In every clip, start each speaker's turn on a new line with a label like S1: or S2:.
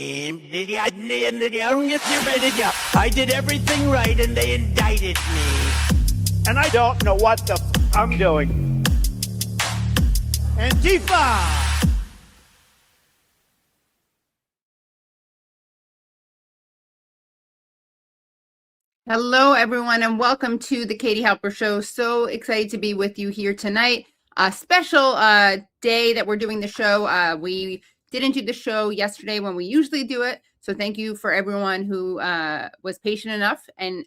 S1: I did everything right and they indicted me.
S2: And I don't know what the I'm doing. Antifa!
S3: Hello, everyone, and welcome to the Katie Halper Show. So excited to be with you here tonight. A special day that we're doing the show. We didn't do the show yesterday when we usually do it. So thank you for everyone who was patient enough and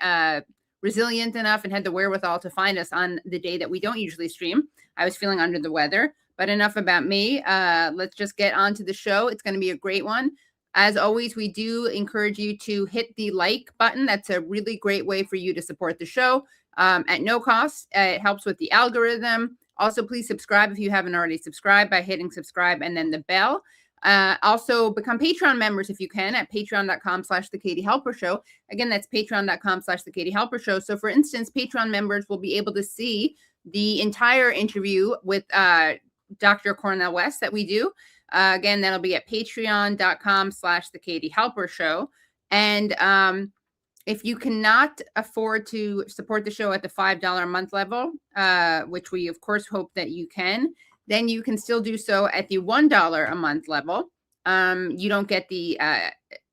S3: resilient enough and had the wherewithal to find us on the day that we don't usually stream. I was feeling under the weather, but enough about me. Let's just get on to the show. It's going to be a great one. As always, we do encourage you to hit the like button. That's a really great way for you to support the show at no cost. It helps with the algorithm. Also, please subscribe if you haven't already subscribed by hitting subscribe and then the bell. Also, become Patreon members if you can at patreon.com/The Katie Halper Show. Again, that's patreon.com/The Katie Halper Show. So, for instance, Patreon members will be able to see the entire interview with Dr. Cornel West that we do. Again, that'll be at patreon.com/The Katie Halper Show. And if you cannot afford to support the show at the $5 a month level, which we, of course, hope that you can, then you can still do so at the $1 a month level. You don't get the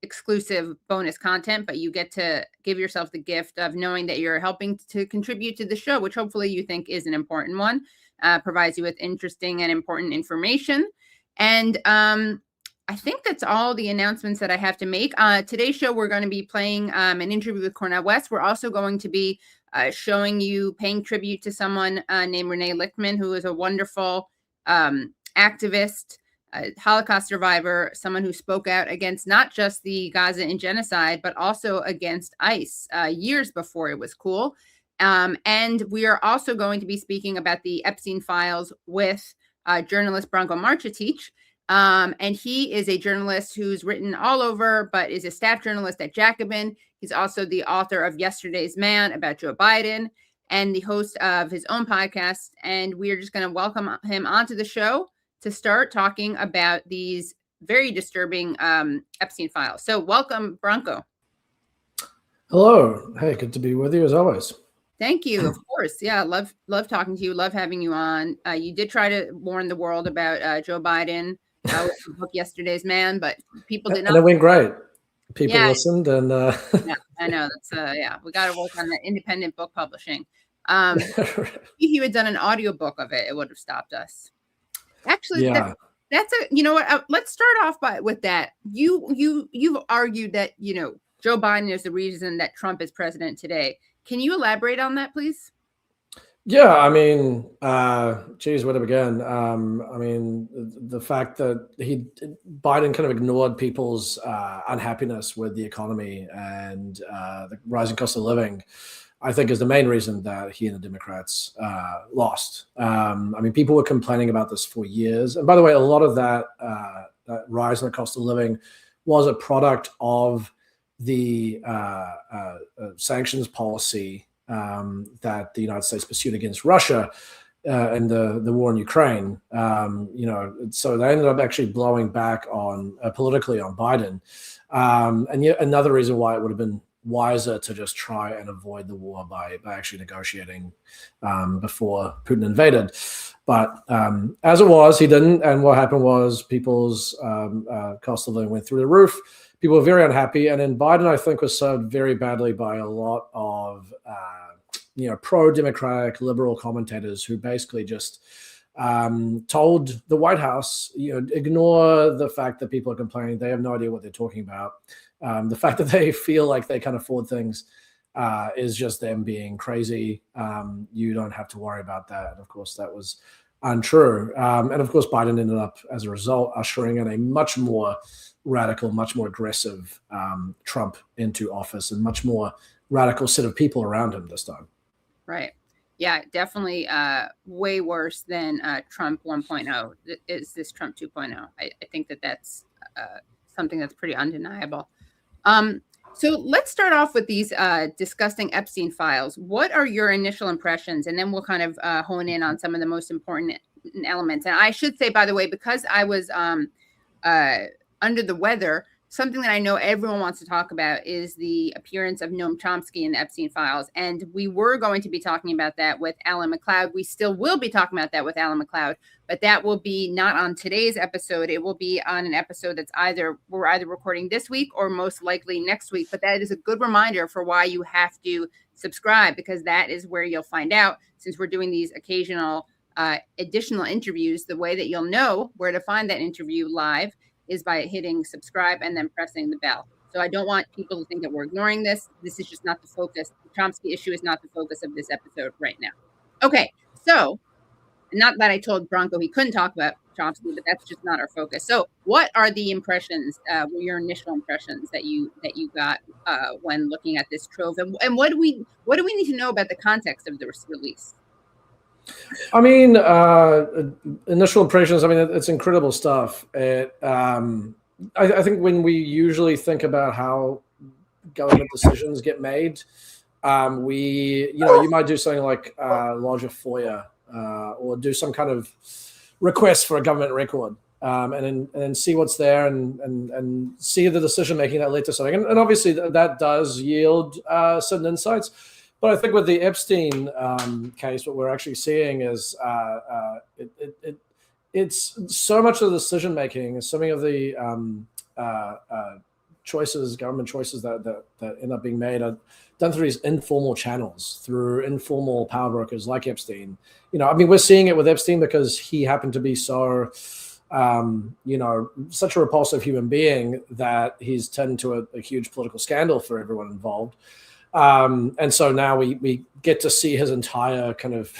S3: exclusive bonus content, but you get to give yourself the gift of knowing that you're helping to contribute to the show, which hopefully you think is an important one, provides you with interesting and important information. And I think that's all the announcements that I have to make. Today's show, we're going to be playing an interview with Cornel West. We're also going to be showing you, paying tribute to someone named Rene Lichtman, who is a wonderful activist, Holocaust survivor, someone who spoke out against not just the Gaza and genocide, but also against ICE years before it was cool. And we are also going to be speaking about the Epstein files with journalist Branko Marcetic. And he is a journalist who's written all over, but is a staff journalist at Jacobin. He's also the author of Yesterday's Man about Joe Biden and the host of his own podcast. And we are just going to welcome him onto the show to start talking about these very disturbing Epstein files. So welcome, Branko.
S4: Hello. Hey, good to be with you as always.
S3: Thank you. Of course. Yeah. Love talking to you. Love having you on. You did try to warn the world about Joe Biden with the book Yesterday's Man, but people did not.
S4: And it went great. People listened and
S3: yeah, I know that's we got to work on the independent book publishing. If you had done an audiobook of it, it would have stopped us. Actually,
S4: yeah.
S3: That's a, you know what, let's start off with that. You've argued that, Joe Biden is the reason that Trump is president today. Can you elaborate on that, please?
S4: Yeah, I mean, geez, where to begin? I mean, the fact that Biden kind of ignored people's unhappiness with the economy and the rising cost of living, I think is the main reason that he and the Democrats lost. I mean, people were complaining about this for years. And by the way, a lot of that rise in the cost of living was a product of the sanctions policy that the United States pursued against Russia and the war in Ukraine. So they ended up actually blowing back on politically on Biden. And yet another reason why it would have been wiser to just try and avoid the war by actually negotiating before Putin invaded. But as it was, he didn't. And what happened was people's cost of living went through the roof. People were very unhappy. And then Biden, I think, was served very badly by a lot of pro-democratic liberal commentators who basically just told the White House, ignore the fact that people are complaining. They have no idea what they're talking about. The fact that they feel like they can afford things is just them being crazy. You don't have to worry about that. And of course, that was untrue. And of course, Biden ended up, as a result, ushering in a much more radical, much more aggressive Trump into office and much more radical set of people around him this time.
S3: Right. Yeah, definitely way worse than Trump 1.0. Is this Trump 2.0? I think that's something that's pretty undeniable. So let's start off with these disgusting Epstein files. What are your initial impressions? And then we'll kind of hone in on some of the most important elements. And I should say, by the way, because I was under the weather, something that I know everyone wants to talk about is the appearance of Noam Chomsky in the Epstein files. And we were going to be talking about that with Alan McLeod. We still will be talking about that with Alan McLeod, but that will be not on today's episode. It will be on an episode that's we're either recording this week or most likely next week. But that is a good reminder for why you have to subscribe, because that is where you'll find out, since we're doing these occasional additional interviews, the way that you'll know where to find that interview live is by hitting subscribe and then pressing the bell. So I don't want people to think that we're ignoring this. This is just not the focus. The Chomsky issue is not the focus of this episode right now. Okay, so not that I told Branko he couldn't talk about Chomsky, but that's just not our focus. So what are the impressions, your initial impressions that you got when looking at this trove, and what do we need to know about the context of this release?
S4: I mean, initial impressions, I mean, it's incredible stuff. I think when we usually think about how government decisions get made, you might do something like lodge a FOIA or do some kind of request for a government record, and then see what's there and see the decision making that led to something. And obviously that does yield certain insights. But I think with the Epstein case, what we're actually seeing is it's so much of the decision making, so many of the government choices that end up being made are done through these informal channels, through informal power brokers like Epstein. We're seeing it with Epstein because he happened to be so, such a repulsive human being that he's turned into a huge political scandal for everyone involved. And so now we get to see his entire kind of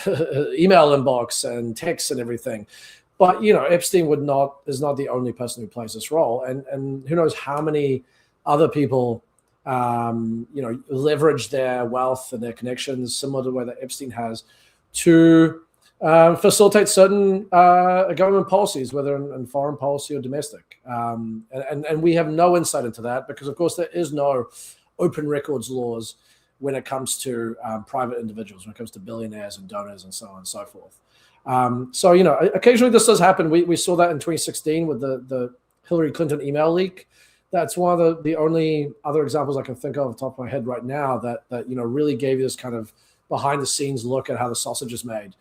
S4: email inbox and texts and everything. But, Epstein is not the only person who plays this role. And who knows how many other people, leverage their wealth and their connections, similar to the way that Epstein has, to facilitate certain government policies, whether in foreign policy or domestic. And we have no insight into that because, of course, there is no open records laws when it comes to private individuals, when it comes to billionaires and donors and so on and so forth. Occasionally this does happen. We saw that in 2016 with the Hillary Clinton email leak. That's one of the only other examples I can think of off the top of my head right now that really gave you this kind of behind the scenes look at how the sausage is made.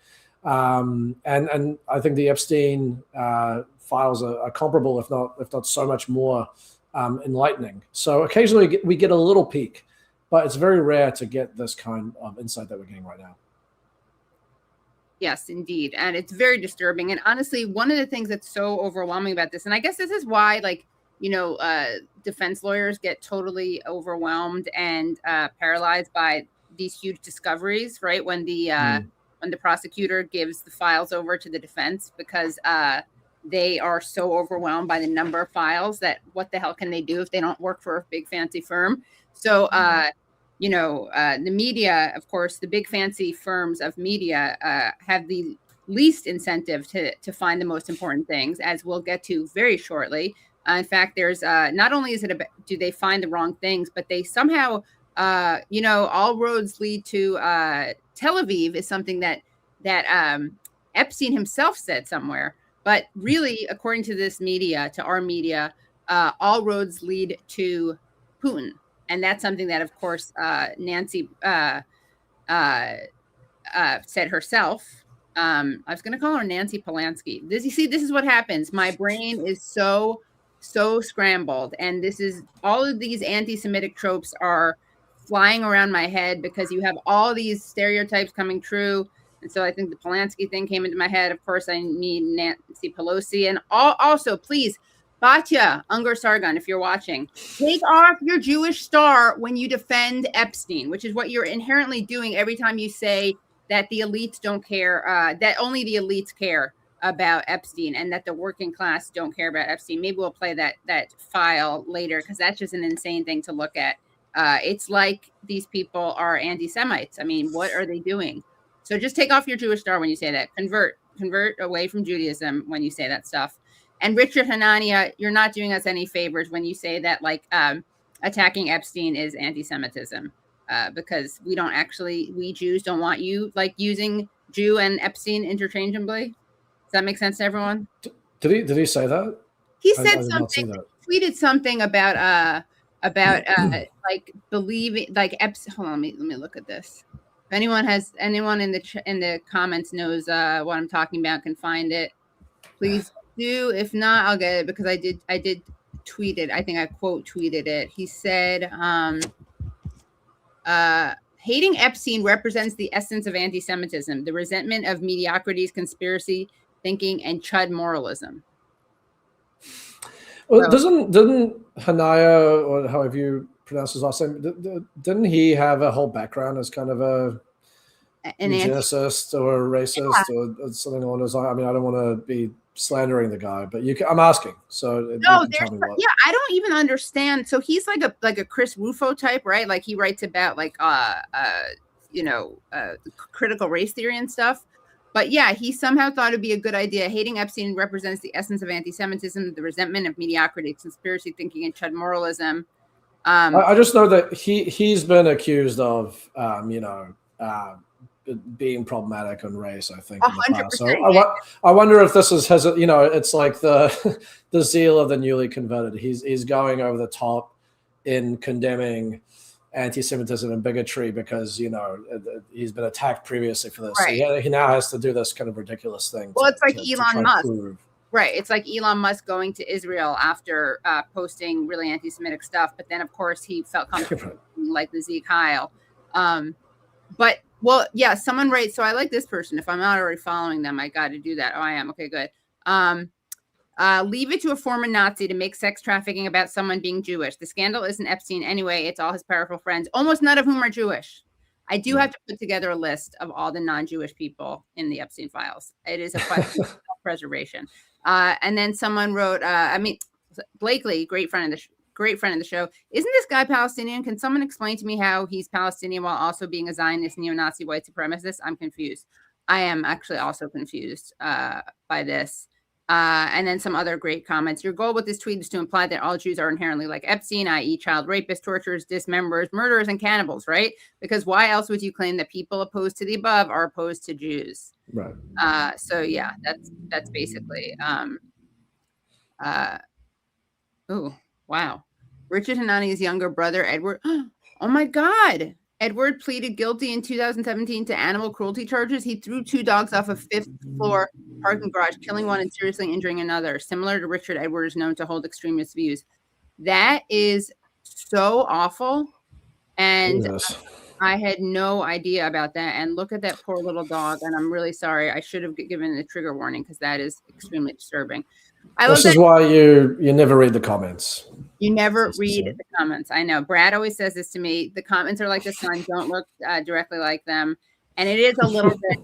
S4: And I think the Epstein files are comparable, if not so much more enlightening. So occasionally we get a little peek, but it's very rare to get this kind of insight that we're getting right now.
S3: Yes, indeed. And it's very disturbing. And honestly, one of the things that's so overwhelming about this, and I guess this is why, defense lawyers get totally overwhelmed and paralyzed by these huge discoveries, right? When the prosecutor gives the files over to the defense, because they are so overwhelmed by the number of files that what the hell can they do if they don't work for a big fancy firm? So, the media, of course, the big fancy firms of media have the least incentive to find the most important things, as we'll get to very shortly. In fact, there's not only is it do they find the wrong things, but they somehow, all roads lead to Tel Aviv is something that Epstein himself said somewhere. But really, according to this media, to our media, all roads lead to Putin. And that's something that, of course, Nancy said herself. I was going to call her Nancy Polanski. This is what happens. My brain is so scrambled. And this is all of these anti-Semitic tropes are flying around my head because you have all these stereotypes coming true. And so I think the Polanski thing came into my head. Of course, I need Nancy Pelosi. And also, please, Batya Ungar-Sargon, if you're watching, take off your Jewish star when you defend Epstein, which is what you're inherently doing every time you say that the elites don't care, that only the elites care about Epstein and that the working class don't care about Epstein. Maybe we'll play that file later because that's just an insane thing to look at. It's like these people are anti-Semites. I mean, what are they doing? So just take off your Jewish star when you say that. Convert away from Judaism when you say that stuff. And Richard Hanania, you're not doing us any favors when you say that attacking Epstein is anti-Semitism, because we Jews don't want you using Jew and Epstein interchangeably. Does that make sense to everyone?
S4: Did he say that?
S3: He said something. tweeted something about like believing like hold on, let me look at this. If anyone in the comments knows what I'm talking about, can find it, please do. If not, I'll get it, because I did tweet it. I think I quote tweeted it. He said hating Epstein represents the essence of anti-Semitism, the resentment of mediocrities, conspiracy thinking, and chud moralism.
S4: Well, didn't Hanania, or however you pronounce his last name, didn't he have a whole background as kind of a eugenicist or a racist or something along those lines? I mean, I don't want to be slandering the guy, but I'm asking. So
S3: no, I don't even understand. So he's like a Chris Rufo type, right? Like he writes about like critical race theory and stuff. But yeah, he somehow thought it'd be a good idea. Hating Epstein represents the essence of anti-Semitism, the resentment of mediocrity, conspiracy thinking, and chud moralism.
S4: I just know that he's been accused of being problematic on race, I think, in the past. So I wonder if this has it's like the zeal of the newly converted. He's going over the top in condemning anti-Semitism and bigotry because he's been attacked previously for this.
S3: Right.
S4: So he now has to do this kind of ridiculous thing.
S3: Well, it's like Elon Musk. Right. It's like Elon Musk going to Israel after posting really anti-Semitic stuff, but then of course he felt comfortable like the Zeke Heil. But well, yeah, someone writes. So I like this person. If I'm not already following them, I got to do that. Oh, I am. Okay, good. Leave it to a former Nazi to make sex trafficking about someone being Jewish. The scandal isn't Epstein anyway. It's all his powerful friends, almost none of whom are Jewish. I do have to put together a list of all the non-Jewish people in the Epstein files. It is a question of self-preservation. And then someone wrote, Blakely, great friend of the show. Isn't this guy Palestinian? Can someone explain to me how he's Palestinian while also being a Zionist neo-Nazi white supremacist? I'm confused. I am actually also confused by this. And then some other great comments. Your goal with this tweet is to imply that all Jews are inherently like Epstein, i.e. child rapists, torturers, dismemberers, murderers, and cannibals, right? Because why else would you claim that people opposed to the above are opposed to Jews?
S4: Right.
S3: So yeah, that's basically oh, wow. Richard Hanania's younger brother, Edward. Oh my God. Edward pleaded guilty in 2017 to animal cruelty charges. He threw 2 dogs off a 5th floor parking garage, killing one and seriously injuring another. Similar to Richard, Edward is known to hold extremist views. That is so awful. And yes. I had no idea about that. And look at that poor little dog. And I'm really sorry. I should have given a trigger warning because that is extremely disturbing.
S4: This is why you never read the comments.
S3: You never read the comments. I know. Brad always says this to me. The comments are like the sun. Don't look directly like them. And it is a little bit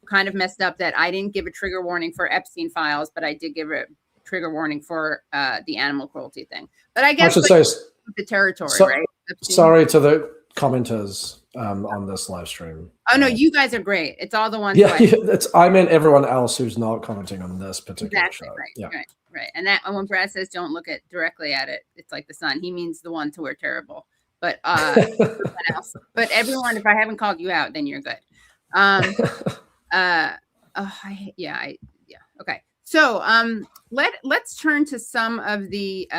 S3: kind of messed up that I didn't give a trigger warning for Epstein files, but I did give a trigger warning for the animal cruelty thing. But I guess
S4: I should say
S3: the territory, right? Epstein.
S4: Sorry to the commenters on this live stream.
S3: Oh no, you guys are great. It's all the ones.
S4: Yeah, I meant everyone else who's not commenting on this particular show.
S3: Right. And when Brad says don't look directly at it, it's like the sun. He means the ones who are terrible. But else. But everyone, if I haven't called you out, then you're good. Okay. So let's turn to some of the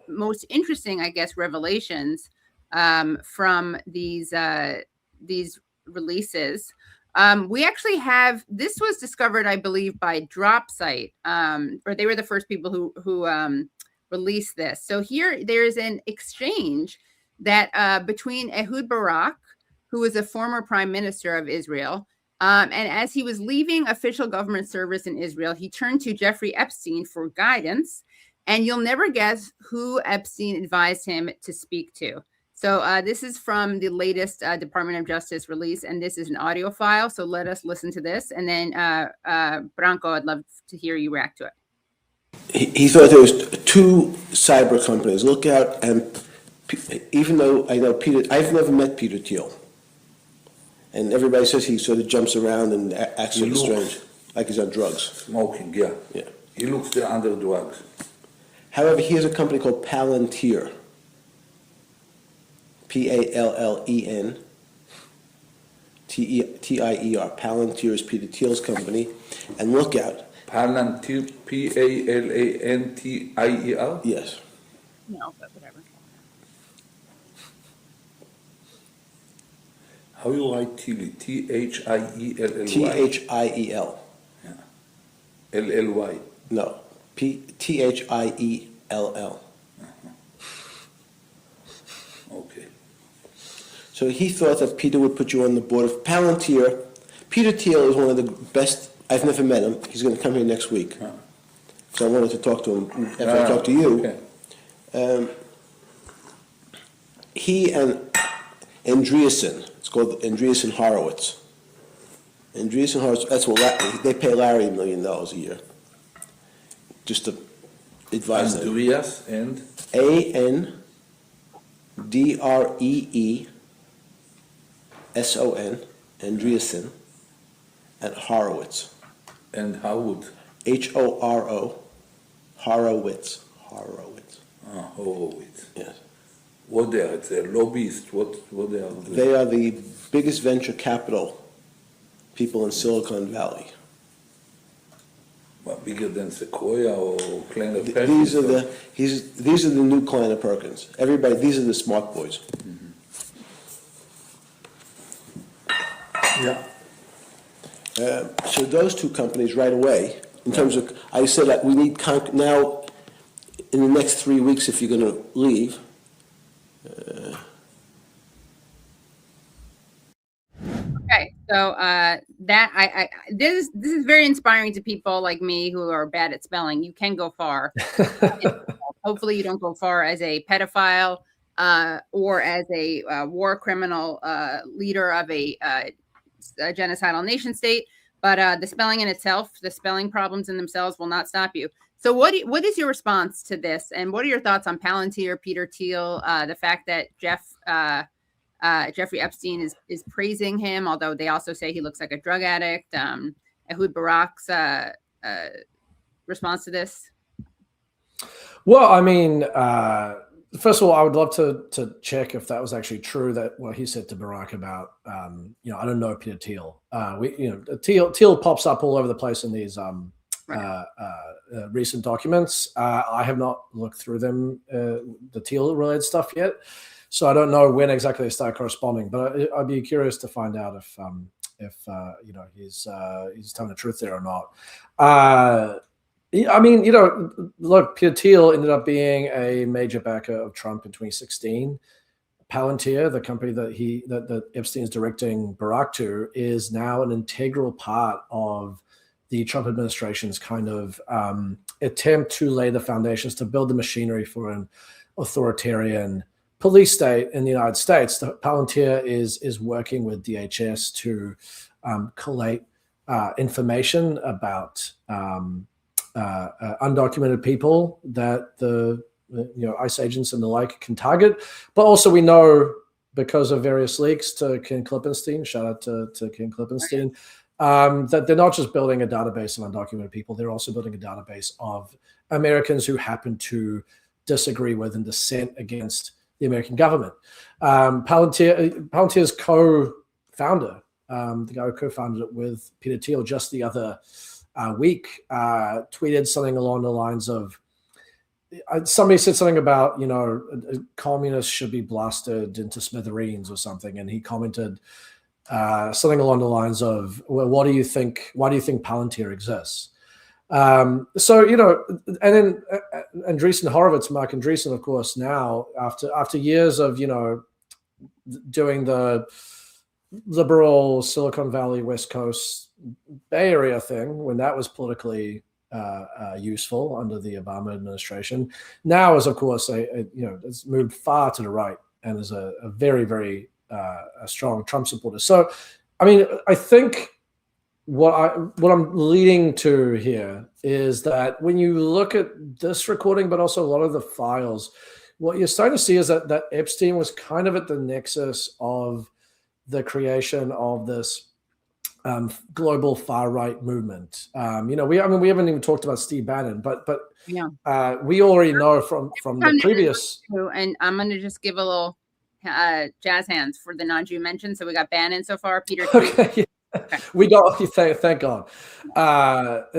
S3: most interesting, I guess, revelations from these releases. We actually have, this was discovered, I believe, by Dropsite, or they were the first people who released this. So here there's an exchange that between Ehud Barak, who was a former prime minister of Israel, and as he was leaving official government service in Israel, he turned to Jeffery Epstein for guidance. And you'll never guess who Epstein advised him to speak to. So this is from the latest Department of Justice release, and this is an audio file. So let us listen to this. And then, Branko, I'd love to hear you react to it.
S5: He thought there was 2 cyber companies. Look out, and even though I know Peter, I've never met Peter Thiel. And everybody says he sort of jumps around and acts sort of strange, like he's on drugs.
S6: Smoking, yeah. He looks there under drugs.
S5: However, he has a company called Palantir. Pallen, Tier. Palantir is Peter Thiel's company. And look out,
S6: Palantir, Palantir?
S5: Yes.
S3: No, but whatever.
S6: How you write Thiel? Thiellly?
S5: Thiel.
S6: Lly.
S5: No. Thiell.
S6: Okay.
S5: So he thought that Peter would put you on the board of Palantir. Peter Thiel is one of the best. I've never met him. He's going to come here next week. So I wanted to talk to him after I talked to you.
S6: Okay.
S5: He and Andreessen, it's called Andreessen Horowitz. Andreessen Horowitz, that's what they pay Larry $1 million a year. Just to advise them.
S6: Andreas and?
S5: Andreessen, Andreessen, and Horowitz.
S6: And Howard?
S5: Horo, Horowitz.
S6: Horowitz.
S5: Yes.
S6: What they are? It's a lobbyist. What they are doing?
S5: They are the biggest venture capital people in Silicon Valley.
S6: What, bigger than Sequoia or Kleiner
S5: These are
S6: Perkins?
S5: these are the new Kleiner Perkins. Everybody, these are the smart boys.
S6: Yeah.
S5: So those two companies right away, in terms of, I said that we need now, in the next 3 weeks, if you're going to leave.
S3: Okay, so this is very inspiring to people like me who are bad at spelling. You can go far. Hopefully, you don't go far as a pedophile or as a war criminal leader of a genocidal nation state. But the spelling in itself, the spelling problems in themselves will not stop you. So what is your response to this? And what are your thoughts on Palantir, Peter Thiel, the fact that Jeffrey Epstein is praising him, although they also say he looks like a drug addict. Ehud Barak's response to this?
S4: Well, I mean, first of all, I would love to check if that was actually true, that what he said to Barak about, I don't know Peter Thiel. Thiel pops up all over the place in these recent documents. I have not looked through them, the Thiel related stuff yet. So I don't know when exactly they start corresponding, but I'd be curious to find out if he's telling the truth there or not. I mean, look, Peter Thiel ended up being a major backer of Trump in 2016. Palantir, the company that Epstein is directing Barak to, is now an integral part of the Trump administration's kind of attempt to lay the foundations to build the machinery for an authoritarian police state in the United States. Palantir is working with DHS to collate information about undocumented people that the ICE agents and the like can target. But also we know, because of various leaks to Ken Klippenstein, shout out to Ken Klippenstein, that they're not just building a database of undocumented people, they're also building a database of Americans who happen to disagree with and dissent against the American government. Palantir's co-founder, the guy who co-founded it with Peter Thiel just the other week, tweeted something along the lines of, somebody said something about, communists should be blasted into smithereens or something. And he commented something along the lines of, well, why do you think Palantir exists? And then Andreessen Horowitz, Mark Andreessen, of course, now after years of, doing the liberal Silicon Valley, West Coast, Bay Area thing, when that was politically useful under the Obama administration, now is, of course, it's moved far to the right and is a very, very strong Trump supporter. So, I mean, I think what I'm leading to here is that when you look at this recording, but also a lot of the files, what you're starting to see is that Epstein was kind of at the nexus of the creation of this global far right movement. We haven't even talked about Steve Bannon, but yeah, we already know from the previous.
S3: And I'm going to just give a little jazz hands for the non-Jew mention. So we got Bannon so far, Peter.
S4: Okay. We don't. Thank God. But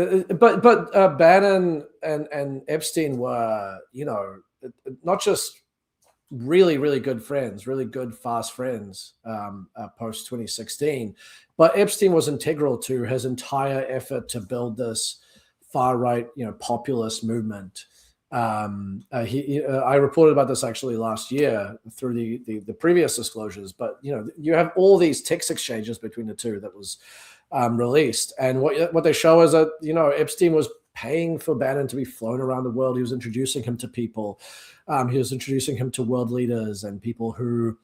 S4: Bannon and Epstein were, not just really good friends, really good fast friends post 2016, but Epstein was integral to his entire effort to build this far right, populist movement. I reported about this actually last year through the previous disclosures, but you have all these text exchanges between the two that was released, and what they show is that Epstein was paying for Bannon to be flown around the world. He was introducing him to people. He was introducing him to world leaders and people who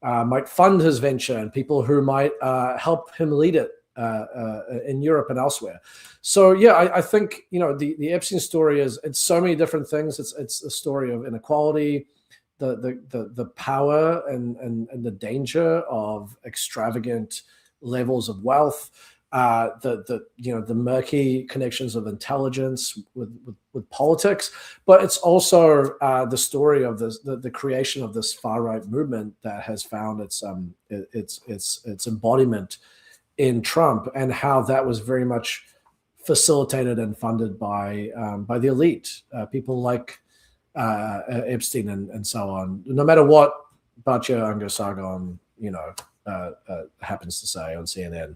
S4: might fund his venture and people who might help him lead it in Europe and elsewhere. So yeah, I think the Epstein story it's so many different things. It's a story of inequality, the power and the danger of extravagant levels of wealth, the murky connections of intelligence with politics, but it's also the story of the creation of this far right movement that has found its embodiment in Trump, and how that was very much facilitated and funded by the elite, people like Epstein and so on. No matter what Batya Ungar-Sargon happens to say on CNN.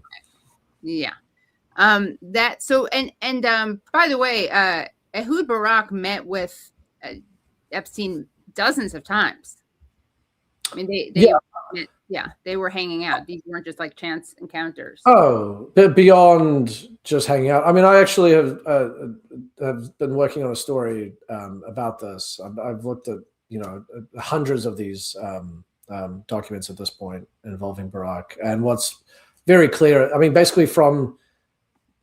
S3: Yeah. By the way, Ehud Barak met with Epstein dozens of times. I mean, they were hanging out. These weren't just like chance encounters.
S4: Oh, but beyond just hanging out. I mean, I actually have been working on a story about this. I've looked at hundreds of these documents at this point involving Barak, and what's very clear. I mean, basically,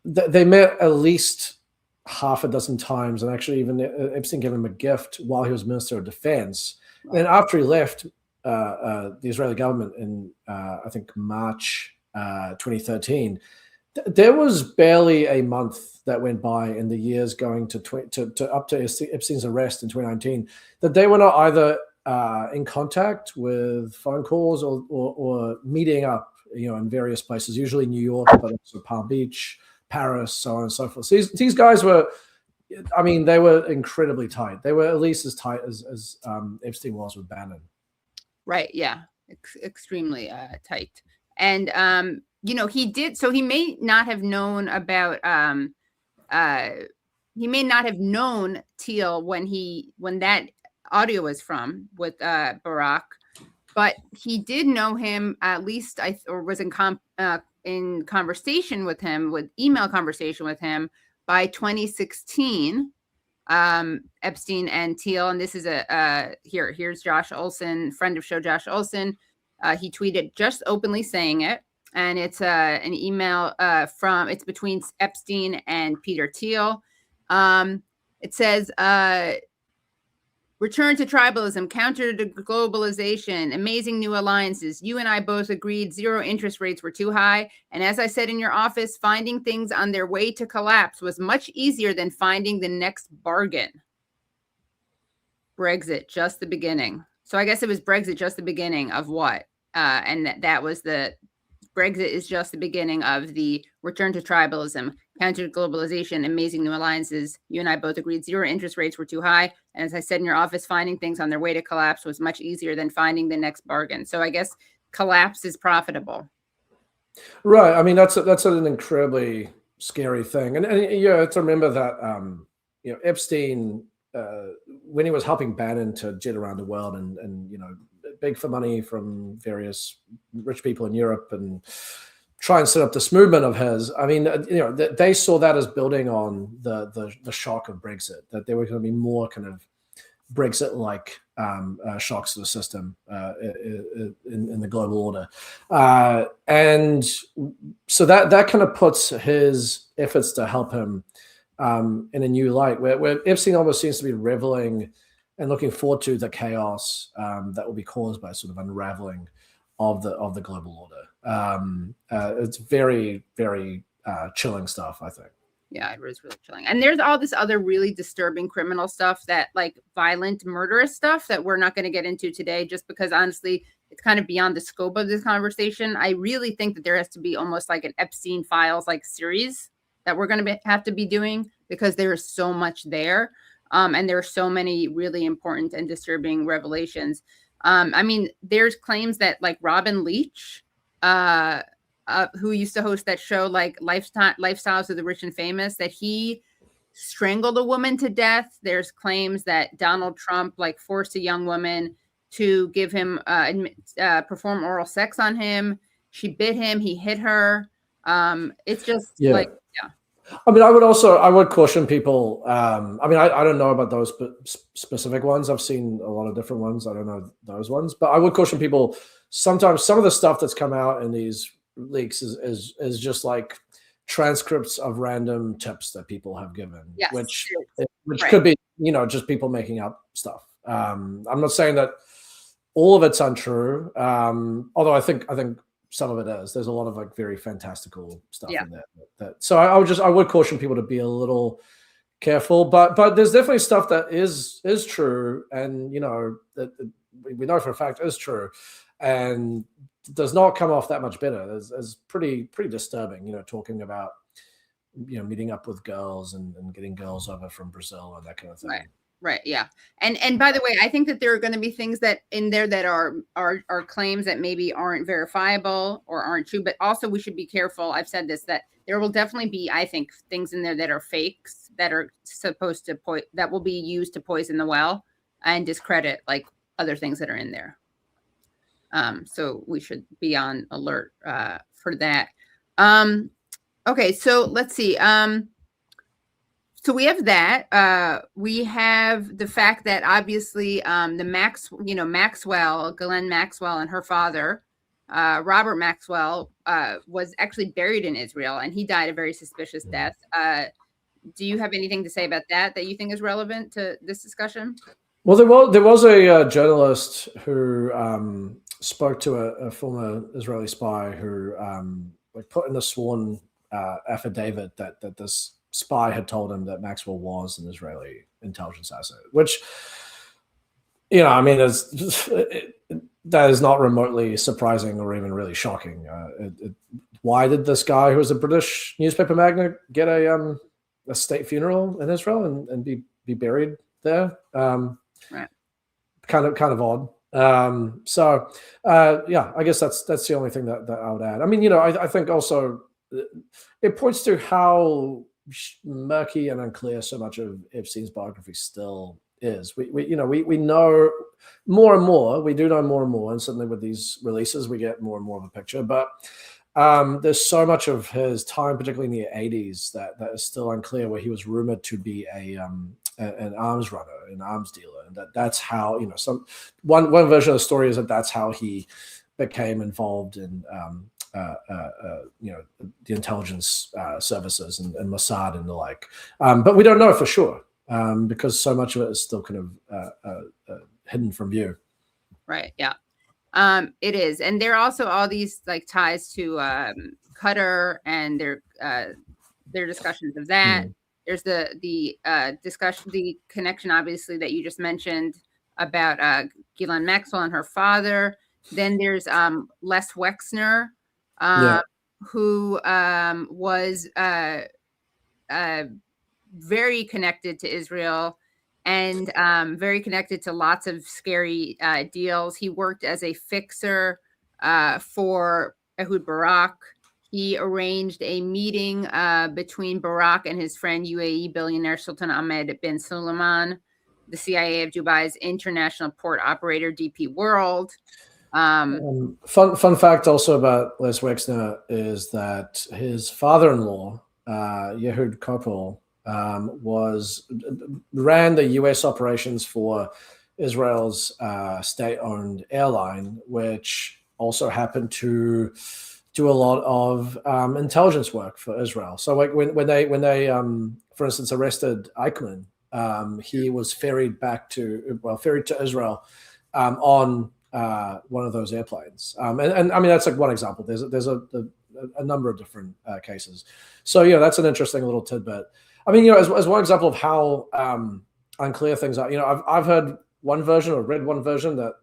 S4: they met at least half a dozen times, and actually, even Epstein gave him a gift while he was Minister of Defense. Wow. And after he left the Israeli government in I think March 2013, there was barely a month that went by in the years going to up to Epstein's arrest in 2019 that they were not either in contact with phone calls or meeting up, in various places, usually New York, but also Palm Beach, Paris, so on and so forth. So these guys were, I mean, they were incredibly tight. They were at least as tight as Epstein was with Bannon. Right.
S3: Yeah. Extremely tight. And, he did. So he may not have known about, he may not have known Thiel when that audio was from with Barak, but he did know him at least, or was in conversation with him, with email conversation with him by 2016. Epstein and Thiel, and this is here's Josh Olson, friend of show Josh Olson. He tweeted just openly saying it, and it's an email it's between Epstein and Peter Thiel. It says, return to tribalism, counter to globalization, amazing new alliances. You and I both agreed zero interest rates were too high. And as I said in your office, finding things on their way to collapse was much easier than finding the next bargain. Brexit, just the beginning. So I guess it was Brexit, just the beginning of what? And that was Brexit is just the beginning of the return to tribalism, counter to globalization, amazing new alliances. You and I both agreed zero interest rates were too high. And as I said in your office, finding things on their way to collapse was much easier than finding the next bargain. So I guess collapse is profitable.
S4: Right. I mean, that's an incredibly scary thing. And you have to remember that, Epstein, when he was helping Bannon to jet around the world and beg for money from various rich people in Europe and try and set up this movement of his. I mean, they saw that as building on the shock of Brexit, that there were going to be more kind of Brexit-like shocks to the system in the global order. And so that kind of puts his efforts to help him in a new light, where Epstein almost seems to be reveling and looking forward to the chaos that will be caused by sort of unraveling of the global order. It's very, very chilling stuff, I think.
S3: Yeah, it was really chilling. And there's all this other really disturbing criminal stuff that like violent, murderous stuff that we're not going to get into today, just because honestly, it's kind of beyond the scope of this conversation. I really think that there has to be almost like an Epstein Files like series that we're going to have to be doing, because there is so much there. And there are so many really important and disturbing revelations. I mean, there's claims that like Robin Leach, who used to host that show, like Lifestyles of the Rich and Famous, that he strangled a woman to death. There's claims that Donald Trump like forced a young woman to give him perform oral sex on him. She bit him. He hit her. It's just like, yeah.
S4: I mean, I would caution people. I mean, I don't know about those specific ones. I've seen a lot of different ones. I don't know those ones, but I would caution people. Sometimes some of the stuff that's come out in these leaks is just like transcripts of random tips that people have given, which right. Could be, just people making up stuff. I'm not saying that all of it's untrue, although I think some of it is. There's a lot of like very fantastical stuff in there. So I would caution people to be a little careful, but there's definitely stuff that is true, and that we know for a fact is true, and does not come off that much better. It's pretty disturbing, talking about meeting up with girls and getting girls over from Brazil and that kind of thing.
S3: Right. Yeah. And by the way, I think that there are going to be things that in there that are claims that maybe aren't verifiable or aren't true, but also we should be careful. I've said this, that there will definitely be, I think, things in there that are fakes that are supposed to that will be used to poison the well and discredit like other things that are in there. So we should be on alert for that. Okay, so let's see. So we have that. We have the fact that obviously Maxwell, Ghislaine Maxwell, and her father, Robert Maxwell, was actually buried in Israel, and he died a very suspicious death. Do you have anything to say about that you think is relevant to this discussion?
S4: Well, there was a journalist who spoke to a former Israeli spy who put in a sworn affidavit that this spy had told him that Maxwell was an Israeli intelligence asset, which, I mean, that is not remotely surprising or even really shocking. Why did this guy, who was a British newspaper magnate, get a state funeral in Israel and be buried there?
S3: Right.
S4: Kind of odd. I guess that's the only thing that I would add. I mean, I think also it points to how murky and unclear so much of Epstein's biography still is. We know more and more. We do know more and more, and certainly with these releases, we get more and more of a picture. But there's so much of his time, particularly in the 80s, that is still unclear. Where he was rumored to be an arms runner, an arms dealer, and that's how one version of the story is that's how he became involved in the intelligence services and Mossad and the like. But we don't know for sure because so much of it is still kind of hidden from view. Right.
S3: Yeah. It is. And there are also all these like ties to Qatar and their discussions of that. There's the discussion, the connection, obviously, that you just mentioned about Ghislaine Maxwell and her father. Then there's Les Wexner, who was very connected to Israel and very connected to lots of scary deals. He worked as a fixer for Ehud Barak. He arranged a meeting between Barak and his friend UAE billionaire Sultan Ahmed bin Suleiman, the CIA of Dubai's international port operator DP World.
S4: Fun fact also about Les Wexner is that his father-in-law, Ehud Barak, ran the U.S. operations for Israel's state-owned airline, which also happened to do a lot of intelligence work for Israel. So, like when they for instance, arrested Eichmann, he was ferried to Israel on one of those airplanes. And I mean that's like one example. There's a a number of different cases. So that's an interesting little tidbit. I mean, as one example of how unclear things are, I've heard one version or read one version that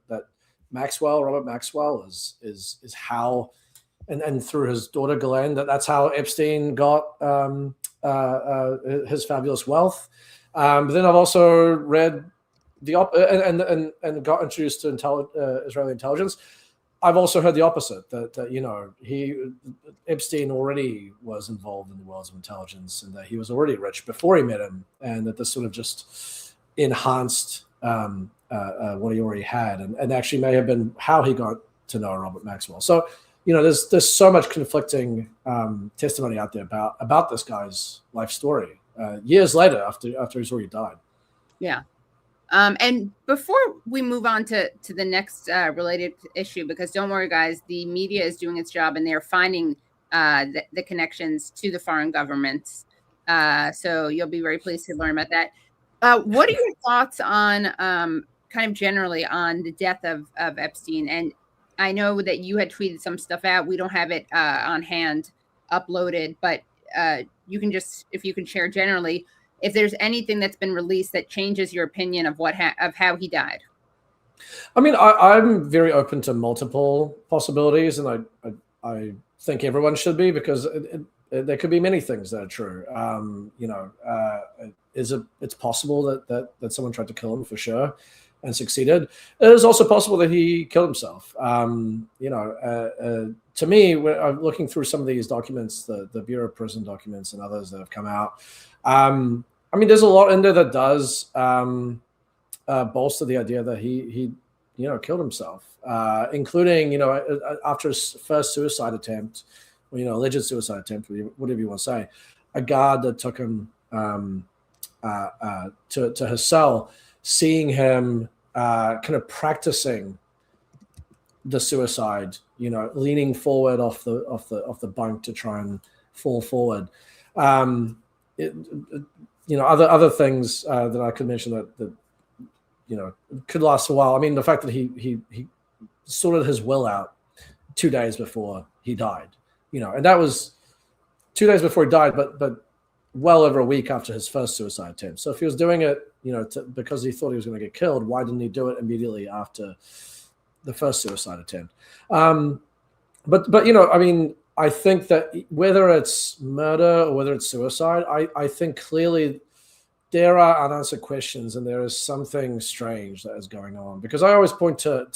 S4: Robert Maxwell is how, and through his daughter Ghislaine, that's how Epstein got his fabulous wealth. But then I've also read and got introduced to Israeli intelligence. I've also heard the opposite, that Epstein already was involved in the worlds of intelligence, and that he was already rich before he met him, and that this sort of just enhanced what he already had, and actually may have been how he got to know Robert Maxwell. So there's so much conflicting testimony out there about this guy's life story years later after he's already died.
S3: Yeah. And before we move on to the next related issue, because don't worry, guys, the media is doing its job and they're finding the connections to the foreign governments. So you'll be very pleased to learn about that. What are your thoughts on kind of generally on the death of Epstein? And I know that you had tweeted some stuff out. We don't have it on hand uploaded, but you can if you can share generally, if there's anything that's been released that changes your opinion of of how he died.
S4: I mean, I'm very open to multiple possibilities, and I think everyone should be, because there could be many things that are true. It's possible that someone tried to kill him for sure and succeeded. It is also possible that he killed himself. To me, when I'm looking through some of these documents, the Bureau of Prison documents and others that have come out, I mean, there's a lot in there that does bolster the idea that he killed himself, including, after his first suicide attempt, or, alleged suicide attempt, whatever you want to say, a guard that took him to his cell, seeing him kind of practicing the suicide, leaning forward off the bunk to try and fall forward. Other things that I could mention that could last a while. I mean, the fact that he sorted his will out 2 days before he died, and that was 2 days before he died, but well over a week after his first suicide attempt. So if he was doing it, because he thought he was going to get killed, why didn't he do it immediately after the first suicide attempt? But I mean, I think that whether it's murder or whether it's suicide, I think clearly there are unanswered questions, and there is something strange that is going on. Because I always point to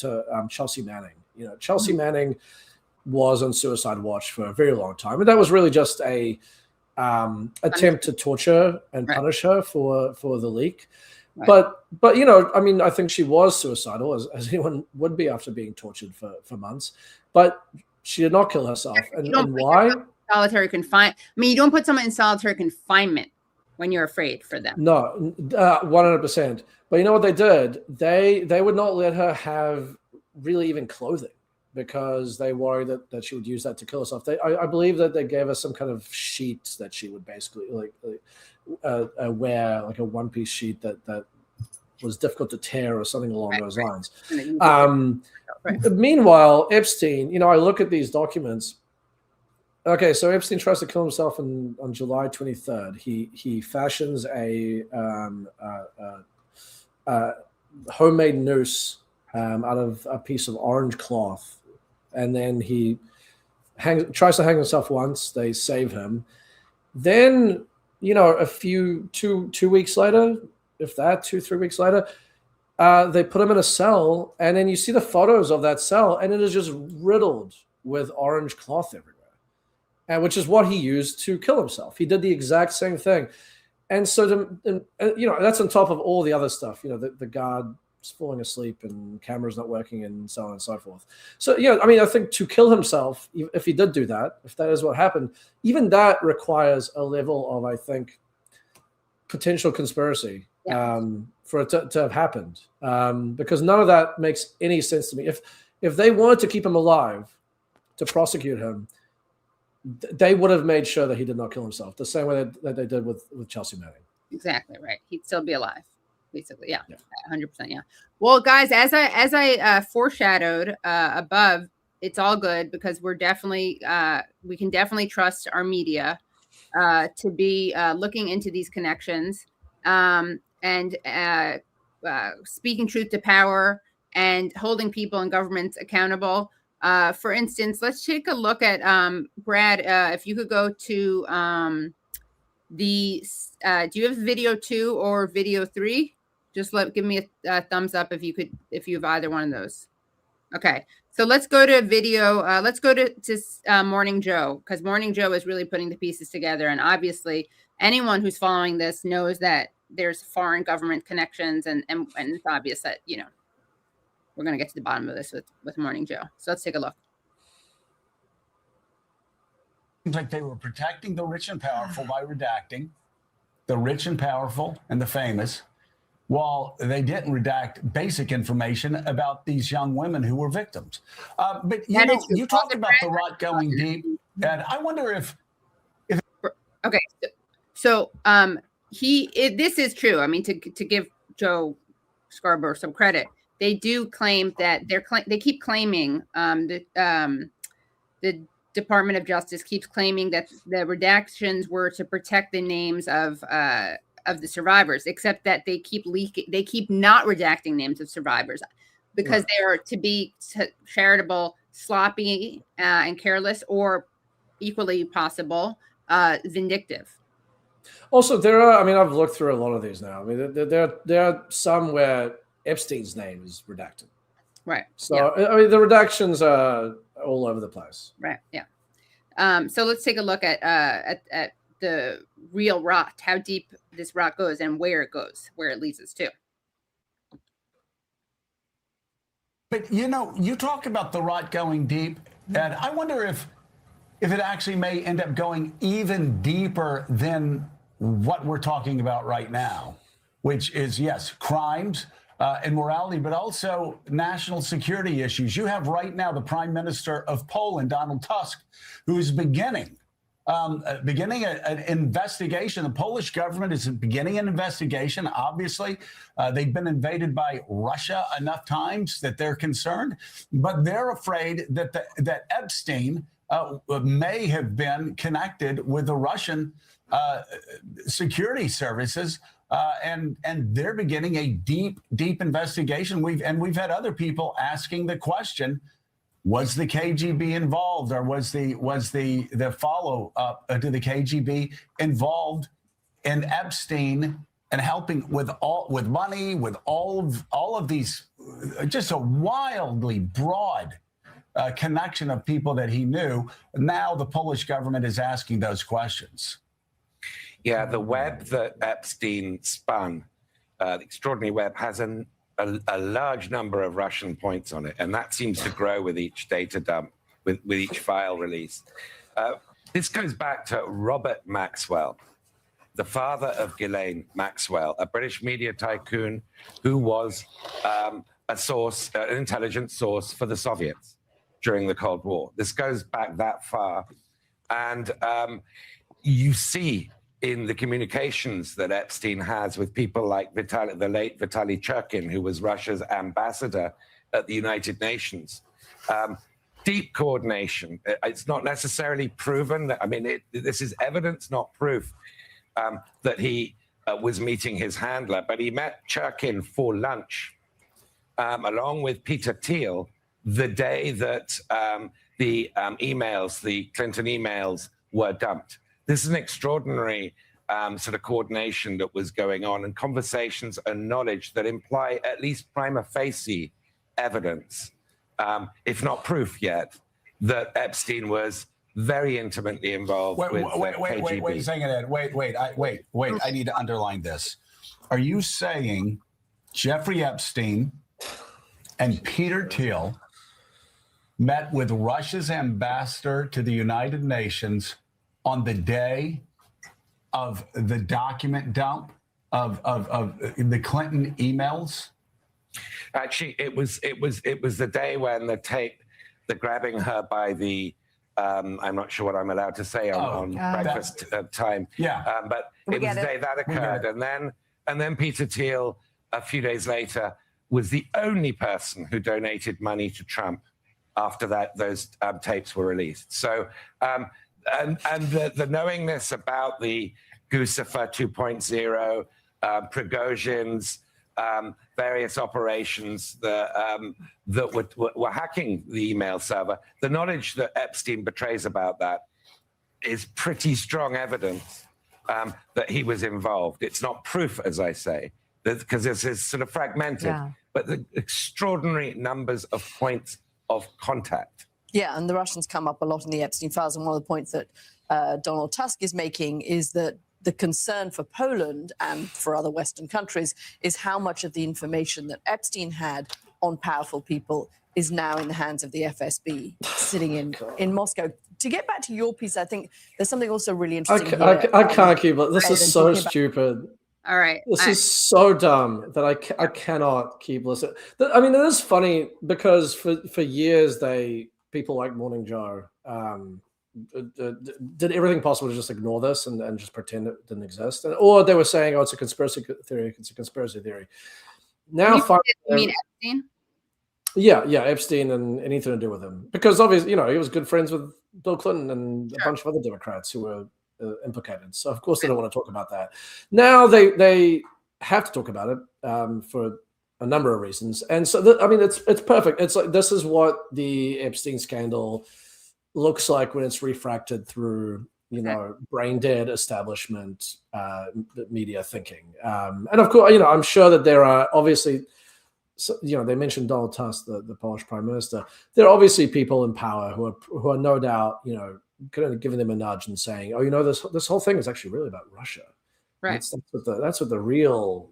S4: Chelsea Manning. Chelsea Manning was on suicide watch for a very long time, and that was really just a attempt to torture and punish her for the leak. Right. But I mean, I think she was suicidal, as anyone would be after being tortured for months. But she did not kill herself. And why?
S3: Solitary confinement. I mean, you don't put someone in solitary confinement when you're afraid for them.
S4: No, 100%. But you know what they did? They would not let her have really even clothing, because they worried that she would use that to kill herself. I believe that they gave her some kind of sheet that she would basically wear, like a one-piece sheet that was difficult to tear or something along those lines. Meanwhile, Epstein, I look at these documents. Okay, so Epstein tries to kill himself on July 23rd. He fashions a homemade noose out of a piece of orange cloth. And then he tries to hang himself once. They save him. Then, two weeks later, if that, 2-3 weeks later, they put him in a cell. And then you see the photos of that cell, and it is just riddled with orange cloth everywhere, which is what he used to kill himself. He did the exact same thing. And so, that's on top of all the other stuff, the guard falling asleep and cameras not working and so on and so forth. So, I mean, I think to kill himself, if he did do that, if that is what happened, even that requires a level of, I think, potential conspiracy for it to have happened. Because none of that makes any sense to me. If they wanted to keep him alive, to prosecute him, they would have made sure that he did not kill himself, the same way that they did with Chelsea Manning.
S3: Exactly right. He'd still be alive. Basically, yeah, 100%, yeah. Well, guys, as I foreshadowed above, it's all good because we're definitely we can definitely trust our media to be looking into these connections and speaking truth to power and holding people and governments accountable. For instance, let's take a look at Brad. If you could go to do you have video 2 or video 3? Just give me a thumbs up if you have either one of those. Okay, so let's go to video. Let's go to Morning Joe, because Morning Joe is really putting the pieces together. And obviously, anyone who's following this knows that there's foreign government connections, and it's obvious that, you know, we're going to get to the bottom of this with Morning Joe. So let's take a look.
S7: Seems like they were protecting the rich and powerful by redacting the rich and powerful and the famous, while they didn't redact basic information about these young women who were victims. But you know, you talked about the rot going deep, and I wonder if
S3: okay, so this is true. I mean, to give Joe Scarborough some credit, they do claim that they keep claiming the Department of Justice keeps claiming that the redactions were to protect the names of the survivors, except that they keep not redacting names of survivors because they are to be charitable, sloppy, and careless, or equally possible, vindictive.
S4: Also, there are, I mean, I've looked through a lot of these now. I mean, there are some where Epstein's name is redacted.
S3: Right.
S4: So, yeah. I mean, the redactions are all over the place.
S3: Right. Yeah. So let's take a look at the real rot, how deep this rot goes and where it goes, where it leads us to.
S7: But, you know, you talk about the rot going deep, and I wonder if it actually may end up going even deeper than what we're talking about right now, which is, yes, crimes and morality, but also national security issues. You have right now the Prime Minister of Poland, Donald Tusk, who is beginning an investigation. The Polish government is beginning an investigation. Obviously, they've been invaded by Russia enough times that they're concerned, but they're afraid that Epstein may have been connected with the Russian security services, and they're beginning a deep investigation. We've had other people asking the question: was the KGB involved, or was the follow up to the KGB involved in Epstein and helping with money, with all of these, just a wildly broad connection of people that he knew? Now the Polish government is asking those questions.
S8: Yeah, the web that Epstein spun, the extraordinary web, has a large number of Russian points on it, and that seems to grow with each data dump, with each file release. This goes back to Robert Maxwell, the father of Ghislaine Maxwell, a British media tycoon who was an intelligence source for the Soviets during the Cold War. This goes back that far, and you see in the communications that Epstein has with people like the late Vitaly Churkin, who was Russia's ambassador at the United Nations. Deep coordination. It's not necessarily proven that, I mean, this is evidence, not proof, that he was meeting his handler, but he met Churkin for lunch, along with Peter Thiel, the day that the Clinton emails were dumped. This is an extraordinary sort of coordination that was going on, and conversations and knowledge that imply at least prima facie evidence, if not proof yet, that Epstein was very intimately involved with KGB.
S7: Wait a second, Ed. Wait. I need to underline this. Are you saying Jeffrey Epstein and Peter Thiel met with Russia's ambassador to the United Nations on the day of the document dump of the Clinton emails?
S8: Actually, it was the day when the tape, the grabbing her by the I'm not sure what I'm allowed to say on breakfast time.
S7: Yeah,
S8: but it was the day that occurred, and then Peter Thiel a few days later was the only person who donated money to Trump after those tapes were released. So, and the knowingness about the Guccifer 2.0, Prigozhin's various operations that were hacking the email server, the knowledge that Epstein betrays about that is pretty strong evidence that he was involved. It's not proof, as I say, because this is sort of fragmented, but the extraordinary numbers of points of contact.
S9: Yeah, and the Russians come up a lot in the Epstein files, and one of the points that Donald Tusk is making is that the concern for Poland and for other Western countries is how much of the information that Epstein had on powerful people is now in the hands of the FSB sitting in Moscow. To get back to your piece, I think there's something also really interesting.
S4: I can't keep it. This is so stupid.
S3: All right.
S4: This is so dumb that I cannot keep listening. I mean, it is funny because for years people like Morning Joe did everything possible to just ignore this and just pretend it didn't exist. Or they were saying, oh, it's a conspiracy theory. It's a conspiracy theory. Now,
S3: you mean Epstein?
S4: Yeah, Epstein and anything to do with him. Because obviously, he was good friends with Bill Clinton and a bunch of other Democrats who were implicated. So, of course, they don't want to talk about that. Now they have to talk about it for a number of reasons. And so, it's perfect. It's like this is what the Epstein scandal looks like when it's refracted through, brain dead establishment media thinking. And of course, I'm sure that there are obviously, they mentioned Donald Tusk, the Polish prime minister. There are obviously people in power who are no doubt, kind of giving them a nudge and saying, oh, this whole thing is actually really about Russia.
S3: Right.
S4: That's what the real,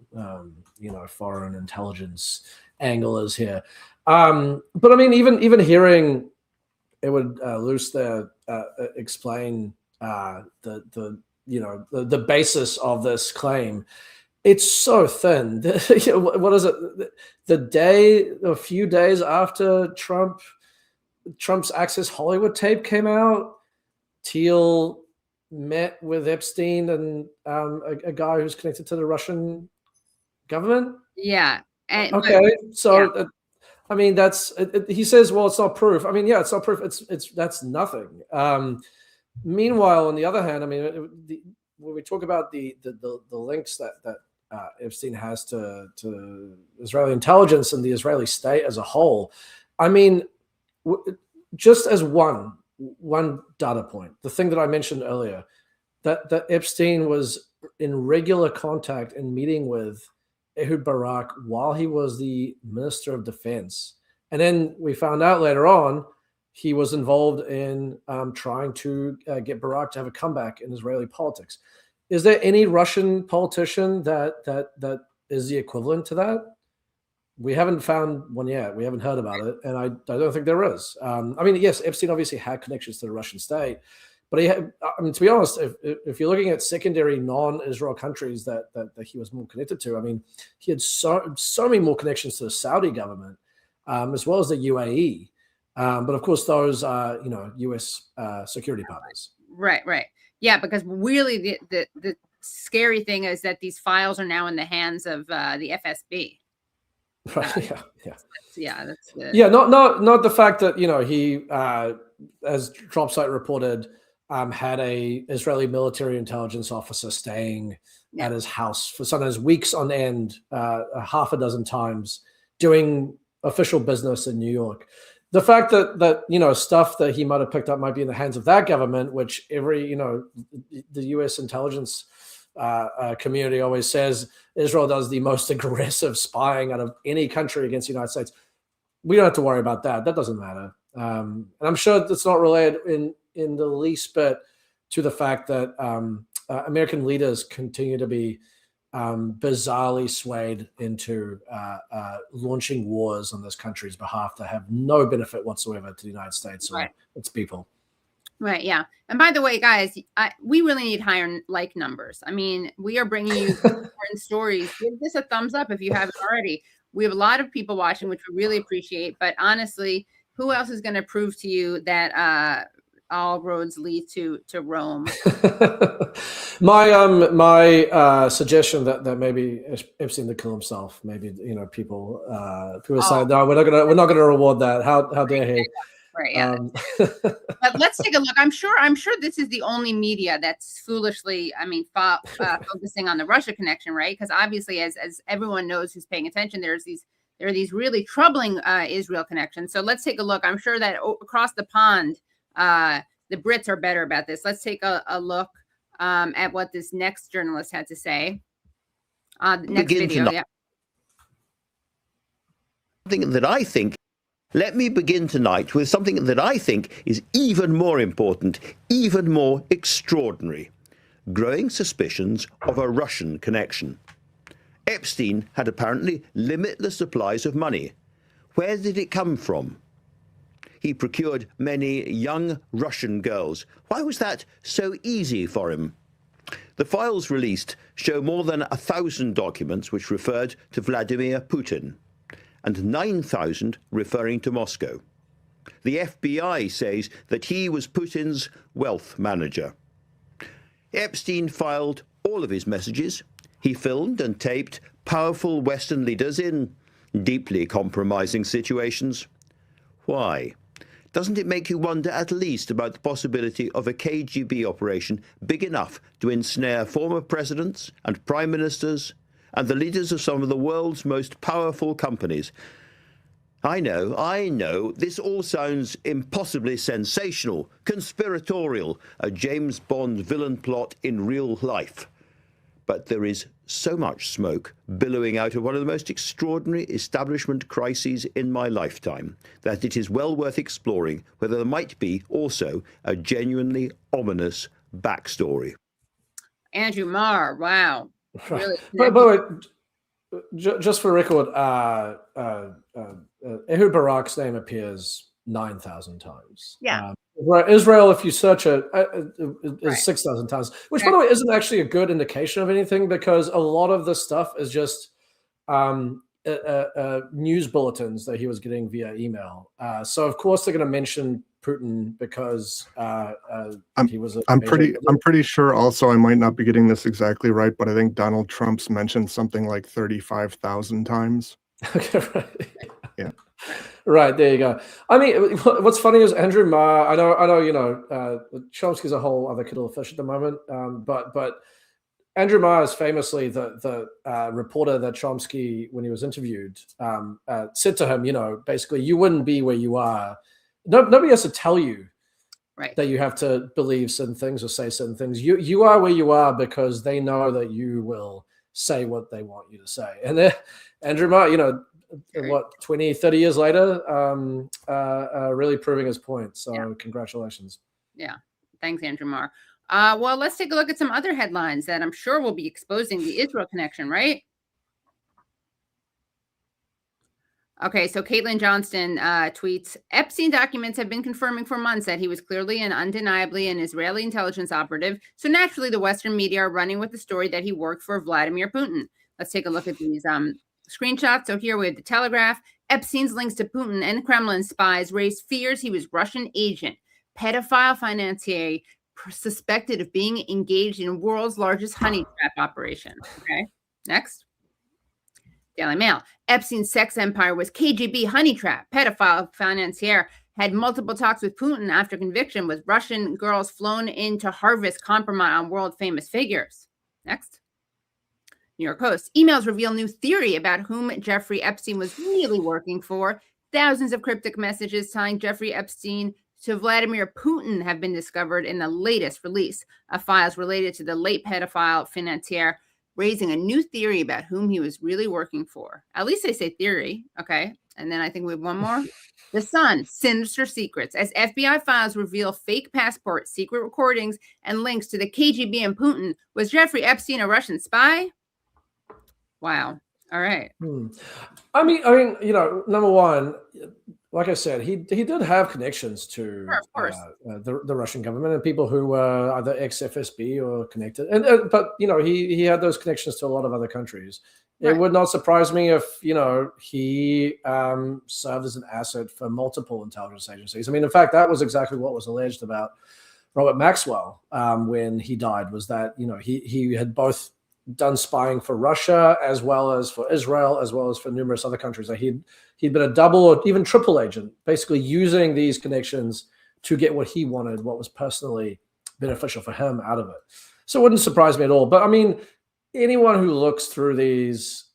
S4: foreign intelligence angle is here. But I mean, even hearing Ehud Loose there explain the basis of this claim, it's so thin. What is it? A few days after Trump's Access Hollywood tape came out, Thiel met with Epstein and a guy who's connected to the Russian government.
S3: Yeah.
S4: I mean, he says, well, it's not proof. I mean, yeah, it's not proof. That's nothing. Meanwhile, on the other hand, I mean, when we talk about the links that Epstein has to Israeli intelligence and the Israeli state as a whole, I mean, just as one data point, the thing that I mentioned earlier, that Epstein was in regular contact and meeting with Ehud Barak while he was the Minister of Defense. And then we found out later on he was involved in trying to get Barak to have a comeback in Israeli politics. Is there any Russian politician that is the equivalent to that? We haven't found one yet. We haven't heard about it, and I don't think there is. I mean, yes, Epstein obviously had connections to the Russian state, but to be honest, if you're looking at secondary non-Israel countries that he was more connected to, I mean, he had so many more connections to the Saudi government, as well as the UAE. But of course, those are U.S. Security partners.
S3: Right. Yeah, because really the scary thing is that these files are now in the hands of the FSB.
S4: Right. Not the fact that he, as Dropsite reported, had a Israeli military intelligence officer staying at his house for sometimes weeks on end, half a dozen times, doing official business in New York. The fact that stuff that he might have picked up might be in the hands of that government, which the U.S. intelligence community always says Israel does the most aggressive spying out of any country against the United States. We don't have to worry about that. That doesn't matter. And I'm sure that's not related in the least bit to the fact that American leaders continue to be bizarrely swayed into launching wars on this country's behalf that have no benefit whatsoever to the United States or its people.
S3: Right. Yeah. And by the way, guys, we really need higher like numbers. I mean, we are bringing you important stories. Give this a thumbs up if you haven't already. We have a lot of people watching, which we really appreciate. But honestly, who else is going to prove to you that all roads lead to Rome.
S4: my suggestion that maybe Epstein did kill himself. Maybe people say no, we're not gonna reward that. How dare he?
S3: Right. Yeah. But let's take a look. I'm sure this is the only media that's foolishly, focusing on the Russia connection, right? Because obviously, as everyone knows who's paying attention, there are these really troubling Israel connections. So let's take a look. I'm sure that across the pond, the Brits are better about this. Let's take a look at what this next journalist had to say. Next video. Yeah.
S10: Something that I think. Let me begin tonight with something that I think is even more important, even more extraordinary. Growing suspicions of a Russian connection. Epstein had apparently limitless supplies of money. Where did it come from? He procured many young Russian girls. Why was that so easy for him? The files released show more than 1,000 documents which referred to Vladimir Putin, and 9,000 referring to Moscow. The FBI says that he was Putin's wealth manager. Epstein filed all of his messages. He filmed and taped powerful Western leaders in deeply compromising situations. Why? Doesn't it make you wonder at least about the possibility of a KGB operation big enough to ensnare former presidents and prime ministers and the leaders of some of the world's most powerful companies? I know, this all sounds impossibly sensational, conspiratorial, a James Bond villain plot in real life. But there is so much smoke billowing out of one of the most extraordinary establishment crises in my lifetime that it is well worth exploring whether there might be also a genuinely ominous backstory.
S3: Andrew Marr, wow. Really
S4: by the way, just for record, Ehud Barak's name appears 9,000 times.
S3: Yeah.
S4: Israel, if you search it, is
S3: Right.
S4: 6,000 times, which, by the way, isn't actually a good indication of anything, because a lot of this stuff is just news bulletins that he was getting via email. So, of course, they're going to mention Putin because he was.
S11: I'm pretty sure. Also, I might not be getting this exactly right, but I think Donald Trump's mentioned something like 35,000 times.
S4: Okay, right.
S11: Yeah.
S4: Right, there you go. I mean, what's funny is Andrew Marr. I know. Chomsky's a whole other kettle of fish at the moment. But Andrew Marr is famously the reporter that Chomsky, when he was interviewed, said to him, basically, you wouldn't be where you are. Nobody has to tell you that you have to believe certain things or say certain things. You are where you are because they know that you will say what they want you to say. And then Andrew Marr, 20, 30 years later, really proving his point. So congratulations.
S3: Yeah. Thanks, Andrew Marr. Well, let's take a look at some other headlines that I'm sure will be exposing the Israel connection, right? Okay, so Caitlin Johnston tweets, Epstein documents have been confirming for months that he was clearly and undeniably an Israeli intelligence operative. So naturally, the Western media are running with the story that he worked for Vladimir Putin. Let's take a look at these screenshots. So here we have the Telegraph. Epstein's links to Putin and Kremlin spies raised fears he was Russian agent, pedophile financier, suspected of being engaged in world's largest honey trap operation. Okay, next. Daily Mail. Epstein's sex empire was KGB honey trap, pedophile financier, had multiple talks with Putin after conviction, with Russian girls flown in to harvest compromise on world famous figures. Next. New York Post. Emails reveal new theory about whom Jeffrey Epstein was really working for. Thousands of cryptic messages tying Jeffrey Epstein to Vladimir Putin have been discovered in the latest release of files related to the late pedophile financier, raising a new theory about whom he was really working for. At least they say theory, okay? And then I think we have one more. The Sun, sinister secrets, as FBI files reveal fake passports, secret recordings, and links to the KGB and Putin. Was Jeffrey Epstein a Russian spy? Wow. All right.
S4: I mean, number one, like I said, he did have connections to the Russian government and people who were either ex-FSB or connected. But he had those connections to a lot of other countries. It would not surprise me if, he served as an asset for multiple intelligence agencies. I mean, in fact, that was exactly what was alleged about Robert Maxwell when he died, was that, he had both done spying for Russia as well as for Israel, as well as for numerous other countries. Like he'd been a double or even triple agent, basically using these connections to get what he wanted, what was personally beneficial for him out of it. So it wouldn't surprise me at all. But I mean, anyone who looks through these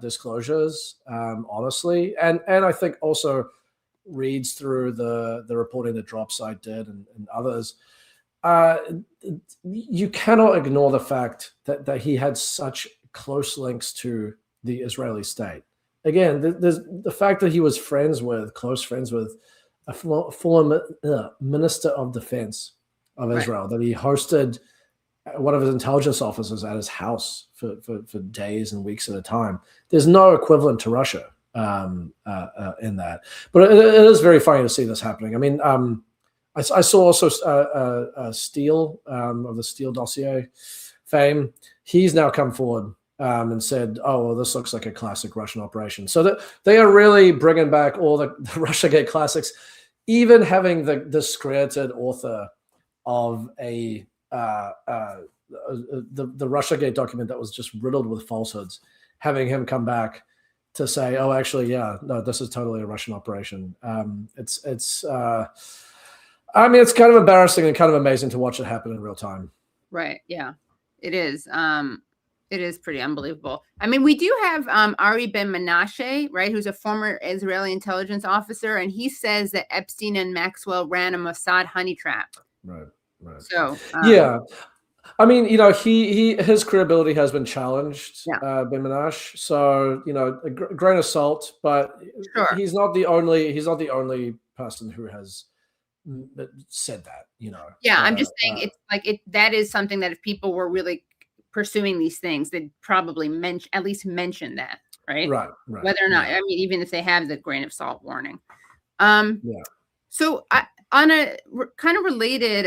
S4: disclosures, honestly, and I think also reads through the reporting that Dropsite did and others, you cannot ignore the fact that he had such close links to the Israeli state. Again, the fact that he was close friends with a former minister of defense of Israel, that he hosted one of his intelligence officers at his house for days and weeks at a time. There's no equivalent to Russia in that. But it is very funny to see this happening. I mean, I saw also Steele of the Steele dossier fame. He's now come forward and said, "Oh, well, this looks like a classic Russian operation." So that they are really bringing back all the Russiagate classics, even having the discredited author of the Russiagate document that was just riddled with falsehoods, having him come back to say, "Oh, actually, yeah, no, this is totally a Russian operation." I mean, it's kind of embarrassing and kind of amazing to watch it happen in real time.
S3: Right. Yeah, it is. It is pretty unbelievable. I mean, we do have Ari Ben Menashe, right, who's a former Israeli intelligence officer, and he says that Epstein and Maxwell ran a Mossad honey trap.
S4: Right.
S3: So
S4: yeah, I mean, his credibility has been challenged, Ben Menashe. So a grain of salt, but he's not the only person who has said that.
S3: Yeah, I'm just saying it's like that is something that if people were really pursuing these things, they'd probably at least mention that, right?
S4: Right.
S3: Whether or not, I mean, even if they have the grain of salt warning. So on a kind of related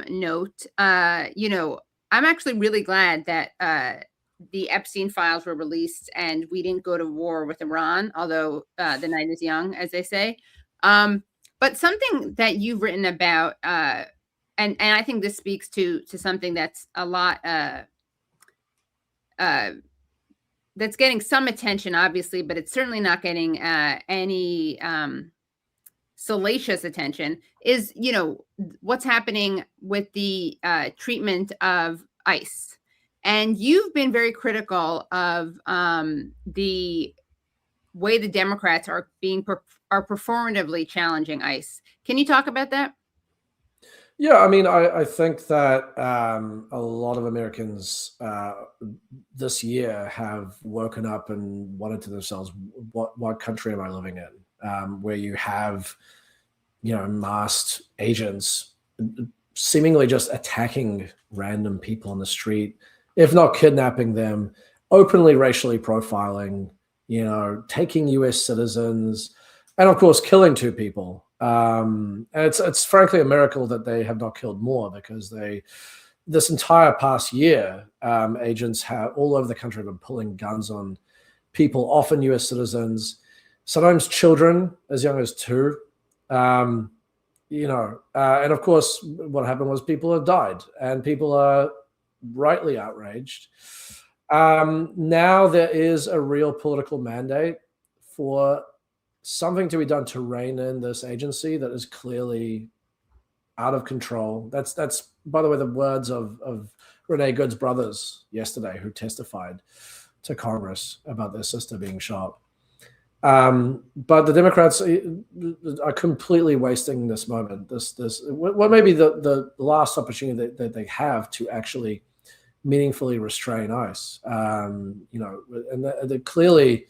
S3: note, I'm actually really glad that the Epstein files were released and we didn't go to war with Iran, although the night is young, as they say. But something that you've written about, and I think this speaks to something that's a lot, that's getting some attention, obviously, but it's certainly not getting any salacious attention, is, what's happening with the treatment of ICE. And you've been very critical of the way the Democrats are performatively challenging ICE. Can you talk about that?
S4: Yeah, I mean, I think that a lot of Americans this year have woken up and wondered to themselves, what country am I living in? Where you have, masked agents seemingly just attacking random people on the street, if not kidnapping them, openly racially profiling, taking U.S. citizens, and of course killing two people. And it's frankly a miracle that they have not killed more, because this entire past year, agents all over the country have been pulling guns on people, often U.S. citizens, sometimes children as young as 2. And of course, what happened was people have died, and people are rightly outraged. Now there is a real political mandate for something to be done to rein in this agency that is clearly out of control. That's by the way, the words of Renee Good's brothers yesterday, who testified to Congress about their sister being shot. But the Democrats are completely wasting this moment. What may be the last opportunity that they have to actually meaningfully restrain ICE. And they're clearly,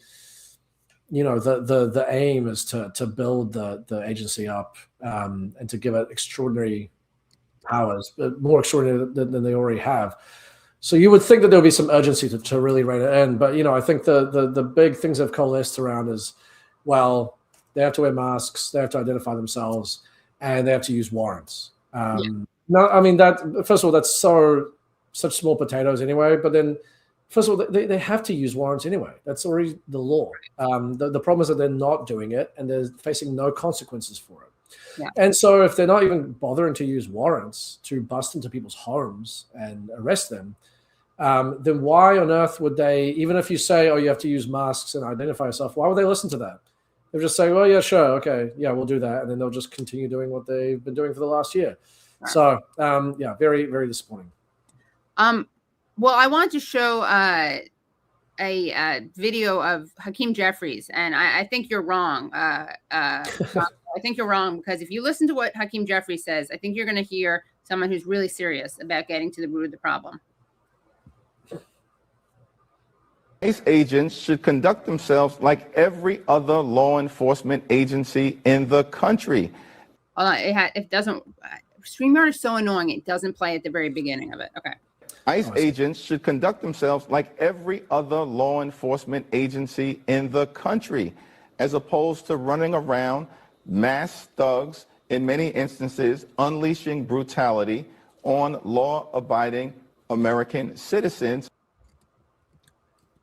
S4: the aim is to build the agency up and to give it extraordinary powers, but more extraordinary than they already have. So you would think that there'll be some urgency to really rein it in. But, I think the big things that have coalesced around is, well, they have to wear masks, they have to identify themselves, and they have to use warrants. No, I mean, that, first of all, that's such small potatoes anyway. But then first of all, they have to use warrants anyway. That's already the law. The problem is that they're not doing it and they're facing no consequences for it.
S3: Yeah.
S4: And so if they're not even bothering to use warrants to bust into people's homes and arrest them, then why on earth would they, even if you say, oh, you have to use masks and identify yourself, why would they listen to that? They'll just say, well, yeah, sure, okay, yeah, we'll do that. And then they'll just continue doing what they've been doing for the last year. Right. So, yeah, very, very disappointing.
S3: Well, I want to show a video of Hakeem Jefferies, and I think you're wrong. I think you're wrong because if you listen to what Hakeem Jefferies says, I think you're going to hear someone who's really serious about getting to the root of the problem.
S12: ICE agents should conduct themselves like every other law enforcement agency in the country.
S3: It doesn't. StreamYard is so annoying. It doesn't play at the very beginning of it. Okay.
S12: ICE agents should conduct themselves like every other law enforcement agency in the country, as opposed to running around mass thugs, in many instances, unleashing brutality on law-abiding American citizens.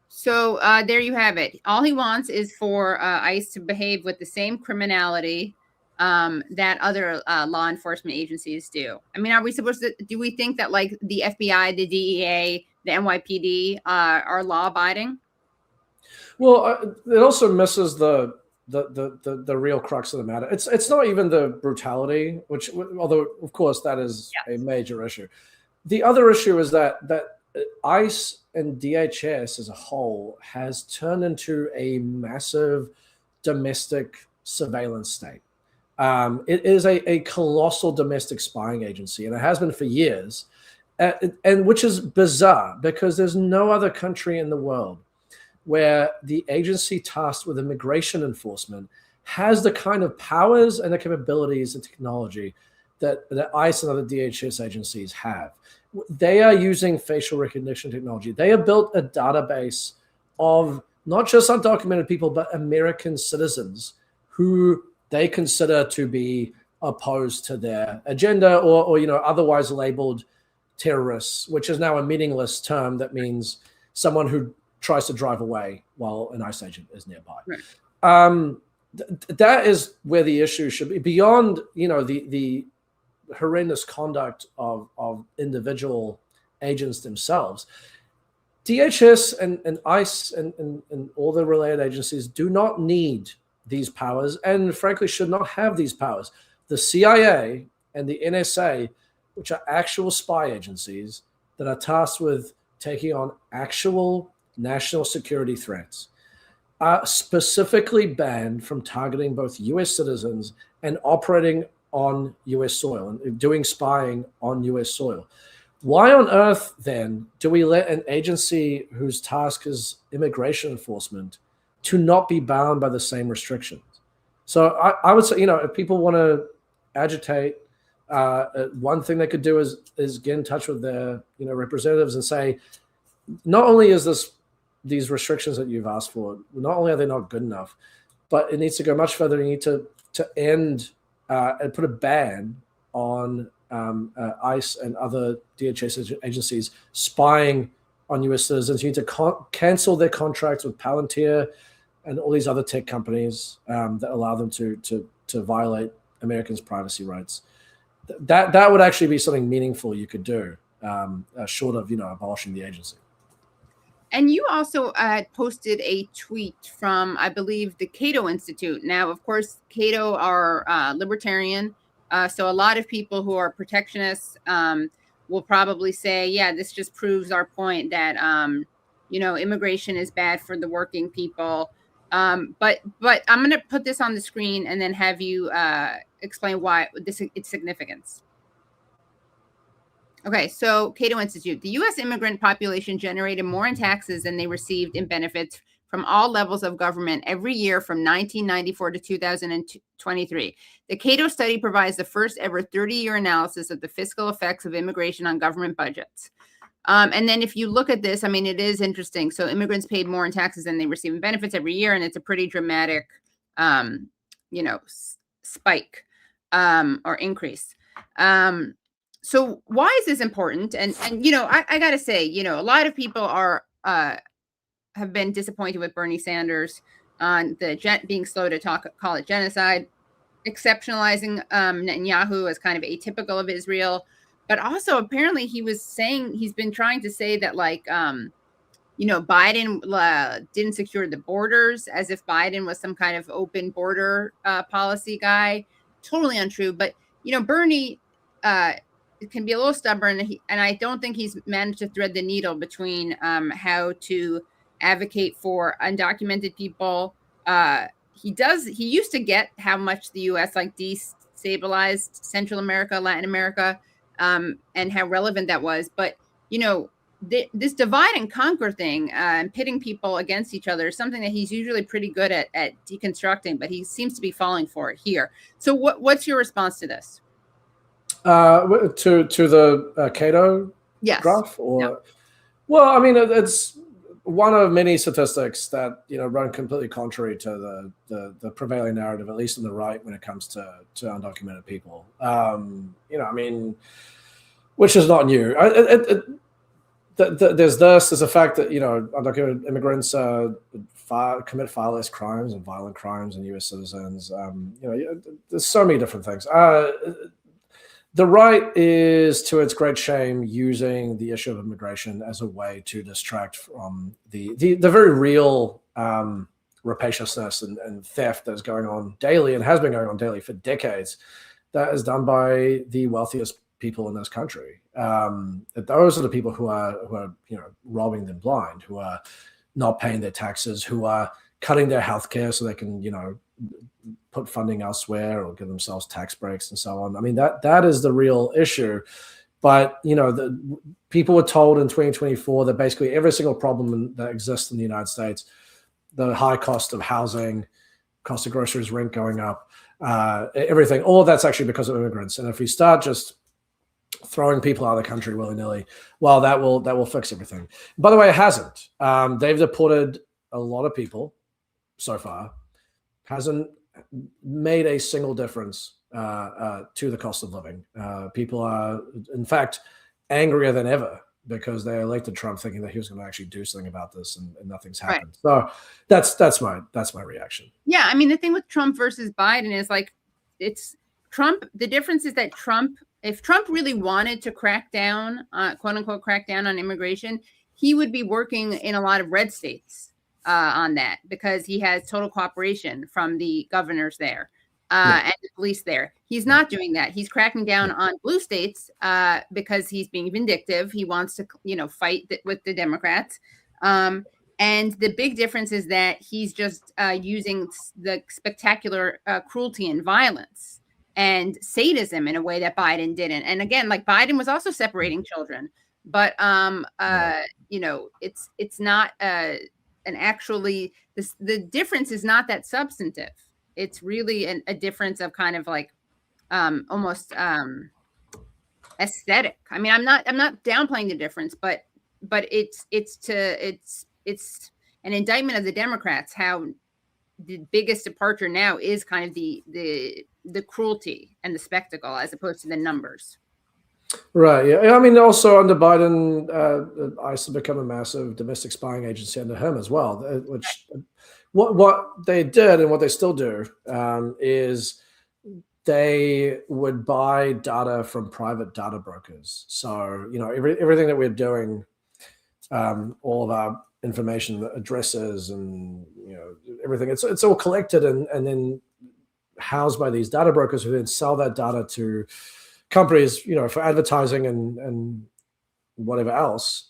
S3: So there you have it. All he wants is for ICE to behave with the same criminality that other law enforcement agencies do. I mean, are we supposed to, do we think that like the FBI, the DEA, the NYPD are law abiding?
S4: Well, it also misses the real crux of the matter. It's not even the brutality, which, although of course that is a major issue. The other issue is that ICE and DHS as a whole has turned into a massive domestic surveillance state. It is a colossal domestic spying agency, and it has been for years, and which is bizarre because there's no other country in the world where the agency tasked with immigration enforcement has the kind of powers and the capabilities and technology that ICE and other DHS agencies have. They are using facial recognition technology. They have built a database of not just undocumented people, but American citizens who they consider to be opposed to their agenda or otherwise labeled terrorists, which is now a meaningless term that means someone who tries to drive away while an ICE agent is nearby. Right. That is where the issue should be, beyond the horrendous conduct of individual agents themselves. DHS and ICE and all the related agencies do not need these powers and frankly should not have these powers. The CIA and the NSA, which are actual spy agencies that are tasked with taking on actual national security threats, are specifically banned from targeting both US citizens and operating on US soil and doing spying on US soil. Why on earth then do we let an agency whose task is immigration enforcement to not be bound by the same restrictions? So I would say, if people want to agitate, one thing they could do is get in touch with their representatives and say, not only is these restrictions that you've asked for, not only are they not good enough, but it needs to go much further. You need to end and put a ban on ICE and other DHS agencies spying on US citizens. You need to cancel their contracts with Palantir and all these other tech companies that allow them to violate Americans' privacy rights. That would actually be something meaningful you could do, short of abolishing the agency.
S3: And you also posted a tweet from, I believe, the Cato Institute. Now, of course, Cato are libertarian. So a lot of people who are protectionists will probably say, yeah, this just proves our point that, immigration is bad for the working people. But I'm going to put this on the screen and then have you explain why its significance. Okay, so Cato Institute. The U.S. immigrant population generated more in taxes than they received in benefits from all levels of government every year from 1994 to 2023. The Cato study provides the first ever 30-year analysis of the fiscal effects of immigration on government budgets. And then if you look at this, I mean, it is interesting. So immigrants paid more in taxes than they receive in benefits every year, and it's a pretty dramatic, spike or increase. So why is this important? And I got to say, a lot of people are have been disappointed with Bernie Sanders on the being slow to call it genocide, exceptionalizing Netanyahu as kind of atypical of Israel, but also apparently he's been trying to say that like, Biden didn't secure the borders, as if Biden was some kind of open border policy guy. Totally untrue. But, Bernie can be a little stubborn, and I don't think he's managed to thread the needle between how to advocate for undocumented people. He used to get how much the U.S. like destabilized Central America, Latin America, and how relevant that was. But, this divide and conquer thing and pitting people against each other is something that he's usually pretty good at deconstructing, but he seems to be falling for it here. So what's your response to this?
S4: To the Cato graph? Or,
S3: no.
S4: Well, I mean, it's one of many statistics that run completely contrary to the prevailing narrative, at least on the right, when it comes to undocumented people. Which is not new. There's a fact that undocumented immigrants commit far less crimes and violent crimes than U.S. citizens. There's so many different things. The right is, to its great shame, using the issue of immigration as a way to distract from the very real rapaciousness and theft that's going on daily and has been going on daily for decades. That is done by the wealthiest people in this country. Those are the people who are robbing them blind, who are not paying their taxes, who are cutting their healthcare so they can put funding elsewhere or give themselves tax breaks and so on. I mean, that is the real issue. But the people were told in 2024 that basically every single problem that exists in the United States, the high cost of housing, cost of groceries, rent going up, everything, all of that's actually because of immigrants. And if we start just throwing people out of the country willy-nilly, well, that will fix everything. By the way, it hasn't. They've deported a lot of people so far. Hasn't made a single difference to the cost of living. People are, in fact, angrier than ever because they elected Trump thinking that he was going to actually do something about this, and nothing's happened. Right. So that's my reaction.
S3: Yeah, I mean, the thing with Trump versus Biden is like, it's Trump. The difference is that if Trump really wanted to crack down, quote unquote, crack down on immigration, he would be working in a lot of red states on that, because he has total cooperation from the governors there and the police there. He's not doing that. He's cracking down on blue states because he's being vindictive. He wants to, fight with the Democrats. And the big difference is that he's just using the spectacular cruelty and violence and sadism in a way that Biden didn't. And again, like Biden was also separating children, but it's not and actually the difference is not that substantive. It's really a difference of kind of like almost aesthetic. I mean, I'm not downplaying the difference, but it's an indictment of the Democrats, how the biggest departure now is kind of the cruelty and the spectacle as opposed to the numbers.
S4: Right. Yeah. I mean, also under Biden, ICE has become a massive domestic spying agency under him as well. Which what they did and what they still do is they would buy data from private data brokers. So everything that we're doing, all of our information, addresses, and everything, it's all collected and then housed by these data brokers who then sell that data to companies, for advertising and whatever else.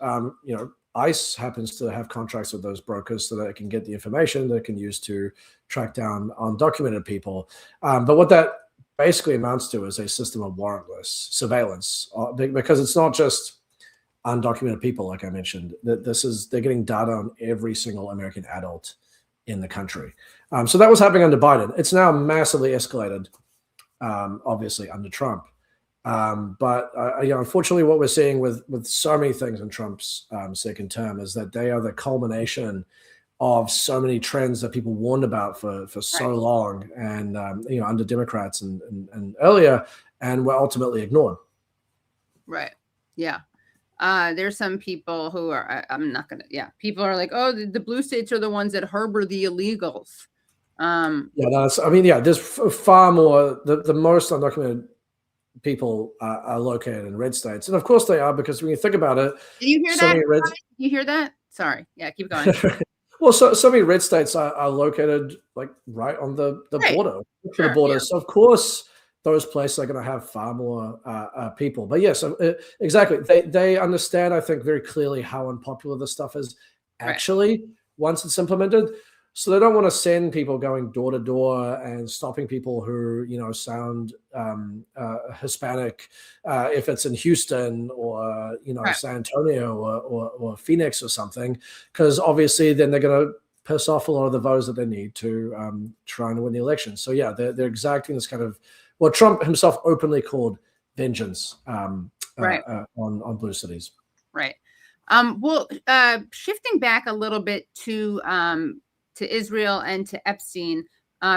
S4: ICE happens to have contracts with those brokers so that it can get the information that it can use to track down undocumented people. But what that basically amounts to is a system of warrantless surveillance, because it's not just undocumented people, like I mentioned. They're getting data on every single American adult in the country. So that was happening under Biden. It's now massively escalated, obviously, under Trump. But unfortunately, what we're seeing with so many things in Trump's second term is that they are the culmination of so many trends that people warned about for so long, and under Democrats and earlier, and were ultimately ignored.
S3: Right. Yeah. There's some people who are, I'm not going to, people are like, oh, the blue states are the ones that harbor the illegals.
S4: There's far more, the most undocumented people are located in red states. And of course they are, because when you think about it.
S3: Did you hear that? Did you hear that? Sorry. Yeah, keep going.
S4: Well, so many red states are located like right on the border.
S3: Sure,
S4: the border.
S3: yeah.
S4: So of course those places are going to have far more people. But yes, exactly. They understand, I think, very clearly how unpopular this stuff is actually once it's implemented. So they don't want to send people going door to door and stopping people who, sound Hispanic if it's in Houston or, San Antonio or Phoenix or something, because obviously then they're going to piss off a lot of the voters that they need to try and win the election. So yeah, they're exacting this kind of what Trump himself openly called vengeance on blue cities.
S3: Right. Shifting back a little bit to Israel and to Epstein,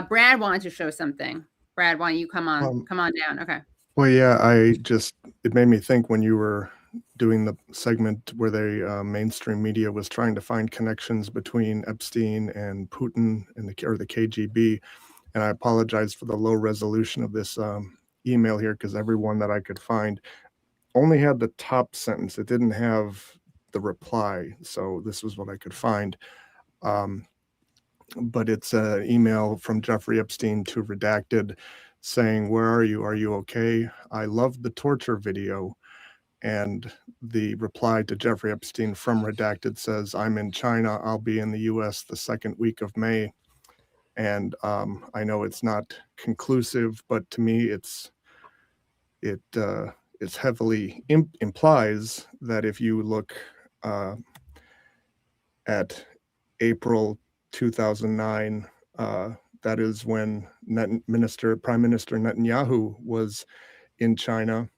S3: Brad wanted to show something. Brad, why don't you come on down? Okay.
S11: Well, yeah, it made me think when you were doing the segment where the mainstream media was trying to find connections between Epstein and Putin and the KGB. And I apologize for the low resolution of this email here, because everyone that I could find only had the top sentence. It didn't have the reply. So this was what I could find. But it's an email from Jeffery Epstein to Redacted saying, "Where are you? Are you okay? I loved the torture video." And the reply to Jeffrey Epstein from Redacted says, "I'm in China. I'll be in the US the second week of May." And I know it's not conclusive, but to me, it heavily implies that if you look at April 2009, that is when Prime Minister Netanyahu was in China.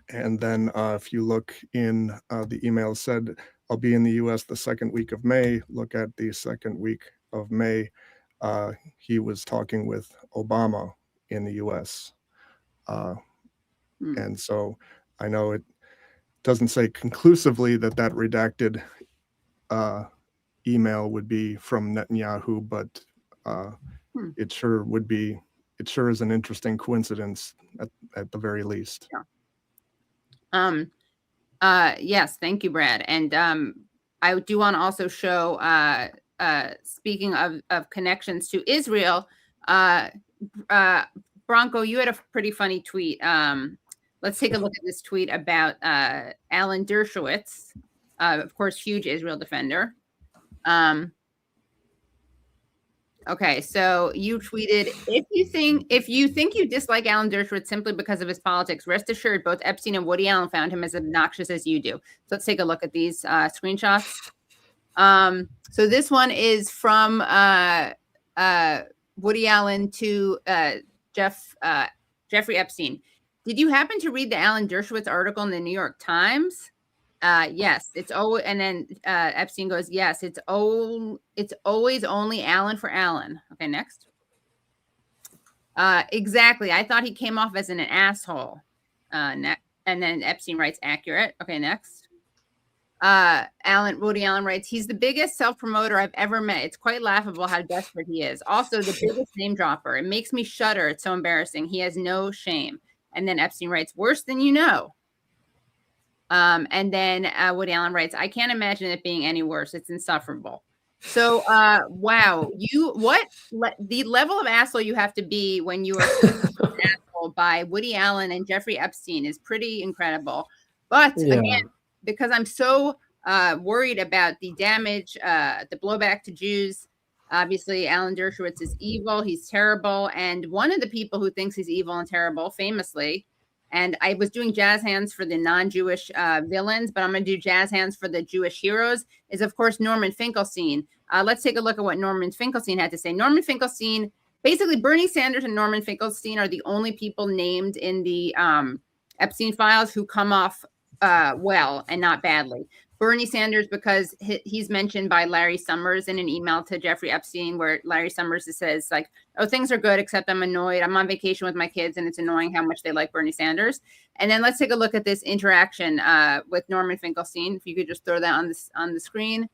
S11: And then if you look in the email said, "I'll be in the US the second week of May." Look at the second week of May. He was talking with Obama in the US. And so I know it doesn't say conclusively that redacted email would be from Netanyahu, but it sure would be. It sure is an interesting coincidence at the very least.
S3: Yeah. Yes, thank you, Brad. And I do want to also show, speaking of connections to Israel, Branko, you had a pretty funny tweet. Let's take a look at this tweet about Alan Dershowitz, of course, huge Israel defender. Okay, so you tweeted, if you think you dislike Alan Dershowitz simply because of his politics, rest assured both Epstein and Woody Allen found him as obnoxious as you do. So let's take a look at these screenshots. So this one is from Woody Allen to Jeffrey Epstein. Did you happen to read the Alan Dershowitz article in the New York Times? Yes, it's always, and then Epstein goes, yes, it's always only Alan for Alan. Okay, next. Exactly. I thought he came off as an asshole. And then Epstein writes, accurate. Okay, next. Woody Allen writes, he's the biggest self-promoter I've ever met. It's quite laughable how desperate he is. Also, the biggest name dropper. It makes me shudder. It's so embarrassing. He has no shame. And then Epstein writes, worse than you know. And then Woody Allen writes, I can't imagine it being any worse. It's insufferable. So, wow, the level of asshole you have to be when you are an asshole by Woody Allen and Jeffrey Epstein is pretty incredible. But again, because I'm so worried about the damage, the blowback to Jews, obviously Alan Dershowitz is evil. He's terrible. And one of the people who thinks he's evil and terrible, famously, and I was doing jazz hands for the non-Jewish villains, but I'm going to do jazz hands for the Jewish heroes, is, of course, Norman Finkelstein. Let's take a look at what Norman Finkelstein had to say. Norman Finkelstein, basically Bernie Sanders and Norman Finkelstein are the only people named in the Epstein files who come off well and not badly. Bernie Sanders, because he's mentioned by Larry Summers in an email to Jeffrey Epstein, where Larry Summers says like, oh, things are good, except I'm annoyed. I'm on vacation with my kids and it's annoying how much they like Bernie Sanders. And then let's take a look at this interaction with Norman Finkelstein. If you could just throw that on the screen.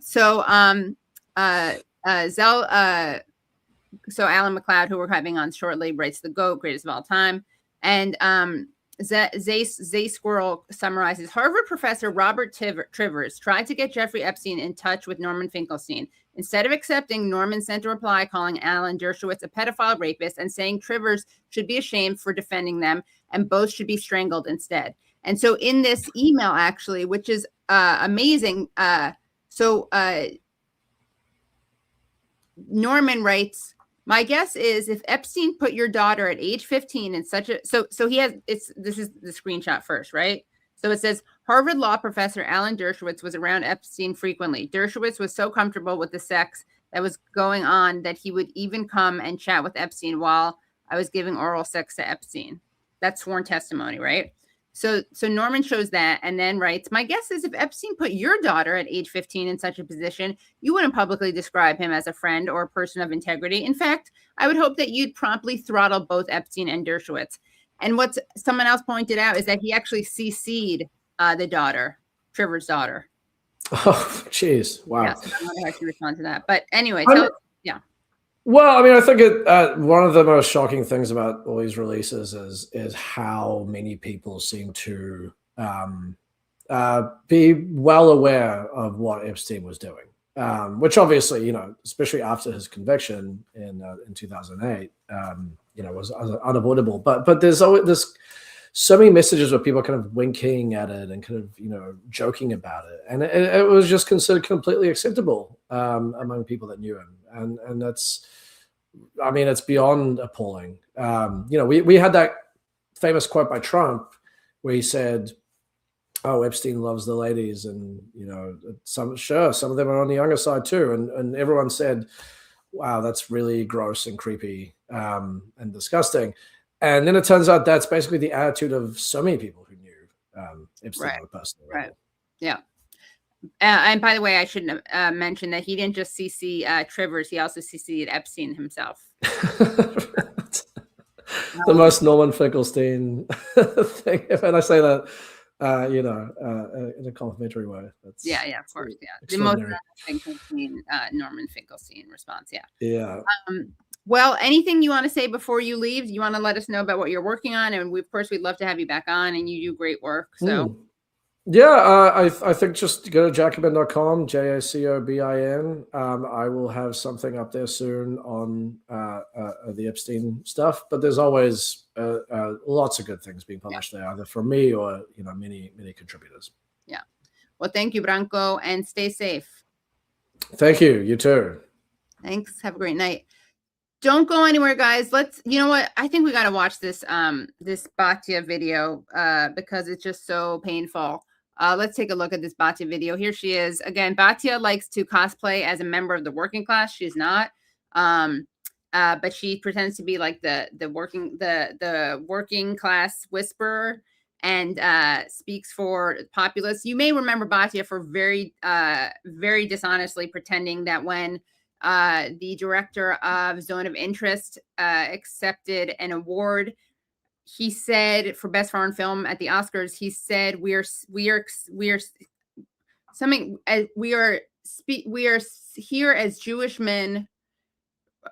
S3: So Alan McLeod, who we're having on shortly, writes the GOAT, greatest of all time. And Zay Squirrel summarizes, Harvard professor Robert Trivers tried to get Jeffrey Epstein in touch with Norman Finkelstein. Instead of accepting, Norman sent a reply calling Alan Dershowitz a pedophile rapist and saying Trivers should be ashamed for defending them and both should be strangled instead. And so in this email, actually, which is amazing, Norman writes, my guess is if Epstein put your daughter at age 15 in such a, so he has, this is the screenshot first, right? So it says, Harvard law professor Alan Dershowitz was around Epstein frequently. Dershowitz was so comfortable with the sex that was going on that he would even come and chat with Epstein while I was giving oral sex to Epstein. That's sworn testimony, right? So Norman shows that and then writes, my guess is if Epstein put your daughter at age 15 in such a position, you wouldn't publicly describe him as a friend or a person of integrity. In fact, I would hope that you'd promptly throttle both Epstein and Dershowitz. And what someone else pointed out is that he actually CC'd the daughter, Trivers' daughter.
S4: Oh, jeez. Wow.
S3: Yeah, so I wonder how to respond to that. But anyway, yeah.
S4: Well, I mean, I think one of the most shocking things about all these releases is how many people seem to be well aware of what Epstein was doing, which obviously, you know, especially after his conviction in 2008, you know, was unavoidable. But there's always so many messages where people are kind of winking at it and kind of, you know, joking about it, and it was just considered completely acceptable among people that knew him. And that's, I mean, it's beyond appalling. You know, we had that famous quote by Trump where he said, oh, Epstein loves the ladies. And, you know, some of them are on the younger side too. And everyone said, wow, that's really gross and creepy and disgusting. And then it turns out that's basically the attitude of so many people who knew Epstein on a personal level.
S3: Right. Yeah. And by the way, I should mention that he didn't just CC Trivers, he also CC'd Epstein himself.
S4: The most Norman Finkelstein thing. And I say that, you know, in a complimentary way. That's
S3: yeah, of course. Yeah. The most Norman Finkelstein response. Yeah.
S4: Yeah.
S3: Well, anything you want to say before you leave? You want to let us know about what you're working on? And of course, we'd love to have you back on, and you do great work. So.
S4: Yeah, I think just go to jacobin.com, JACOBIN. I will have something up there soon on the Epstein stuff, but there's always lots of good things being published there, either from me or, you know, many contributors.
S3: Yeah. Well, thank you, Branko, and stay safe.
S4: Thank you. You too.
S3: Thanks. Have a great night. Don't go anywhere, guys. You know what? I think we got to watch this this Batya video because it's just so painful. Let's take a look at this Batya video. Here she is. Again, Batya likes to cosplay as a member of the working class. She's not. But she pretends to be like the working class whisperer and speaks for populists. You may remember Batya for very dishonestly pretending that when the director of Zone of Interest accepted an award, he said for best foreign film at the Oscars, he said we are here as Jewish men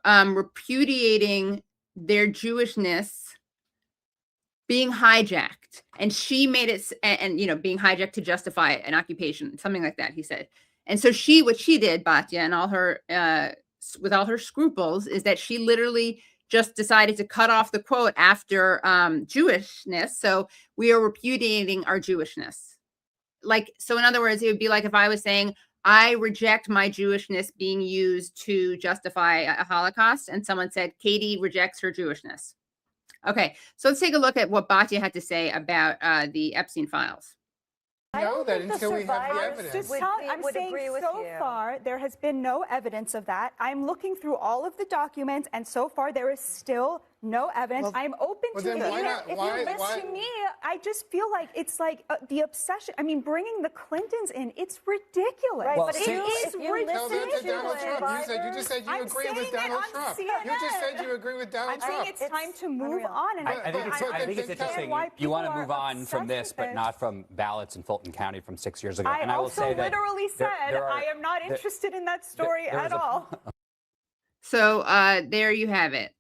S3: repudiating their Jewishness being hijacked, and she made it, and you know, being hijacked to justify an occupation, something like that, he said. And so what she did, Batya, and all her with all her scruples, is that she literally just decided to cut off the quote after Jewishness. So we are repudiating our Jewishness. Like, so in other words, it would be like if I was saying, I reject my Jewishness being used to justify a Holocaust, and someone said, Katie rejects her Jewishness. Okay, so let's take a look at what Batya had to say about the Epstein files.
S13: I know that until we have the evidence.
S14: I'm saying so far there has been no evidence of that. I'm looking through all of the documents, and so far there is still no evidence.
S13: Well,
S14: I'm open
S13: well,
S14: to
S13: then
S14: it.
S13: why not?
S14: If
S13: Why-
S14: you listen
S13: why-
S14: to me, I just feel like it's like the obsession. I mean, bringing the Clintons in, it's ridiculous.
S13: Right,
S14: Well,
S13: but
S14: it is
S13: Tell that to
S14: ridiculous.
S13: Donald Trump. You just said you
S14: I'm
S13: agree with
S14: saying it
S13: Donald
S14: on
S13: Trump.
S14: CNN.
S13: You just said you agree with Donald
S14: I'm
S13: Trump.
S14: saying it's time to move on. And
S15: I think it's interesting. You want to move on from this, but not from ballots in Fulton County from 6 years ago. And I will
S14: also
S15: say that
S14: literally said I am not interested in that story at all.
S3: So there you have it.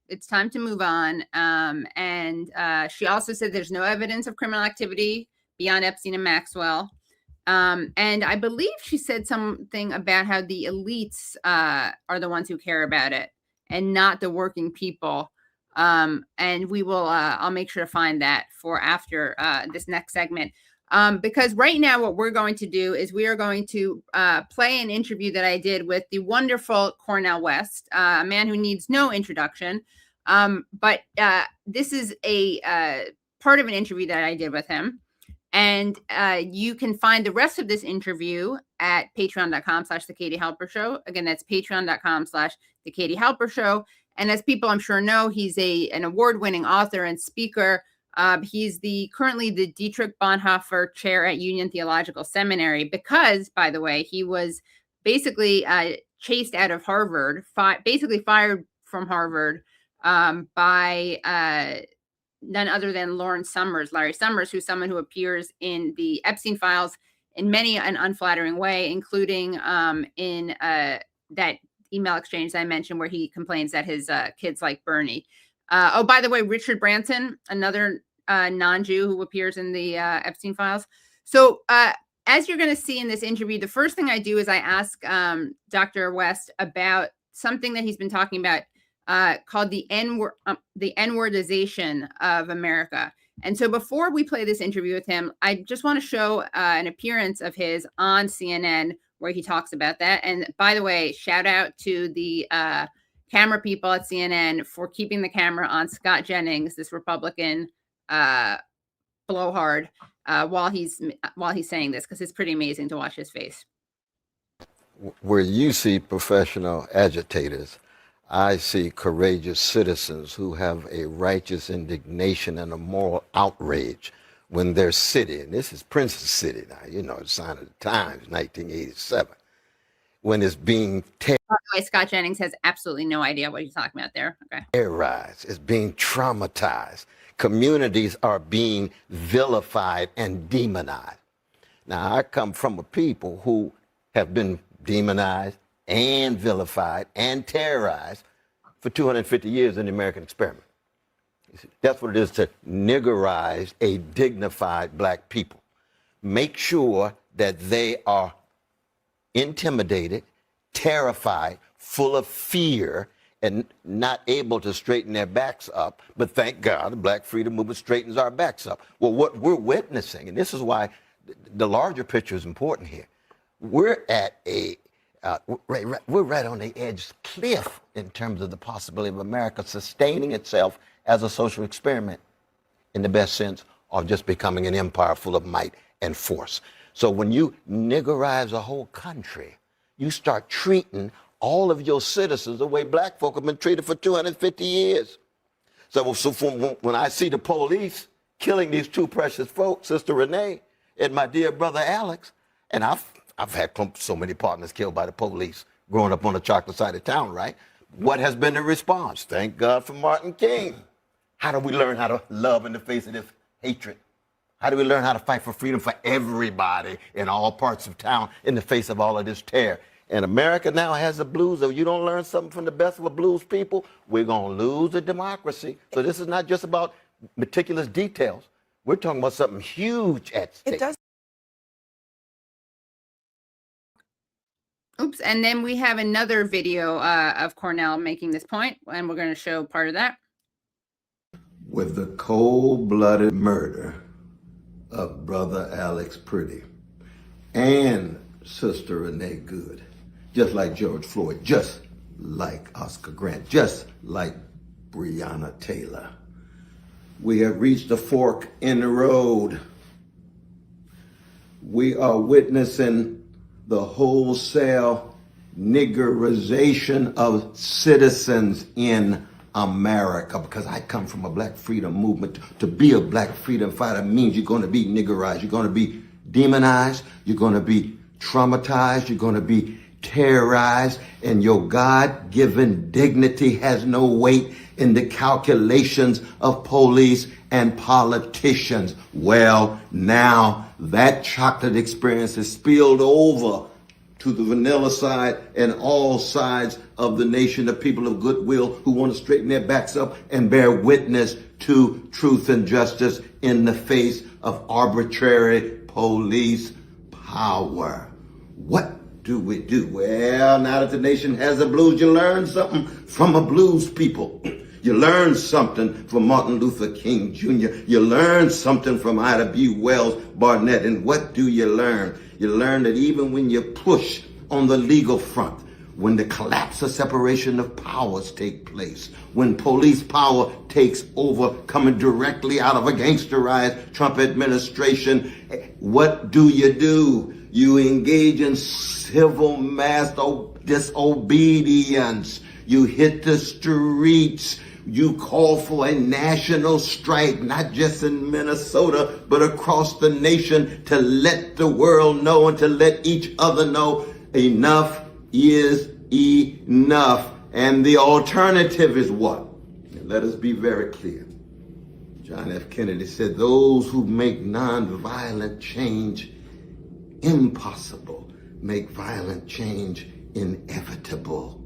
S3: It's time to move on. And she also said there's no evidence of criminal activity beyond Epstein and Maxwell. And I believe she said something about how the elites are the ones who care about it and not the working people. And we will, I'll make sure to find that for after this next segment. Because right now what we're going to do is we are going to play an interview that I did with the wonderful Cornel West, a man who needs no introduction. But this is a part of an interview that I did with him. And you can find the rest of this interview at patreon.com/The Katie Halper Show. Again, that's patreon.com/The Katie Halper Show. And as people I'm sure know, he's an award-winning author and speaker. He's currently the Dietrich Bonhoeffer Chair at Union Theological Seminary because, by the way, he was basically chased out of Harvard, basically fired from Harvard by none other than Larry Summers, who's someone who appears in the Epstein files in many an unflattering way, including in that email exchange that I mentioned where he complains that his kids like Bernie. Oh, by the way, Richard Branson, another non-Jew who appears in the Epstein files. So as you're going to see in this interview, the first thing I do is I ask Dr. West about something that he's been talking about called the N-wordization of America. And so before we play this interview with him, I just want to show an appearance of his on CNN where he talks about that. And by the way, shout out to the camera people at CNN for keeping the camera on Scott Jennings, this Republican blowhard, while he's saying this, because it's pretty amazing to watch his face.
S16: Where you see professional agitators, I see courageous citizens who have a righteous indignation and a moral outrage when their city, and this is Prince's city now, you know, it's Sign of the Times, 1987, when it's being
S3: By the way, Scott Jennings has absolutely no idea what he's talking about there. Okay.
S16: terrorized, it's being traumatized. Communities are being vilified and demonized. Now, I come from a people who have been demonized and vilified and terrorized for 250 years in the American experiment. That's what it is to niggerize a dignified black people. Make sure that they are intimidated, terrified, full of fear, and not able to straighten their backs up. But thank God the Black Freedom Movement straightens our backs up. Well, what we're witnessing, and this is why the larger picture is important here, we're at we're right on the edge cliff in terms of the possibility of America sustaining itself as a social experiment in the best sense of just becoming an empire full of might and force. So when you niggerize a whole country, you start treating all of your citizens the way black folk have been treated for 250 years. So when I see the police killing these two precious folks, Sister Renee and my dear brother Alex, and I've had so many partners killed by the police growing up on the chocolate side of town, right? What has been the response? Thank God for Martin King. How do we learn how to love in the face of this hatred? How do we learn how to fight for freedom for everybody in all parts of town in the face of all of this terror? And America now has the blues. If you don't learn something from the best of a blues people, we're going to lose the democracy. So this is not just about meticulous details. We're talking about something huge at stake.
S3: Oops. And then we have another video of Cornel making this point, and we're going to show part of that.
S16: With the cold-blooded murder of Brother Alex Pretti and Sister Renee Good, just like George Floyd, just like Oscar Grant, just like Breonna Taylor, we have reached a fork in the road. We are witnessing the wholesale niggerization of citizens in America, because I come from a black freedom movement. To be a black freedom fighter means you're going to be niggerized, you're going to be demonized, you're going to be traumatized, you're going to be terrorized, and your God-given dignity has no weight in the calculations of police and politicians. Well, now that chocolate experience is spilled over to the vanilla side and all sides of the nation, the people of goodwill who want to straighten their backs up and bear witness to truth and justice in the face of arbitrary police power. What do we do? Well, now that the nation has the blues, you learn something from a blues people. You learn something from Martin Luther King Jr. You learn something from Ida B. Wells Barnett. And what do you learn? You learn that even when you push on the legal front, when the collapse of separation of powers take place, when police power takes over, coming directly out of a gangsterized Trump administration, what do? You engage in civil mass disobedience. You hit the streets. You call for a national strike, not just in Minnesota, but across the nation, to let the world know and to let each other know enough is enough. And the alternative is what? And let us be very clear. John F. Kennedy said, those who make nonviolent change impossible make violent change inevitable.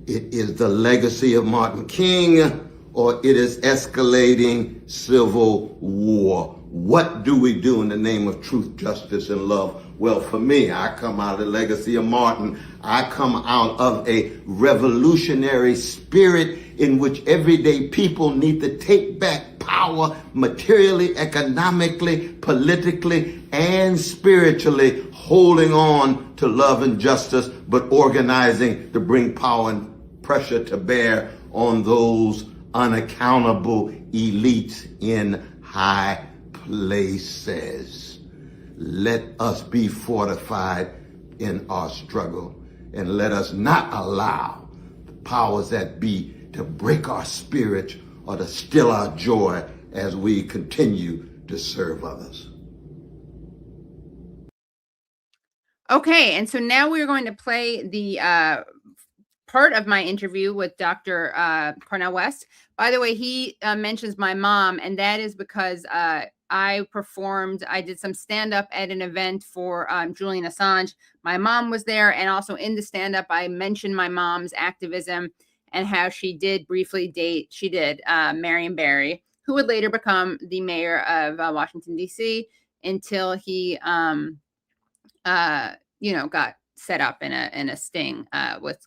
S16: It is the legacy of Martin King, or it is escalating civil war. What do we do in the name of truth, justice, and love? Well, for me, I come out of the legacy of Martin. I come out of a revolutionary spirit in which everyday people need to take back power materially, economically, politically, and spiritually, holding on to love and justice, but organizing to bring power and pressure to bear on those unaccountable elites in high places. Let us be fortified in our struggle, and let us not allow the powers that be to break our spirit or to still our joy as we continue to serve others.
S3: Okay, and so now we're going to play the part of my interview with Dr. Cornel West. By the way, he mentions my mom, and that is because I did some stand-up at an event for Julian Assange. My mom was there, and also in the stand-up, I mentioned my mom's activism and how she did briefly date, Marion Berry, who would later become the mayor of Washington, D.C., until he, got set up in a sting with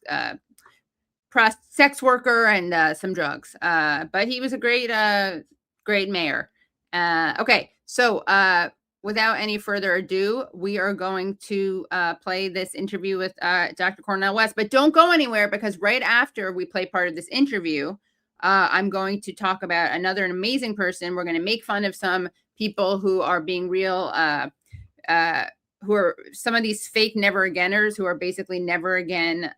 S3: sex worker and some drugs. But he was a great mayor. Okay, so without any further ado, we are going to play this interview with Dr. Cornel West. But don't go anywhere, because right after we play part of this interview, I'm going to talk about another amazing person. We're going to make fun of some people who are being real, who are some of these fake never againers who are basically never again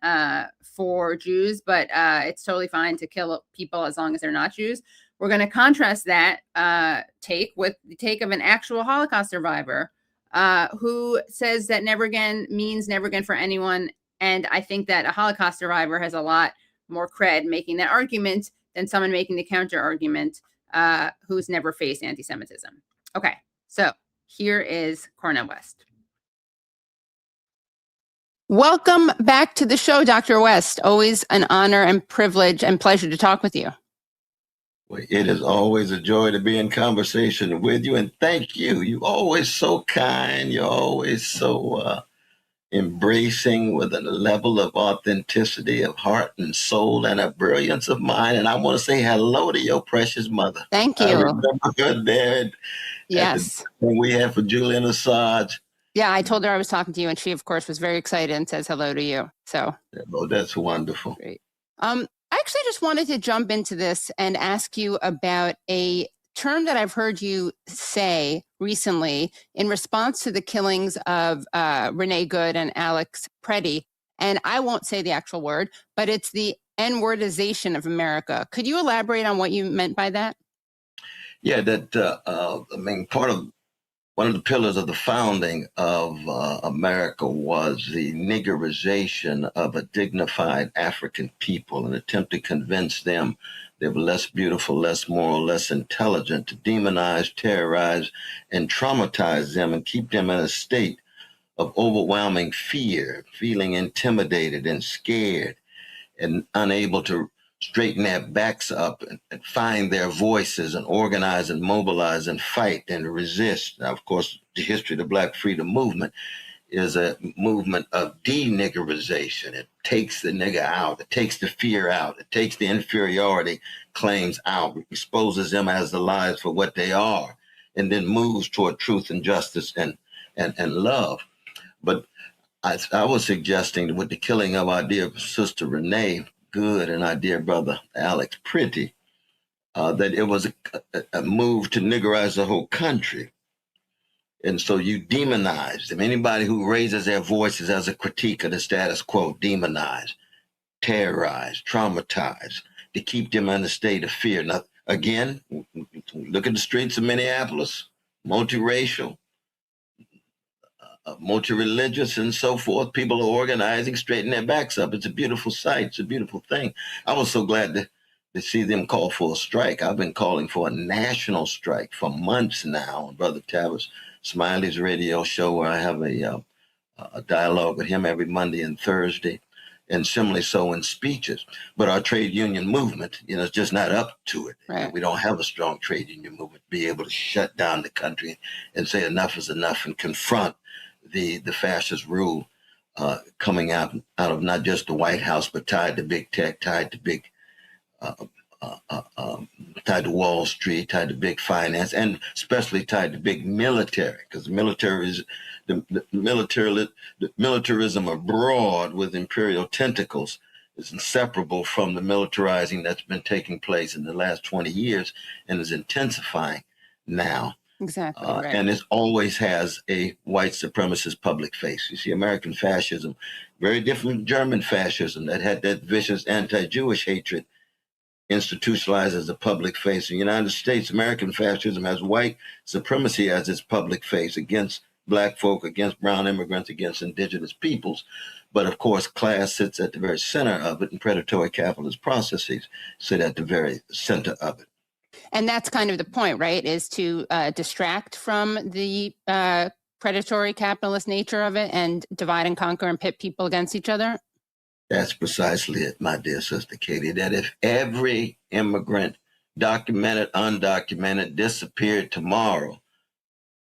S3: for Jews, but it's totally fine to kill people as long as they're not Jews. We're going to contrast that take with the take of an actual Holocaust survivor who says that never again means never again for anyone. And I think that a Holocaust survivor has a lot more cred making that argument than someone making the counter argument who's never faced anti-Semitism. Okay, so here is Cornel West. Welcome back to the show, Dr. West. Always an honor and privilege and pleasure to talk with you.
S16: Well, it is always a joy to be in conversation with you, and thank you. You're always so kind. You're always so embracing with a level of authenticity of heart and soul and a brilliance of mind. And I want to say hello to your precious mother.
S3: Thank you.
S16: I remember her there
S3: Yes.
S16: when we had for Julian Assange.
S3: Yeah, I told her I was talking to you, and she, of course, was very excited and says hello to you. So,
S16: oh, that's wonderful.
S3: Great. I actually just wanted to jump into this and ask you about a term that I've heard you say recently in response to the killings of Renee Good and Alex Pretti. And I won't say the actual word, but it's the N-wordization of America. Could you elaborate on what you meant by that?
S16: Yeah, one of the pillars of the founding of America was the niggerization of a dignified African people, an attempt to convince them they were less beautiful, less moral, less intelligent, to demonize, terrorize, and traumatize them and keep them in a state of overwhelming fear, feeling intimidated and scared and unable to straighten their backs up and find their voices and organize and mobilize and fight and resist. Now, of course, the history of the Black Freedom Movement is a movement of de-niggerization. It takes the nigger out. It takes the fear out. It takes the inferiority claims out, exposes them as the lies for what they are, and then moves toward truth and justice and love. But I was suggesting with the killing of our dear sister Renee Good and our dear brother Alex Pretti, that it was a move to niggerize the whole country. And so you demonize them. Anybody who raises their voices as a critique of the status quo, demonize, terrorize, traumatize, to keep them in a state of fear. Now, again, look at the streets of Minneapolis, multiracial, multi-religious and so forth. People are organizing, straightening their backs up. It's a beautiful sight. It's a beautiful thing. I was so glad to see them call for a strike. I've been calling for a national strike for months now on Brother Tavis Smiley's radio show, where I have a dialogue with him every Monday and Thursday, and similarly so in speeches. But our trade union movement, is just not up to it.
S3: Right.
S16: We don't have a strong trade union movement to be able to shut down the country and say enough is enough and confront the fascist rule coming out of not just the White House, but tied to big tech, tied to big, tied to Wall Street, tied to big finance, and especially tied to big military, because the militarism abroad with imperial tentacles is inseparable from the militarizing that's been taking place in the last 20 years and is intensifying now.
S3: Exactly. Right.
S16: And it always has a white supremacist public face. You see, American fascism, very different from German fascism that had that vicious anti-Jewish hatred institutionalized as a public face. In the United States, American fascism has white supremacy as its public face against Black folk, against brown immigrants, against indigenous peoples. But of course, class sits at the very center of it, and predatory capitalist processes sit at the very center of it.
S3: And that's kind of the point, right, is to distract from the predatory capitalist nature of it and divide and conquer and pit people against each other?
S16: That's precisely it, my dear sister Katie, that if every immigrant, documented, undocumented, disappeared tomorrow,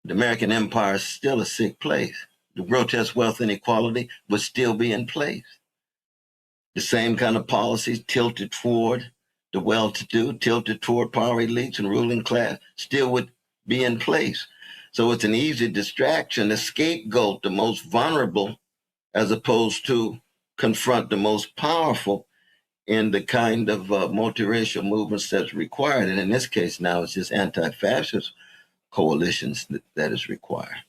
S16: the American empire is still a sick place. The grotesque wealth inequality would still be in place. The same kind of policies tilted toward the well-to-do, tilted toward power elites and ruling class, still would be in place. So it's an easy distraction to scapegoat the most vulnerable as opposed to confront the most powerful in the kind of multiracial movements that's required. And in this case now, it's just anti-fascist coalitions that is required.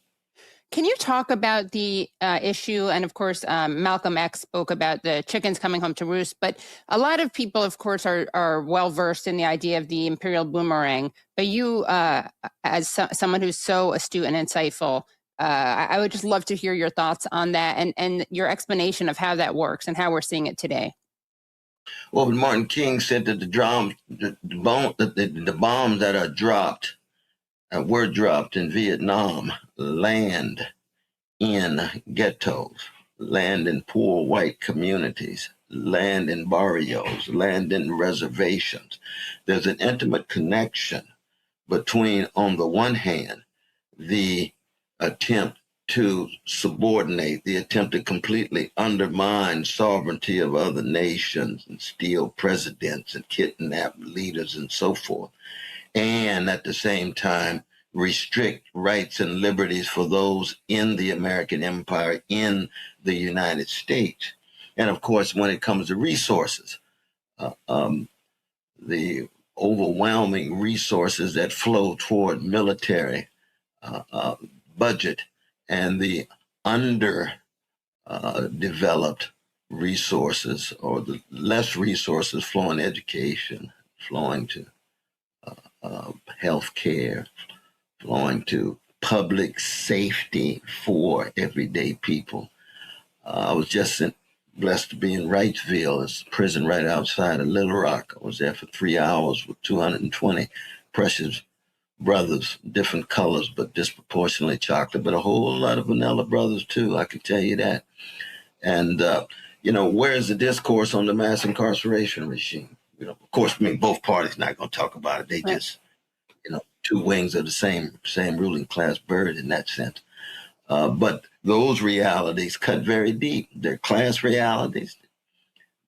S3: Can you talk about the issue? And of course, Malcolm X spoke about the chickens coming home to roost, but a lot of people, of course, are well versed in the idea of the imperial boomerang. But you, as someone who's so astute and insightful, I would just love to hear your thoughts on that and your explanation of how that works and how we're seeing it today.
S16: Well, Martin King said that the bombs that are dropped were dropped in Vietnam, land in ghettos, land in poor white communities, land in barrios, land in reservations. There's an intimate connection between, on the one hand, the attempt to subordinate, the attempt to completely undermine sovereignty of other nations and steal presidents and kidnap leaders and so forth, and at the same time restrict rights and liberties for those in the American empire, in the United States. And of course, when it comes to resources, the overwhelming resources that flow toward military budget and the underdeveloped resources, or the less resources flowing to education, flowing to health care, flowing to public safety for everyday people. I was just blessed to be in Wrightsville. It's a prison right outside of Little Rock. I was there for 3 hours with 220 precious brothers, different colors, but disproportionately chocolate, but a whole lot of vanilla brothers too, I can tell you that. And, where's the discourse on the mass incarceration regime? Of course, both parties not going to talk about it. They just, two wings of the same ruling class bird in that sense. But those realities cut very deep. They're class realities.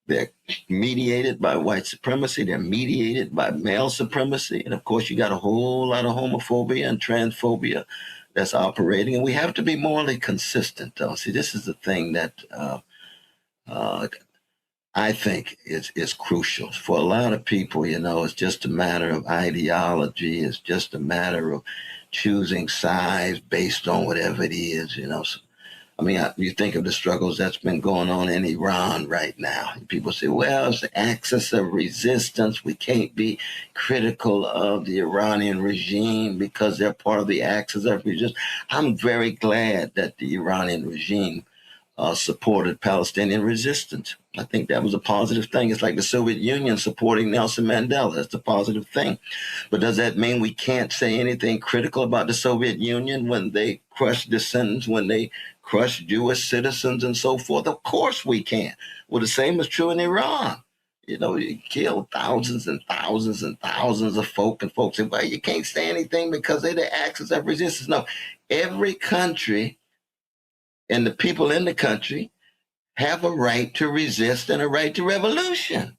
S16: They're mediated by white supremacy. They're mediated by male supremacy. And of course, you got a whole lot of homophobia and transphobia that's operating. And we have to be morally consistent, though. See, this is the thing that I think is crucial. For a lot of people, it's just a matter of ideology. It's just a matter of choosing sides based on whatever it is, you think of the struggles that's been going on in Iran right now. People say, well, it's the axis of resistance. We can't be critical of the Iranian regime because they're part of the axis of resistance. I'm very glad that the Iranian regime supported Palestinian resistance. I think that was a positive thing. It's like the Soviet Union supporting Nelson Mandela. That's a positive thing. But does that mean we can't say anything critical about the Soviet Union when they crushed descendants, when they crushed Jewish citizens and so forth? Of course we can. Well, the same is true in Iran. You killed thousands and thousands and thousands of folk, and folks say, well, you can't say anything because they're the axis of resistance. No, every country and the people in the country have a right to resist and a right to revolution.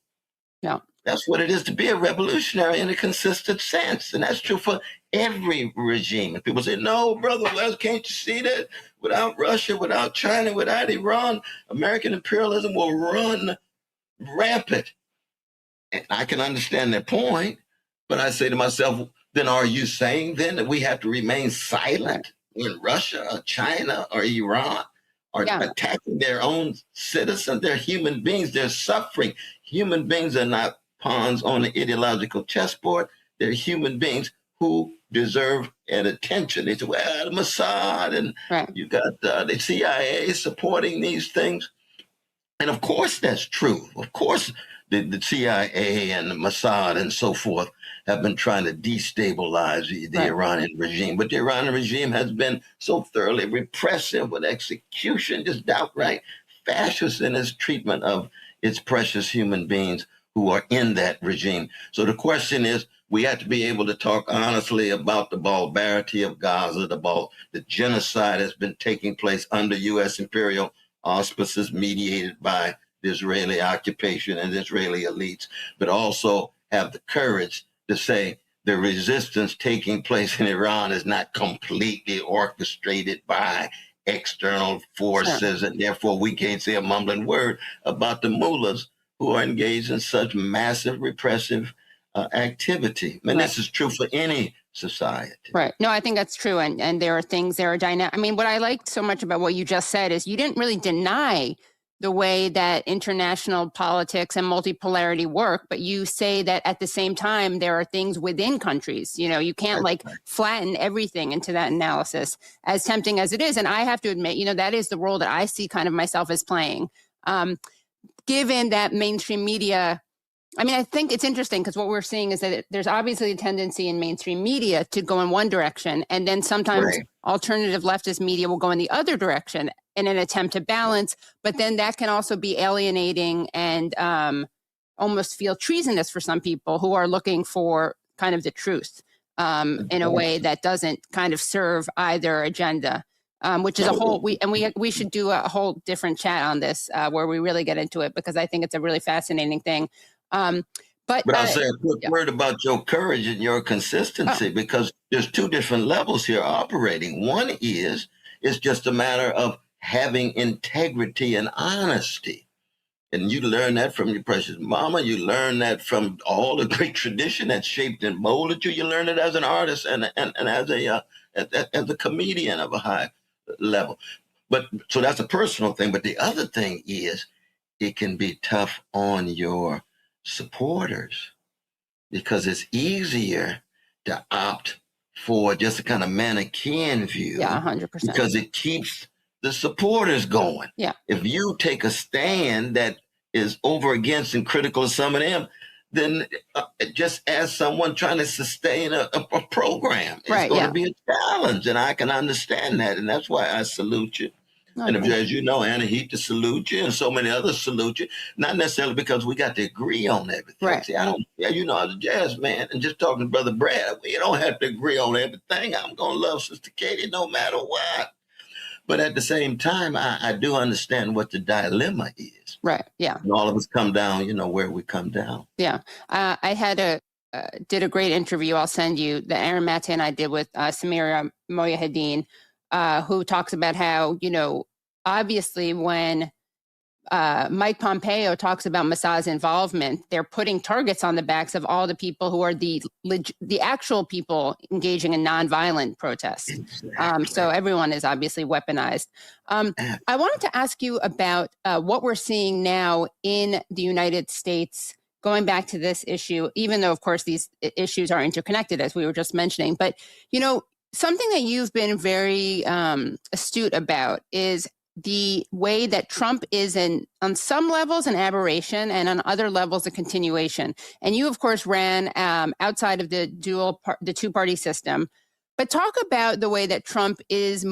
S3: Yeah.
S16: That's what it is to be a revolutionary in a consistent sense. And that's true for every regime. And people say, no, Brother West, can't you see that? Without Russia, without China, without Iran, American imperialism will run rampant. And I can understand their point, but I say to myself, then are you saying then that we have to remain silent when Russia or China or Iran are attacking their own citizens? They're human beings. They're suffering. Human beings are not pawns on the ideological chessboard. They're human beings who deserve an attention. They say, well, the Mossad and you got the CIA supporting these things. And of course that's true. Of course the CIA and the Mossad and so forth have been trying to destabilize the Iranian regime. But the Iranian regime has been so thoroughly repressive with execution, just outright fascist in its treatment of its precious human beings who are in that regime. So the question is, we have to be able to talk honestly about the barbarity of Gaza, the genocide that's been taking place under U.S. imperial auspices mediated by the Israeli occupation and the Israeli elites, but also have the courage to say the resistance taking place in Iran is not completely orchestrated by external forces, and therefore we can't say a mumbling word about the mullahs who are engaged in such massive repressive activity. And this is true for any society.
S3: Right. No, I think that's true. And there are things, there are dynamic. I mean, what I liked so much about what you just said is you didn't really deny the way that international politics and multipolarity work, but you say that at the same time, there are things within countries. You can't flatten everything into that analysis, as tempting as it is. And I have to admit, that is the role that I see kind of myself as playing. Given that mainstream media, I think it's interesting because what we're seeing is that there's obviously a tendency in mainstream media to go in one direction, and then sometimes alternative leftist media will go in the other direction in an attempt to balance, but then that can also be alienating and almost feel treasonous for some people who are looking for kind of the truth in a way that doesn't kind of serve either agenda. Which is a whole, we should do a whole different chat on this where we really get into it, because I think it's a really fascinating thing. But
S16: I'll say a quick word about your courage and your consistency, because there's two different levels here operating. One is, it's just a matter of having integrity and honesty. And you learn that from your precious mama. You learn that from all the great tradition that shaped and molded you. You learn it as an artist and as a comedian of a high level. But so that's a personal thing. But the other thing is, it can be tough on your supporters because it's easier to opt for just a kind of Manichaean view.
S3: Yeah, 100%.
S16: Because it keeps the supporters going.
S3: Yeah.
S16: If you take a stand that is over against and critical of some of them, then just as someone trying to sustain a program, it's going to be a challenge, and I can understand that, and that's why I salute you. And as you know, Anna, he to salute you, and so many others salute you, not necessarily because we got to agree on everything.
S3: Right.
S16: See, I don't, you know, as a jazz man, and just talking to Brother Brad, we don't have to agree on everything. I'm going to love Sister Katie no matter what. But at the same time, I do understand what the dilemma is.
S3: Right. Yeah.
S16: And all of us come down, you know, where we come down.
S3: Yeah. I had did a great interview. I'll send you that Aaron Matte and I did with Samira Moyahedin, who talks about how, you know, obviously when Mike Pompeo talks about Mossad's involvement, they're putting targets on the backs of all the people who are the actual people engaging in nonviolent protests.
S16: Exactly.
S3: So everyone is obviously weaponized. I wanted to ask you about what we're seeing now in the United States, going back to this issue, even though, of course, these issues are interconnected, as we were just mentioning. But, you know, something that you've been very astute about is the way that Trump is on some levels an aberration and on other levels a continuation. And you, of course, ran outside of the two-party system. But talk about the way that Trump is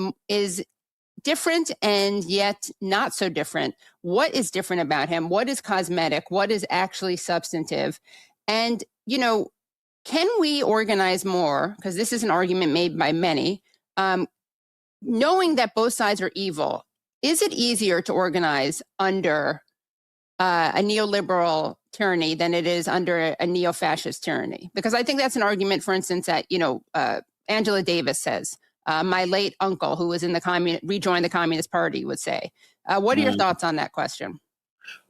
S3: different and yet not so different. What is different about him? What is cosmetic? What is actually substantive? And, you know, can we organize more? Because this is an argument made by many. Knowing that both sides are evil, is it easier to organize under a neoliberal tyranny than it is under a neo-fascist tyranny? Because I think that's an argument, for instance, that, you know, Angela Davis says, my late uncle, who was in rejoined the Communist Party, would say. What are your thoughts on that question?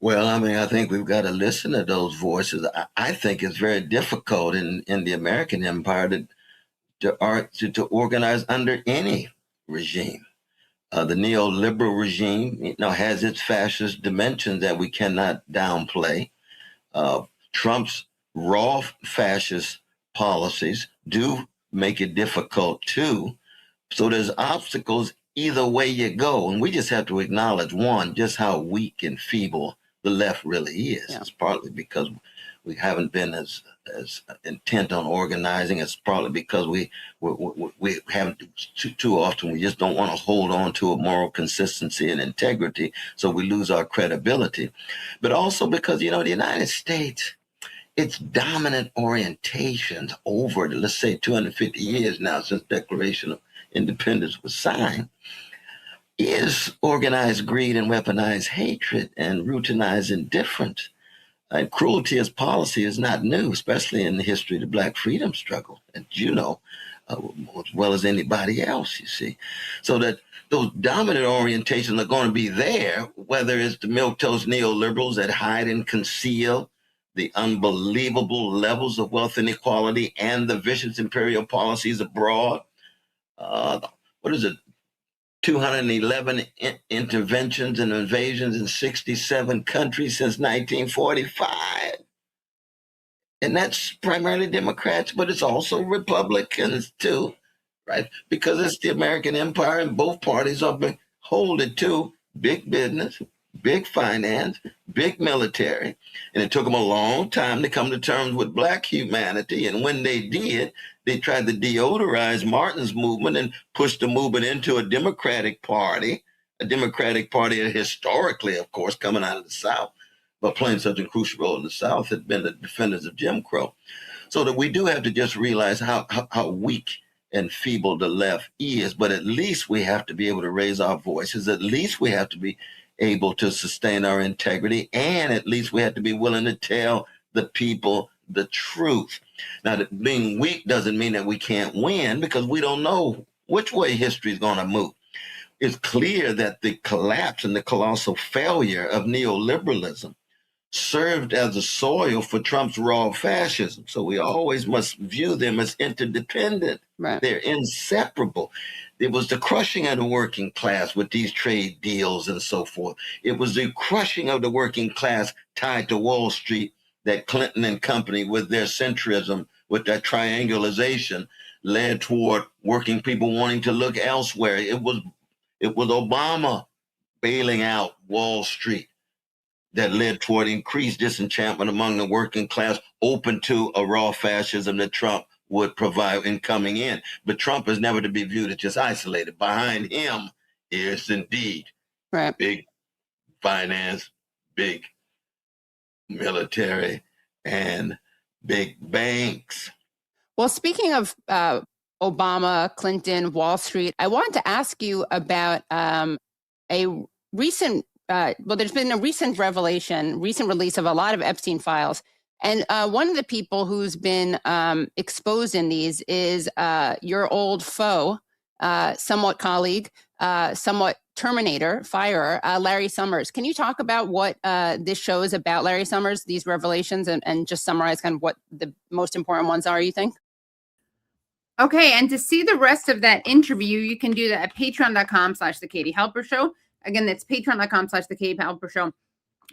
S16: Well, I mean, I think we've got to listen to those voices. I think it's very difficult in the American empire to organize under any regime. The neoliberal regime, you know, has its fascist dimensions that we cannot downplay. Trump's raw fascist policies do make it difficult too. So there's obstacles either way you go. And we just have to acknowledge, one, just how weak and feeble the left really is. Yeah. It's partly because we haven't been as intent on organizing. It's probably because we haven't too often. We just don't want to hold on to a moral consistency and integrity, so we lose our credibility. But also because, you know, the United States, its dominant orientations over, let's say, 250 years now since Declaration of Independence was signed, is organized greed and weaponized hatred and routinized indifference. And cruelty as policy is not new, especially in the history of the Black freedom struggle, as you know, as well as anybody else, you see. So that those dominant orientations are going to be there, whether it's the milquetoast neoliberals that hide and conceal the unbelievable levels of wealth inequality and the vicious imperial policies abroad. 211 interventions and invasions in 67 countries since 1945. And that's primarily Democrats, but it's also Republicans too, right? Because it's the American empire and both parties are beholden to big business, big finance, big military. And it took them a long time to come to terms with Black humanity. And when they did, they tried to deodorize Martin's movement and push the movement into a Democratic Party that historically, of course, coming out of the South, but playing such a crucial role in the South, had been the defenders of Jim Crow. So that we do have to just realize how weak and feeble the left is, but at least we have to be able to raise our voices. At least we have to be able to sustain our integrity, and at least we have to be willing to tell the people the truth. Now, being weak doesn't mean that we can't win, because we don't know which way history is going to move. It's clear that the collapse and the colossal failure of neoliberalism served as a soil for Trump's raw fascism. So we always must view them as interdependent.
S3: Right.
S16: They're inseparable. It was the crushing of the working class with these trade deals and so forth. It was the crushing of the working class tied to Wall Street that Clinton and company, with their centrism, with their triangulation, led toward working people wanting to look elsewhere. It was Obama bailing out Wall Street that led toward increased disenchantment among the working class, open to a raw fascism that Trump would provide in coming in. But Trump is never to be viewed as just isolated. Behind him is indeed big finance, big military, and big banks.
S3: Well, speaking of Obama, Clinton, Wall Street, I wanted to ask you about a recent, there's been a recent release of a lot of Epstein files. And one of the people who's been exposed in these is your old foe, somewhat colleague, somewhat terminator, firer, Larry Summers. Can you talk about what this show is about, Larry Summers, these revelations, and just summarize kind of what the most important ones are, you think? Okay, and to see the rest of that interview, you can do that at patreon.com/The Katie Halper Show. Again, that's patreon.com/The Katie Halper Show.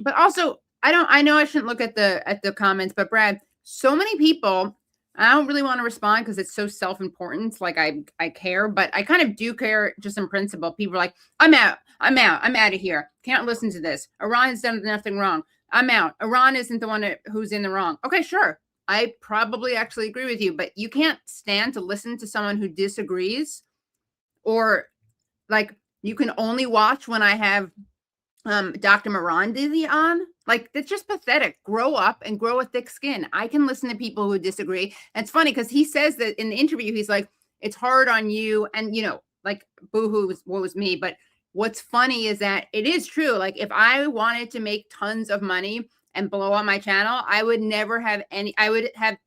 S3: But also, I know I shouldn't look at the comments, but Brad, so many people, I don't really want to respond because it's so self-important. Like I care, but I kind of do care just in principle. People are like, I'm out of here. Can't listen to this. Iran's done nothing wrong. I'm out. Iran isn't the one who's in the wrong. Okay, sure. I probably actually agree with you, but you can't stand to listen to someone who disagrees, or like you can only watch when I have Dr. Morandini on. Like, that's just pathetic. Grow up and grow a thick skin. I can listen to people who disagree. And it's funny because he says that in the interview, he's like, it's hard on you. And, like, boo-hoo, what was me. But what's funny is that it is true. Like, if I wanted to make tons of money and blow up my channel, I would never have I would have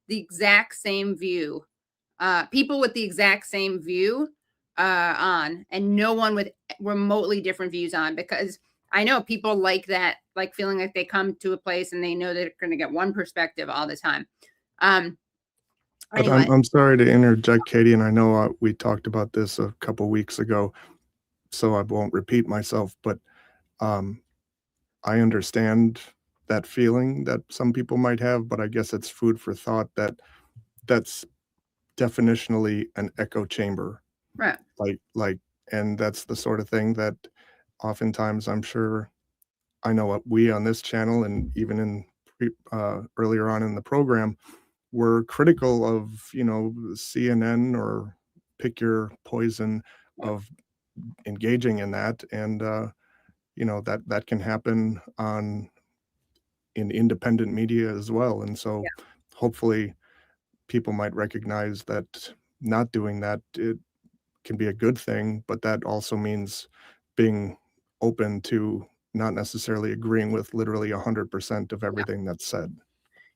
S3: the exact same view. People with the exact same view on, and no one with remotely different views on, because I know people like that, like feeling like they come to a place and they know they're going to get one perspective all the time. Anyway.
S11: I'm sorry to interject, Katie, and I know we talked about this a couple weeks ago, so I won't repeat myself, but I understand that feeling that some people might have, but I guess it's food for thought that that's definitionally an echo chamber.
S3: Right.
S11: And that's the sort of thing that oftentimes, I'm sure, I know we on this channel and even in earlier on in the program were critical of, CNN or pick your poison of engaging in that. And, that can happen in independent media as well. And so hopefully people might recognize that not doing that, it can be a good thing, but that also means being open to not necessarily agreeing with literally 100% of everything that's said.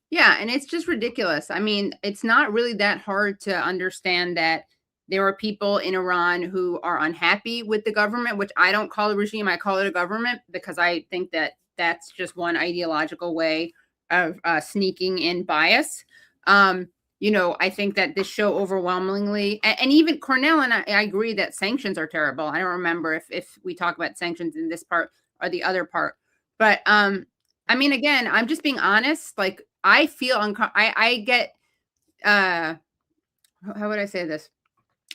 S3: Yeah, and it's just ridiculous. I mean, it's not really that hard to understand that there are people in Iran who are unhappy with the government, which I don't call a regime, I call it a government, because I think that that's just one ideological way of sneaking in bias. I think that this show overwhelmingly, and even Cornel and I agree that sanctions are terrible. I don't remember if we talk about sanctions in this part or the other part, but I mean, again, I'm just being honest. Like, I feel I get how would I say this?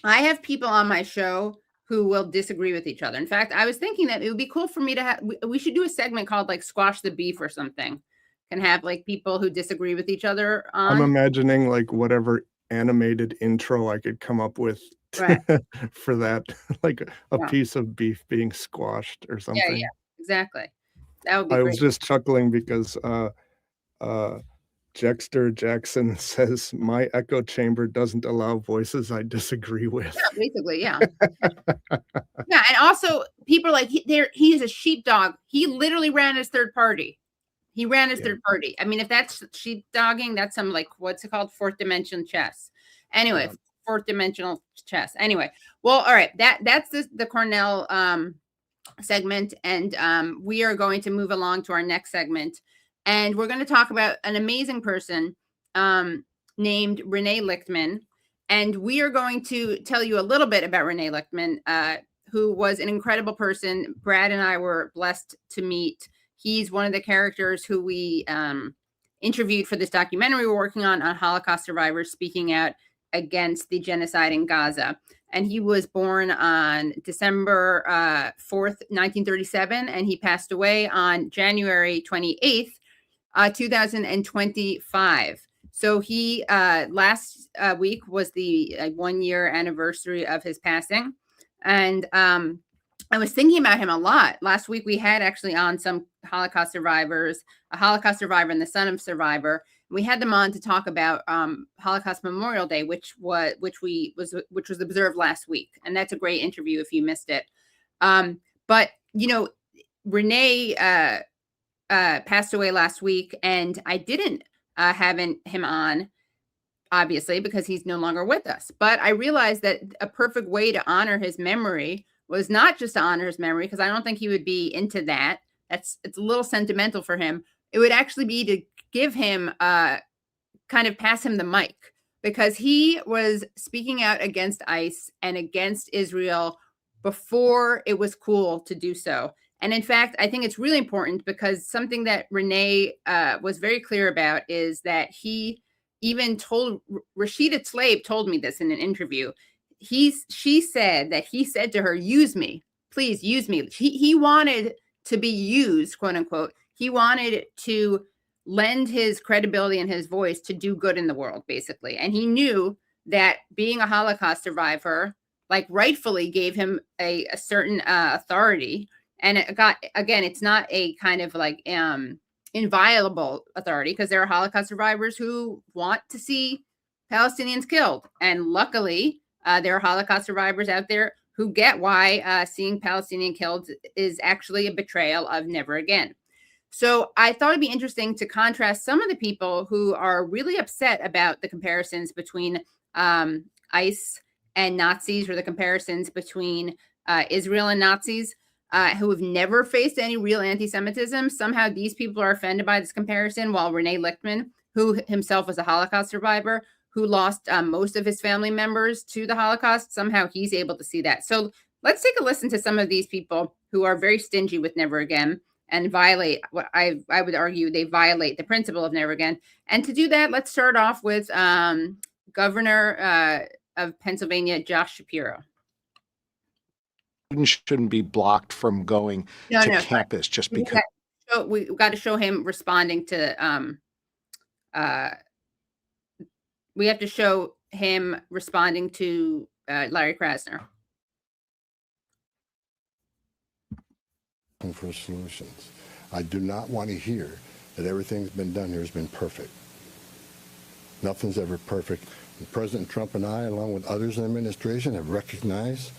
S3: I have people on my show who will disagree with each other. In fact, I was thinking that it would be cool for me to have, we should do a segment called like Squash the Beef or something, and have like people who disagree with each other on. I'm
S11: imagining like whatever animated intro I could come up with for that, like a piece of beef being squashed or something.
S3: Yeah, exactly. That would be
S11: great.
S3: I
S11: was just chuckling because Jexter Jackson says, my echo chamber doesn't allow voices I disagree with.
S3: Yeah, basically, yeah. Yeah, and also people are like, he is a sheepdog. He literally ran his third party. He ran his third party. I mean, if that's sheepdogging, that's some like, what's it called? Fourth dimension chess. Anyway, fourth dimensional chess. Anyway, well, all right. That's the Cornel segment. And we are going to move along to our next segment. And we're going to talk about an amazing person named Rene Lichtman. And we are going to tell you a little bit about Rene Lichtman, who was an incredible person. Brad and I were blessed to meet. He's one of the characters who we interviewed for this documentary we're working on Holocaust survivors speaking out against the genocide in Gaza. And he was born on December 4th, 1937, and he passed away on January 28th, 2025. So he last week was the 1-year anniversary of his passing. And I was thinking about him a lot. Last week we had actually on some Holocaust survivors, a Holocaust survivor and the son of a survivor. We had them on to talk about Holocaust Memorial Day, which was observed last week, and that's a great interview if you missed it. But you know, Renee passed away last week, and I didn't have him on, obviously, because he's no longer with us. But I realized that a perfect way to honor his memory was not just to honor his memory, because I don't think he would be into that. It's a little sentimental for him. It would actually be to give him kind of pass him the mic, because he was speaking out against ICE and against Israel before it was cool to do so. And in fact, I think it's really important, because something that Renee was very clear about is that he even told Rashida Tlaib told me this in an interview. She said that he said to her, "Use me, please use me." He wanted to be used, quote unquote. He wanted to lend his credibility and his voice to do good in the world, basically. And he knew that being a Holocaust survivor, like, rightfully gave him a certain authority. And it's not a kind of like inviolable authority, because there are Holocaust survivors who want to see Palestinians killed. And luckily, there are Holocaust survivors out there who get why seeing Palestinian killed is actually a betrayal of never again. So I thought it'd be interesting to contrast some of the people who are really upset about the comparisons between ICE and Nazis, or the comparisons between Israel and Nazis, who have never faced any real anti-Semitism. Somehow these people are offended by this comparison, while Rene Lichtman, who himself was a Holocaust survivor, who lost most of his family members to the Holocaust, somehow he's able to see that. So let's take a listen to some of these people who are very stingy with never again and violate what I would argue they violate the principle of never again. And to do that, let's start off with Governor of Pennsylvania, Josh Shapiro.
S17: Students shouldn't be blocked from going to campus just because.
S3: We got to show him responding to. We have to show him responding to Larry Krasner.
S18: For solutions. I do not want to hear that everything's been done here has been perfect. Nothing's ever perfect. And President Trump and I, along with others in the administration, have recognized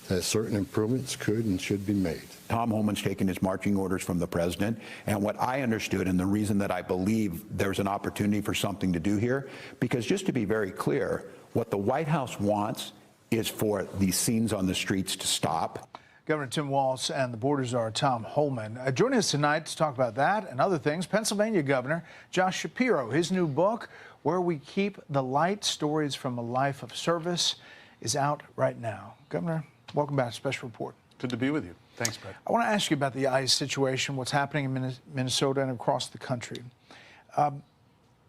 S18: that certain improvements could and should be made.
S19: Tom Homan's taken his marching orders from the president, and what I understood, and the reason that I believe there's an opportunity for something to do here, because just to be very clear, what the White House wants is for these scenes on the streets to stop.
S20: Governor Tim Walz and the border czar Tom Homan. Joining us tonight to talk about that and other things, Pennsylvania Governor Josh Shapiro. His new book, Where We Keep the Light, Stories from a Life of Service, is out right now. Governor, welcome back to Special Report.
S17: Good to be with you. Thanks, Brett.
S20: I want to ask you about the ICE situation, what's happening in Minnesota and across the country.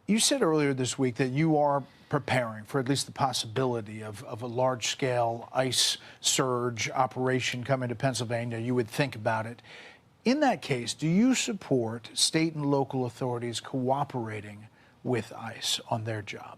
S20: You said earlier this week that you are preparing for at least the possibility of a large-scale ICE surge operation coming to Pennsylvania. You would think about it. In that case, do you support state and local authorities cooperating with ICE on their job?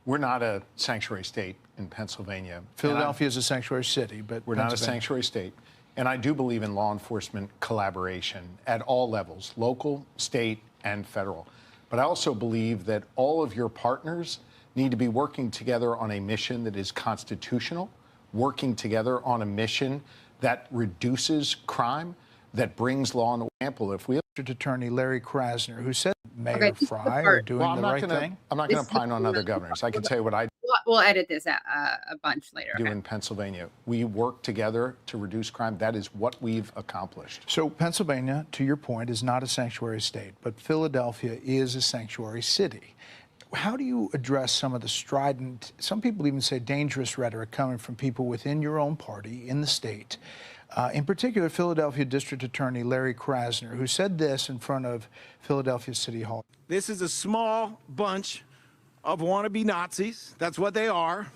S17: We're not a sanctuary state in Pennsylvania.
S20: Philadelphia is a sanctuary city, but
S17: we're not a sanctuary state. And I do believe in law enforcement collaboration at all levels, local, state, and federal. But I also believe that all of your partners need to be working together on a mission that is constitutional, working together on a mission that reduces crime, that brings law and order. If we
S20: Attorney Larry Krasner, who said Mayor Fry are doing the right thing.
S17: I'm not going to pine on other governors. I can tell you what I.
S3: we'll edit this out, a bunch later.
S17: Do in Pennsylvania. We work together to reduce crime. That is what we've accomplished.
S20: So Pennsylvania, to your point, is not a sanctuary state, but Philadelphia is a sanctuary city. How do you address some of the strident, some people even say dangerous rhetoric coming from people within your own party in the state? In particular, Philadelphia District Attorney Larry Krasner, who said this in front of Philadelphia City Hall.
S21: This is a small bunch of wannabe Nazis. That's what they are.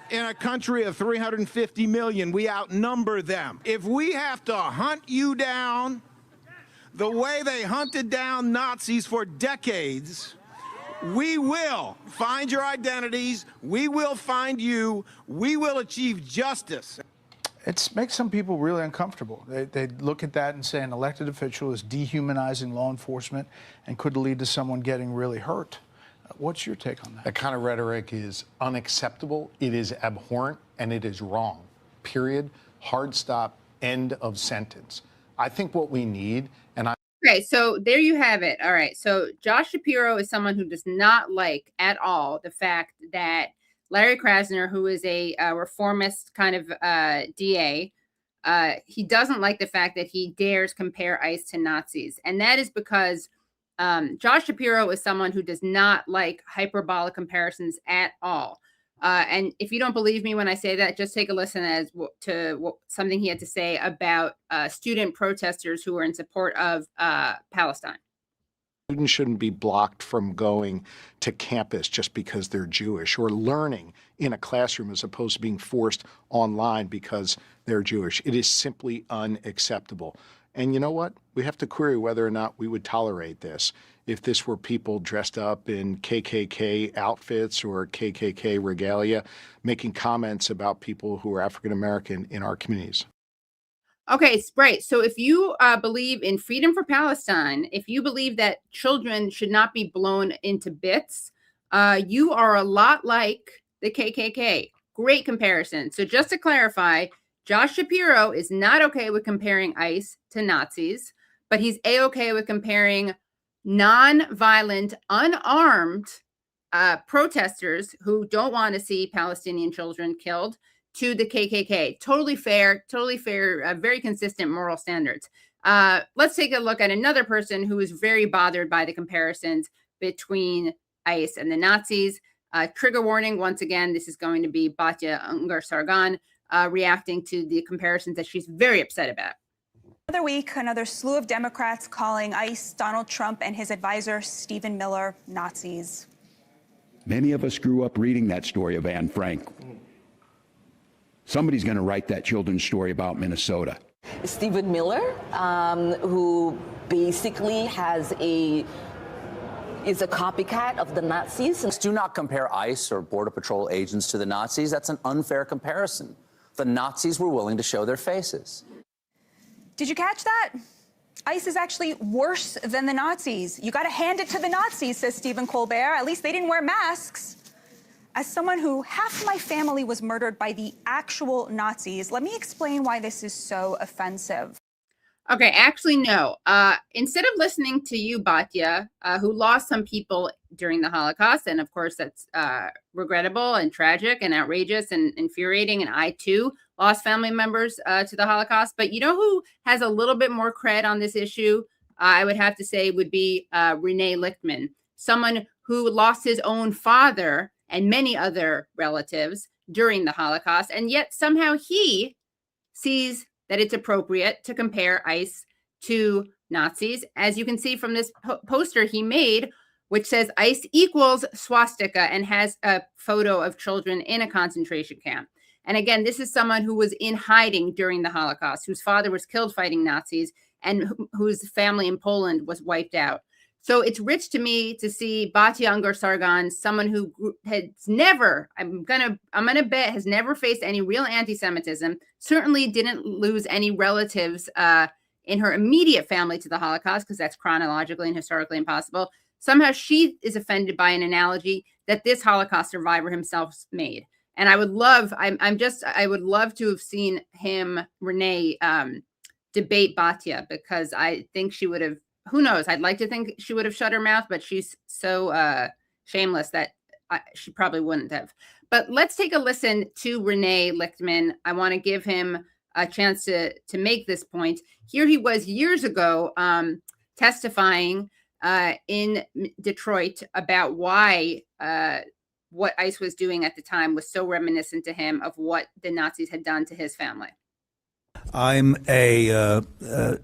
S21: In a country of 350 million, we outnumber them. If we have to hunt you down the way they hunted down Nazis for decades, we will find your identities. We will find you. We will achieve justice.
S20: It makes some people really uncomfortable. They look at that and say an elected official is dehumanizing law enforcement and could lead to someone getting really hurt. What's your take on that?
S17: That kind of rhetoric is unacceptable. It is abhorrent, and it is wrong. Period. Hard stop. End of sentence. I think what we need, and I...
S3: Okay, so there you have it. All right, so Josh Shapiro is someone who does not like at all the fact that Larry Krasner, who is a reformist kind of DA, he doesn't like the fact that he dares compare ICE to Nazis. And that is because Josh Shapiro is someone who does not like hyperbolic comparisons at all. And if you don't believe me when I say that, just take a listen to something he had to say about student protesters who were in support of Palestine.
S17: Students shouldn't be blocked from going to campus just because they're Jewish, or learning in a classroom as opposed to being forced online because they're Jewish. It is simply unacceptable. And you know what? We have to query whether or not we would tolerate this if this were people dressed up in KKK outfits or KKK regalia making comments about people who are African American in our communities.
S3: Okay, right. So if you believe in freedom for Palestine, if you believe that children should not be blown into bits, you are a lot like the KKK. Great comparison. So just to clarify, Josh Shapiro is not okay with comparing ICE to Nazis, but he's A-okay with comparing non-violent, unarmed protesters who don't want to see Palestinian children killed to the KKK. Totally fair, very consistent moral standards. Let's take a look at another person who is very bothered by the comparisons between ICE and the Nazis. Trigger warning, once again, this is going to be Batya Ungar-Sargon reacting to the comparisons that she's very upset about.
S14: Another week, another slew of Democrats calling ICE, Donald Trump, and his advisor, Stephen Miller, Nazis.
S19: Many of us grew up reading that story of Anne Frank. Somebody's going to write that children's story about Minnesota.
S22: Stephen Miller, who basically is a copycat of the Nazis.
S23: Do not compare ICE or Border Patrol agents to the Nazis. That's an unfair comparison. The Nazis were willing to show their faces.
S14: Did you catch that? ICE is actually worse than the Nazis. You got to hand it to the Nazis, says Stephen Colbert. At least they didn't wear masks. As someone who half my family was murdered by the actual Nazis, let me explain why this is so offensive.
S3: Okay, actually, no. Instead of listening to you, Batya, who lost some people during the Holocaust, and of course that's regrettable and tragic and outrageous and infuriating, and I too lost family members to the Holocaust. But you know who has a little bit more cred on this issue? I would have to say would be Rene Lichtman, someone who lost his own father and many other relatives during the Holocaust, and yet somehow he sees that it's appropriate to compare ICE to Nazis. As you can see from this poster he made, which says ICE equals swastika and has a photo of children in a concentration camp. And again, this is someone who was in hiding during the Holocaust, whose father was killed fighting Nazis, and whose family in Poland was wiped out. So it's rich to me to see Batya Ungar-Sargon, someone who has never, I'm gonna bet, has never faced any real anti-Semitism, certainly didn't lose any relatives in her immediate family to the Holocaust, because that's chronologically and historically impossible. Somehow she is offended by an analogy that this Holocaust survivor himself made. And I would love, I would love to have seen him, Renee, debate Batya, because I think she would have, who knows? I'd like to think she would have shut her mouth, but she's so shameless that she probably wouldn't have. But let's take a listen to Rene Lichtman. I want to give him a chance to make this point. Here he was years ago testifying in Detroit about why what ICE was doing at the time was so reminiscent to him of what the Nazis had done to his family.
S1: I'm a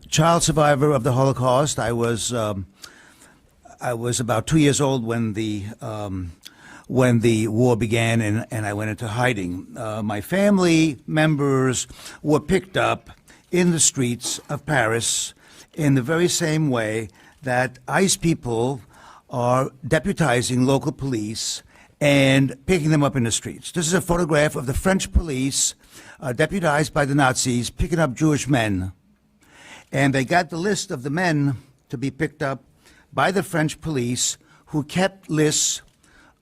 S1: child survivor of the Holocaust. I was about 2 years old when the war began, and I went into hiding. My family members were picked up in the streets of Paris in the very same way that ICE people are deputizing local police and picking them up in the streets. This is a photograph of the French police deputized by the Nazis picking up Jewish men. And they got the list of the men to be picked up by the French police, who kept lists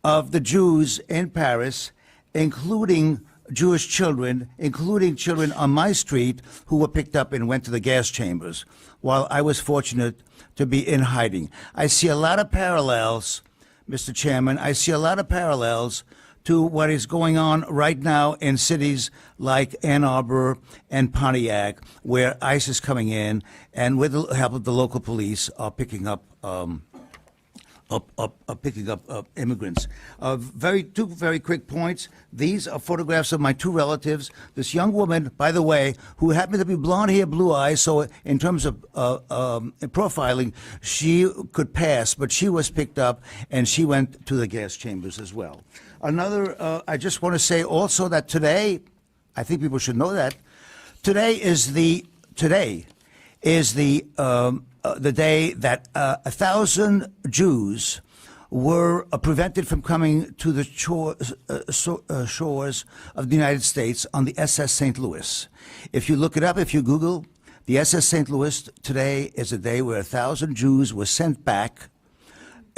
S1: of the Jews in Paris, including Jewish children, including children on my street who were picked up and went to the gas chambers, while I was fortunate to be in hiding. I see a lot of parallels, Mr. Chairman. I see a lot of parallels to what is going on right now in cities like Ann Arbor and Pontiac, where ICE is coming in and with the help of the local police are picking up immigrants. Two very quick points. These are photographs of my two relatives. This young woman, by the way, who happened to be blonde hair, blue eyes, so in terms of profiling, she could pass, but she was picked up and she went to the gas chambers as well. Another, I just want to say also that today, I think people should know that, today is the day that 1,000 Jews were prevented from coming to the shores of the United States on the SS St. Louis. If you look it up, if you Google, the SS St. Louis today is a day where 1,000 Jews were sent back,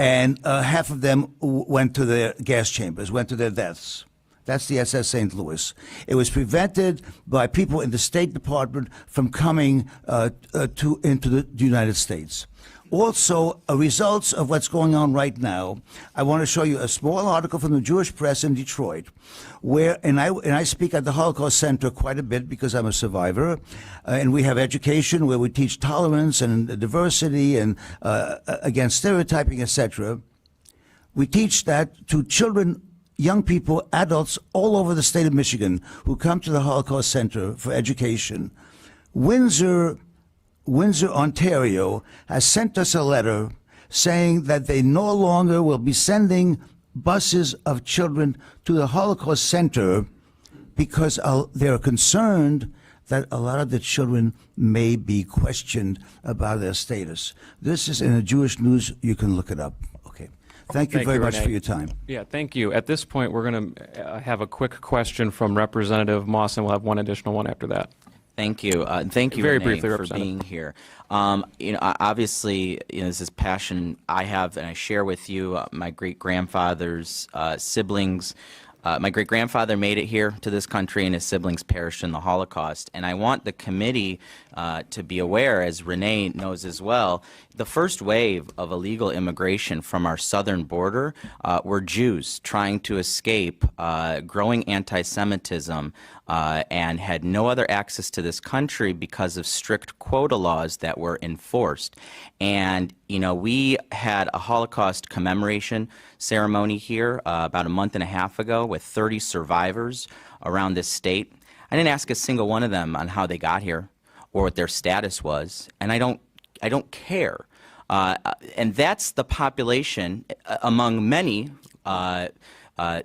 S1: and half of them went to their gas chambers, went to their deaths. That's the SS St. Louis. It was prevented by people in the State Department from coming into the United States. Also, results of what's going on right now, I want to show you a small article from the Jewish press in Detroit, where, and I speak at the Holocaust Center quite a bit because I'm a survivor, and we have education where we teach tolerance and diversity and against stereotyping, etc. We teach that to children, young people, adults all over the state of Michigan who come to the Holocaust Center for education. Windsor, Ontario, has sent us a letter saying that they no longer will be sending buses of children to the Holocaust Center because they're concerned that a lot of the children may be questioned about their status. This is in the Jewish News. You can look it up. Okay. Thank you very much
S2: Renee.
S1: for your time.
S2: Yeah, thank you. At this point, we're going to have a quick question from Representative Moss, and we'll have one additional one after that.
S6: Thank you. Thank you,
S2: Very
S6: Renee,
S2: briefly,
S6: for being here. Obviously, this is passion I have and I share with you. My great-grandfather's siblings. My great-grandfather made it here to this country, and his siblings perished in the Holocaust. And I want the committee to be aware, as Renee knows as well, the first wave of illegal immigration from our southern border were Jews trying to escape growing anti-Semitism and had no other access to this country because of strict quota laws that were enforced. And, you know, we had a Holocaust commemoration ceremony here about a month and a half ago with 30 survivors around this state. I didn't ask a single one of them on how they got here or what their status was, and I don't care. And that's the population among many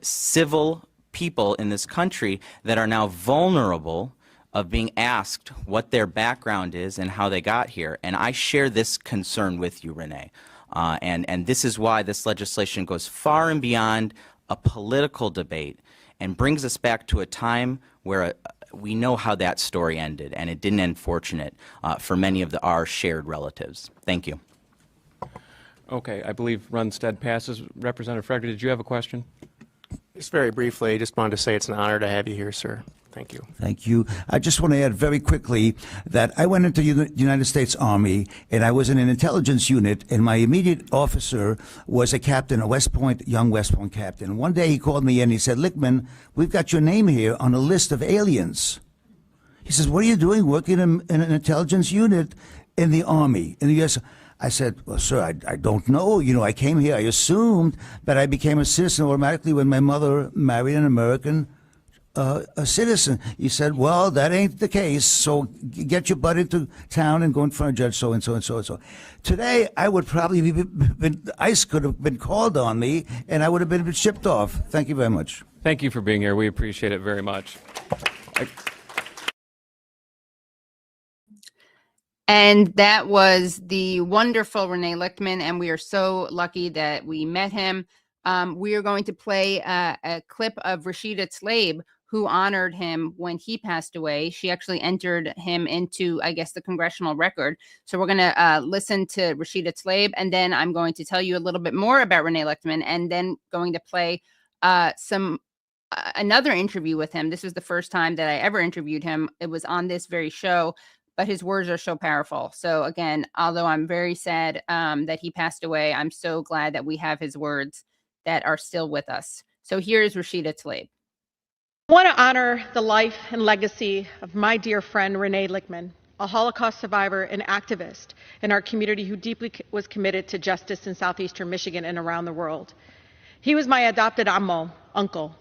S6: civil people in this country that are now vulnerable of being asked what their background is and how they got here. And I share this concern with you, Renee. And this is why this legislation goes far and beyond a political debate and brings us back to a time where we know how that story ended, and it didn't end fortunate for many of our shared relatives. Thank you.
S2: Okay, I believe Runstead passes. Representative Frederick, did you have a question?
S24: Just very briefly, I just wanted to say it's an honor to have you here, sir.
S2: Thank you.
S1: Thank you. I just want to add very quickly that I went into the United States Army, and I was in an intelligence unit, and my immediate officer was a captain, a young West Point captain. One day he called me in, he said, Lichtman, we've got your name here on a list of aliens. He says, what are you doing working in an intelligence unit in the Army, in the U.S.? I said, well, sir, I don't know. You know, I came here, I assumed that I became a citizen automatically when my mother married an American a citizen. He said, well, that ain't the case, so get your butt into town and go in front of Judge so-and-so and so-and-so. Today, I would probably ICE could have been called on me, and I would have been shipped off. Thank you very much.
S2: Thank you for being here. We appreciate it very much.
S3: And that was the wonderful Rene Lichtman, and we are so lucky that we met him. We are going to play a clip of Rashida Tlaib, who honored him when he passed away. She actually entered him into, I guess, the congressional record. So we're going to listen to Rashida Tlaib, and then I'm going to tell you a little bit more about Rene Lichtman, and then going to play another interview with him. This was the first time that I ever interviewed him. It was on this very show, but his words are so powerful. So again, although I'm very sad that he passed away, I'm so glad that we have his words that are still with us. So here is Rashida Tlaib.
S5: I want to honor the life and legacy of my dear friend Rene Lichtman, a Holocaust survivor and activist in our community who deeply was committed to justice in southeastern Michigan and around the world. He was my adopted uncle.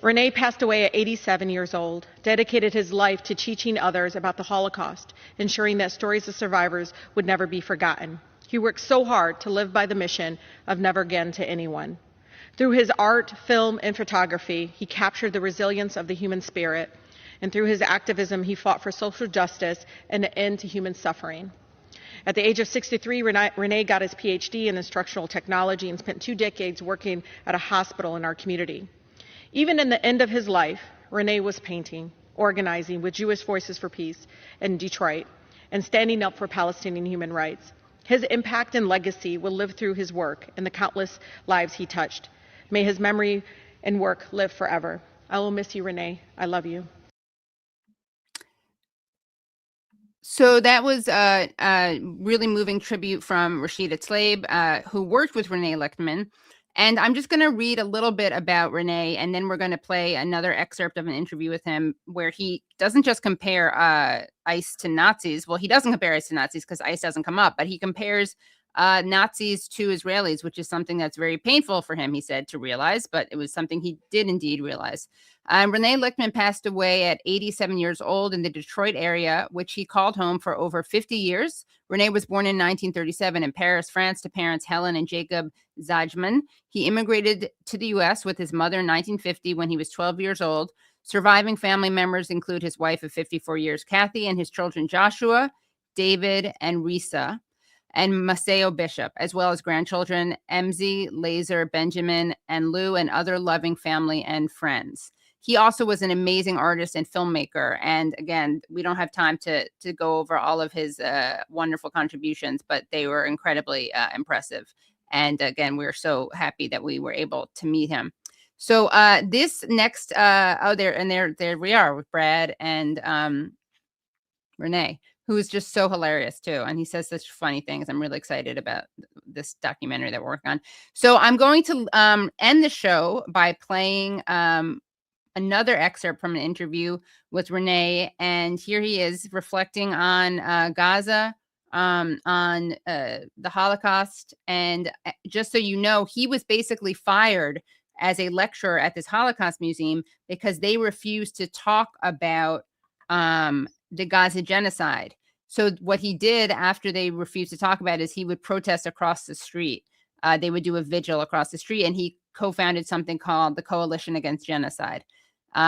S5: Rene passed away at 87 years old, dedicated his life to teaching others about the Holocaust, ensuring that stories of survivors would never be forgotten. He worked so hard to live by the mission of never again to anyone. Through his art, film, and photography, he captured the resilience of the human spirit, and through his activism, he fought for social justice and an end to human suffering. At the age of 63, Rene got his PhD in instructional technology and spent 2 decades working at a hospital in our community. Even in the end of his life, Rene was painting, organizing with Jewish Voices for Peace in Detroit, and standing up for Palestinian human rights. His impact and legacy will live through his work and the countless lives he touched. May his memory and work live forever. I will miss you, Rene. I love you.
S3: So that was a really moving tribute from Rashida Tlaib, who worked with Rene Lichtman. And I'm just going to read a little bit about Rene, and then we're going to play another excerpt of an interview with him where he doesn't just compare ICE to Nazis. Well, he doesn't compare ICE to Nazis because ICE doesn't come up, but he compares Nazis to Israelis, which is something that's very painful for him, he said, to realize, but it was something he did indeed realize. Rene Lichtman passed away at 87 years old in the Detroit area, which he called home for over 50 years. Rene was born in 1937 in Paris, France, to parents Helen and Jacob Zajman. He immigrated to the U.S. with his mother in 1950 when he was 12 years old. Surviving family members include his wife of 54 years, Kathy, and his children Joshua, David, and Risa, and Maceo Bishop, as well as grandchildren Emzy, Laser, Benjamin, and Lou, and other loving family and friends. He also was an amazing artist and filmmaker. And again, we don't have time to go over all of his wonderful contributions, but they were incredibly impressive. And again, we're so happy that we were able to meet him. So this next, there we are with Brad and Rene, who is just so hilarious too. And he says such funny things. I'm really excited about this documentary that we're working on. So I'm going to end the show by playing another excerpt from an interview with Rene. And here he is reflecting on Gaza, on the Holocaust. And just so you know, he was basically fired as a lecturer at this Holocaust museum because they refused to talk about the Gaza genocide. So what he did after they refused to talk about it is he would protest across the street. They would do a vigil across the street, and he co-founded something called the Coalition Against Genocide,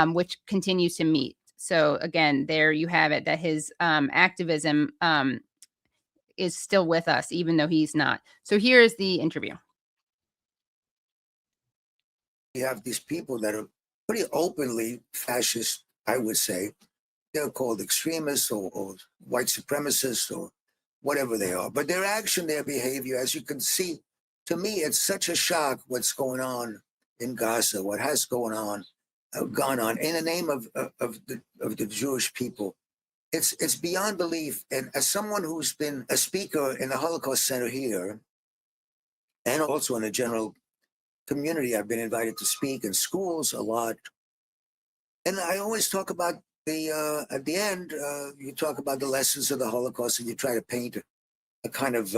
S3: which continues to meet. So again, there you have it, that his activism is still with us, even though he's not. So here is the interview.
S7: You have these people that are pretty openly fascist, I would say. They're called extremists or white supremacists or whatever they are. But their action, their behavior, as you can see, to me, it's such a shock what's going on in Gaza, what has going on. gone on in the name of the Jewish people. It's beyond belief. And as someone who's been a speaker in the Holocaust Center here, and also in the general community, I've been invited to speak in schools a lot. And I always talk about at the end, you talk about the lessons of the Holocaust, and you try to paint a kind of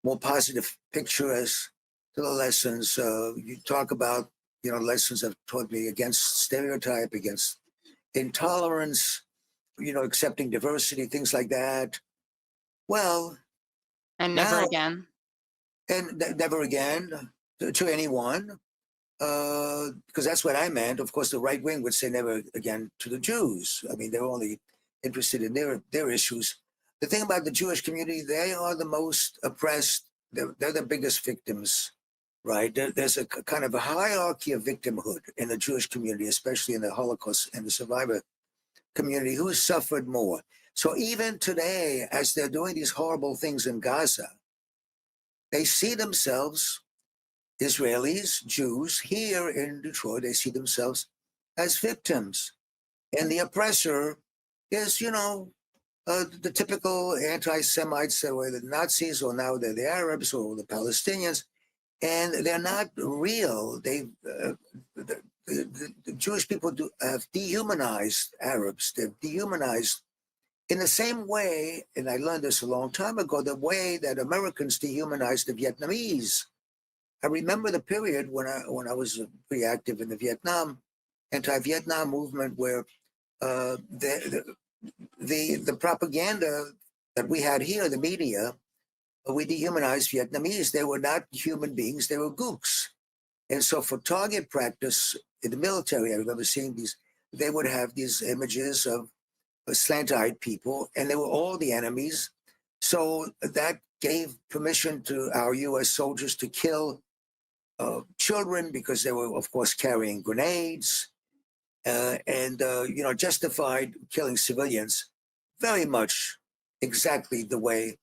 S7: more positive picture as to the lessons. You talk about, lessons have taught me against stereotype, against intolerance, accepting diversity, things like that. Well,
S3: and never
S7: now,
S3: again.
S7: And never again to anyone, because that's what I meant. Of course, the right wing would say never again to the Jews. I mean, they're only interested in their issues. The thing about the Jewish community, they are the most oppressed. They're the biggest victims, right? There's a kind of a hierarchy of victimhood in the Jewish community, especially in the Holocaust and the survivor community, who suffered more. So even today, as they're doing these horrible things in Gaza, they see themselves, Israelis, Jews, here in Detroit, they see themselves as victims. And the oppressor is, the typical anti-Semites, or the Nazis, or now they're the Arabs or the Palestinians, and they're not real. The Jewish people have dehumanized Arabs. They've dehumanized in the same way, and I learned this a long time ago, the way that Americans dehumanized the Vietnamese. I remember the period when I was pretty active in the anti-Vietnam movement, where the propaganda that we had here, the media, we dehumanized Vietnamese. They were not human beings, they were gooks. And so for target practice in the military, I remember seeing these, they would have these images of slant-eyed people, and they were all the enemies. So that gave permission to our U.S. soldiers to kill children, because they were, of course, carrying grenades, and justified killing civilians very much exactly the way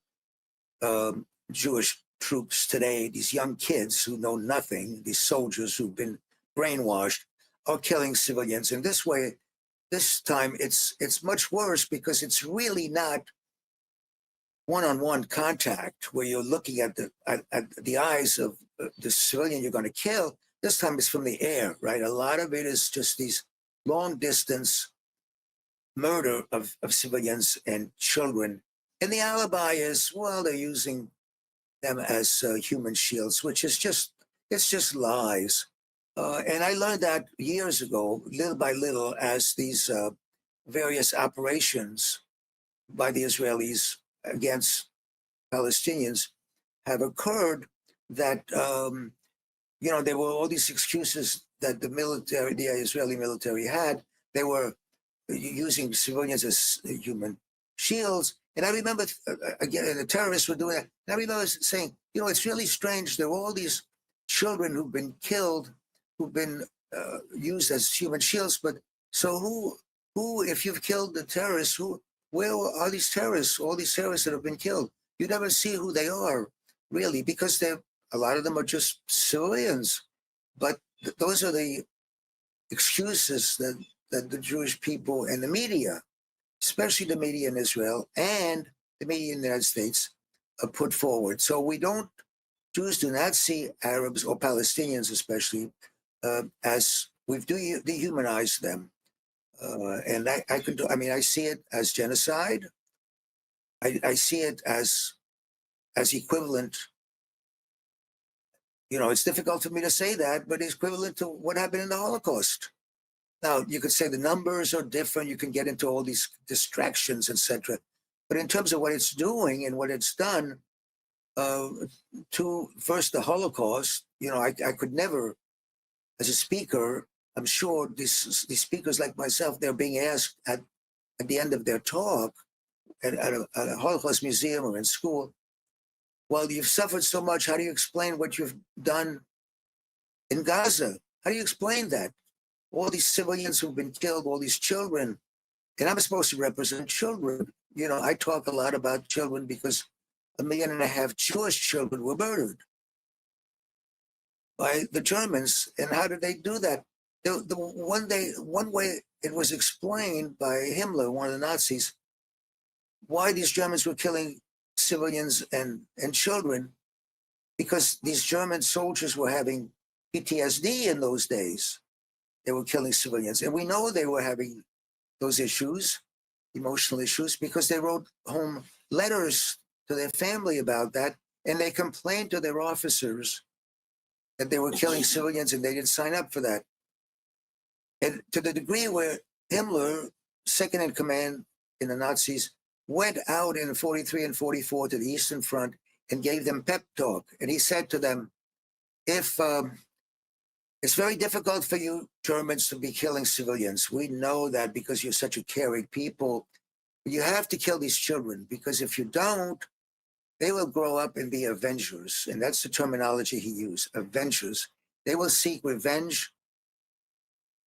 S7: Jewish troops today, these young kids who know nothing, these soldiers who've been brainwashed, are killing civilians. And this way, this time it's much worse, because it's really not one-on-one contact where you're looking at the eyes of the civilian you're going to kill. This time it's from the air, right? A lot of it is just these long-distance murder of civilians and children. And the alibi is, well, they're using them as human shields, which is just lies. And I learned that years ago, little by little, as these various operations by the Israelis against Palestinians have occurred, that, there were all these excuses that the Israeli military had. They were using civilians as human shields. And I remember, again, the terrorists were doing that. And I remember saying, it's really strange. There were all these children who've been killed, who've been used as human shields. But so who, if you've killed the terrorists, where are these terrorists? All these terrorists that have been killed, you never see who they are, really, because a lot of them are just civilians. But those are the excuses that the Jewish people and the media, especially the media in Israel and the media in the United States, put forward. So Jews do not see Arabs or Palestinians especially as we've dehumanized them. And I see it as genocide. I see it as equivalent. It's difficult for me to say that, but it's equivalent to what happened in the Holocaust. Now, you could say the numbers are different. You can get into all these distractions, etc. But in terms of what it's doing and what it's done to first the Holocaust, I could never, as a speaker, I'm sure these speakers like myself, they're being asked at the end of their talk at a Holocaust museum or in school, well, you've suffered so much. How do you explain what you've done in Gaza? How do you explain that? All these civilians who've been killed, all these children, and I'm supposed to represent children. I talk a lot about children because 1.5 million Jewish children were murdered by the Germans. And how did they do that? one way it was explained by Himmler, one of the Nazis, why these Germans were killing civilians and children, because these German soldiers were having PTSD in those days. They were killing civilians. And we know they were having those issues, emotional issues, because they wrote home letters to their family about that. And they complained to their officers that they were killing civilians and they didn't sign up for that. And to the degree where Himmler, second in command in the Nazis, went out in 43 and 44 to the Eastern Front and gave them pep talk. And he said to them, if it's very difficult for you Germans to be killing civilians. We know that because you're such a caring people. But you have to kill these children, because if you don't, they will grow up and be avengers. And that's the terminology he used, avengers. They will seek revenge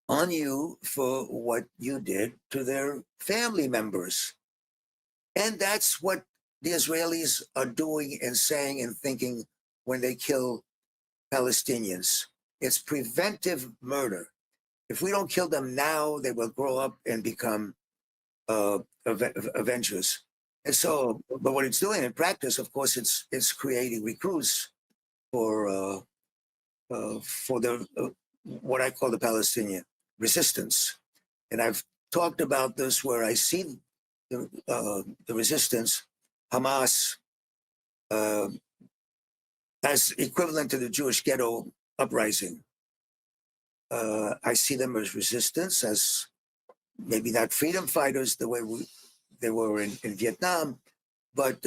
S7: on you for what you did to their family members. And that's what the Israelis are doing and saying and thinking when they kill Palestinians. It's preventive murder. If we don't kill them now, they will grow up and become avengers. And so, but what it's doing in practice, of course, it's creating recruits for the what I call the Palestinian resistance. And I've talked about this where I see the resistance, Hamas, as equivalent to the Jewish ghetto uprising. I see them as resistance, as maybe not freedom fighters the way they were in Vietnam, but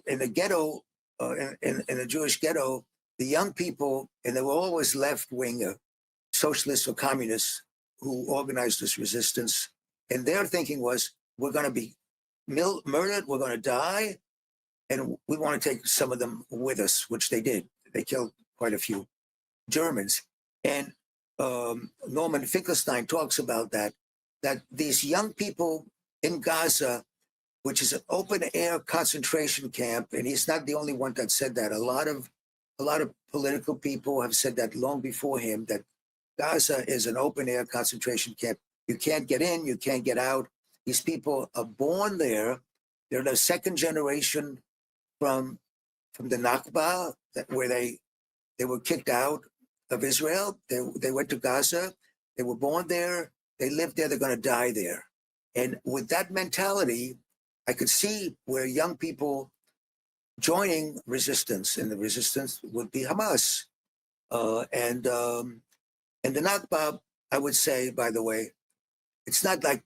S7: in the ghetto, in the Jewish ghetto, the young people, and they were always left-wing socialists or communists who organized this resistance, and their thinking was, we're going to be murdered, we're going to die, and we want to take some of them with us, which they did. They killed quite a few Germans. And Norman Finkelstein talks about that these young people in Gaza, which is an open-air concentration camp, and he's not the only one that said that. A lot of political people have said that long before him, that Gaza is an open-air concentration camp. You can't get in, you can't get out. These people are born there. They're the second generation from the Nakba, where they were kicked out of Israel. They went to Gaza. They were born there. They lived there. They're going to die there. And with that mentality, I could see where young people joining resistance, and the resistance would be Hamas. And the Nakba, I would say, by the way, it's not like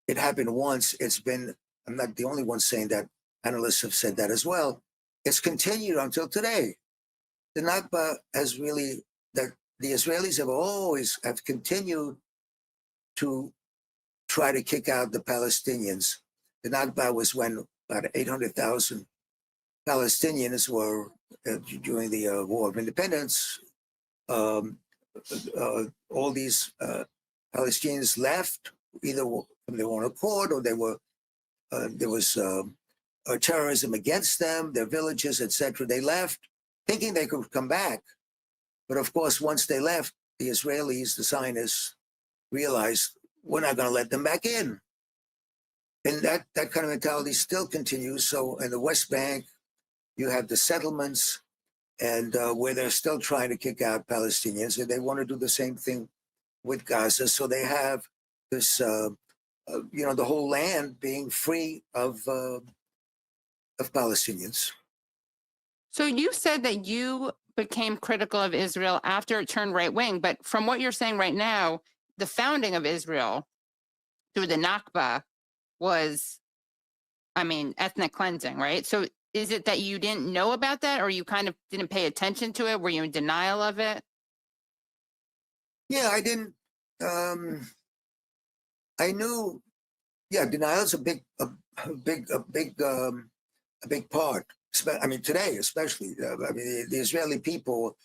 S7: it happened once. It's been, I'm not the only one saying that. Analysts have said that as well. It's continued until today. The Nakba has really, that the Israelis have continued to try to kick out the Palestinians. The Nakba was when about 800,000 Palestinians were, during the War of Independence, all these Palestinians left, either from their own accord, or there was terrorism against them, their villages, etc. They left, thinking they could come back. But of course, once they left, the Israelis, the Zionists, realized we're not going to let them back in. And that kind of mentality still continues. So in the West Bank, you have the settlements, and where they're still trying to kick out Palestinians, and they want to do the same thing with Gaza. So they have this, the whole land being free of Palestinians.
S3: So you said that you became critical of Israel after it turned right wing, but from what you're saying right now, the founding of Israel through the Nakba was, ethnic cleansing, right? So is it that you didn't know about that, or you kind of didn't pay attention to it? Were you in denial of it?
S7: Yeah, I didn't. I knew. Yeah, denial is a big part. Today especially. The Israeli people,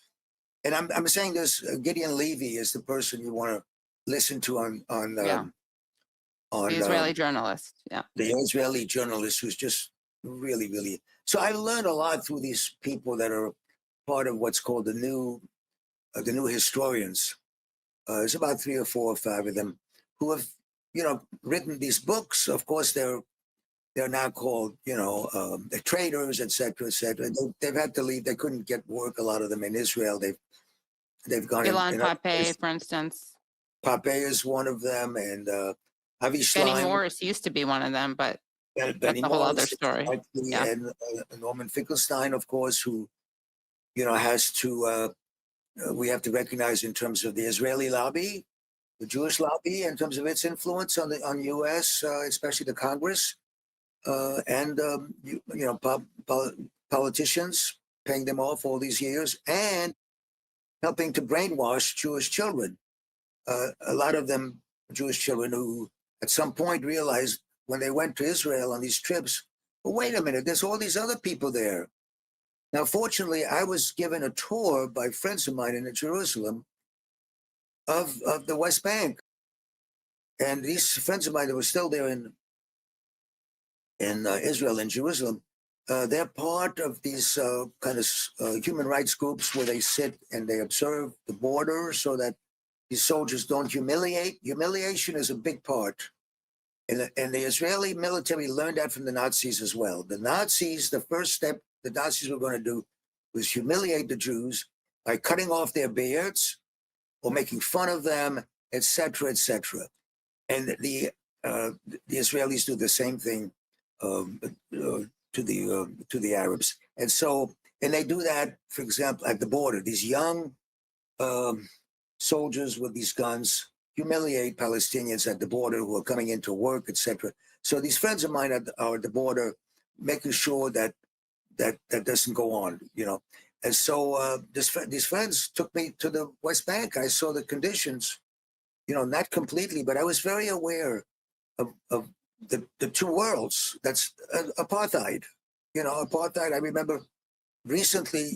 S7: and I'm saying this. Gideon Levy is the person you want to listen to on
S3: the Israeli journalist. Yeah,
S7: the Israeli journalist who's just really, really. So I learned a lot through these people that are part of what's called the new historians. There's about 3 or 4 or 5 of them who have, written these books. Of course, they're now called, the traitors, et cetera, et cetera. They've had to leave. They couldn't get work. A lot of them in Israel. They've gone
S3: Ilan
S7: in
S3: Pappé, for instance.
S7: Pappé is one of them, and Avi
S3: Benny
S7: Schlein.
S3: Morris used to be one of them, but
S7: Benny
S3: that's a whole other
S7: Morris,
S3: story. Yeah.
S7: And Norman Finkelstein, of course, who, has to, we have to recognize in terms of the Israeli lobby, the Jewish lobby, in terms of its influence on U.S., especially the Congress, and, politicians paying them off all these years and helping to brainwash Jewish children. A lot of them, Jewish children who at some point realized when they went to Israel on these trips, well, wait a minute, there's all these other people there. Now, fortunately, I was given a tour by friends of mine in Jerusalem of the West Bank. And these friends of mine that were still there in Israel, in Jerusalem, they're part of these kind of human rights groups where they sit and they observe the border so that these soldiers don't humiliate. Humiliation is a big part. And the Israeli military learned that from the Nazis as well. The Nazis, the first step the Nazis were going to do was humiliate the Jews by cutting off their beards or making fun of them, et cetera, et cetera. And the Israelis do the same thing to the Arabs. And so, and they do that, for example, at the border. These young soldiers with these guns humiliate Palestinians at the border who are coming into work, etc. So these friends of mine are at the border, making sure that doesn't go on, And so these friends took me to the West Bank. I saw the conditions, not completely, but I was very aware of the two worlds. That's apartheid. Apartheid. I remember recently,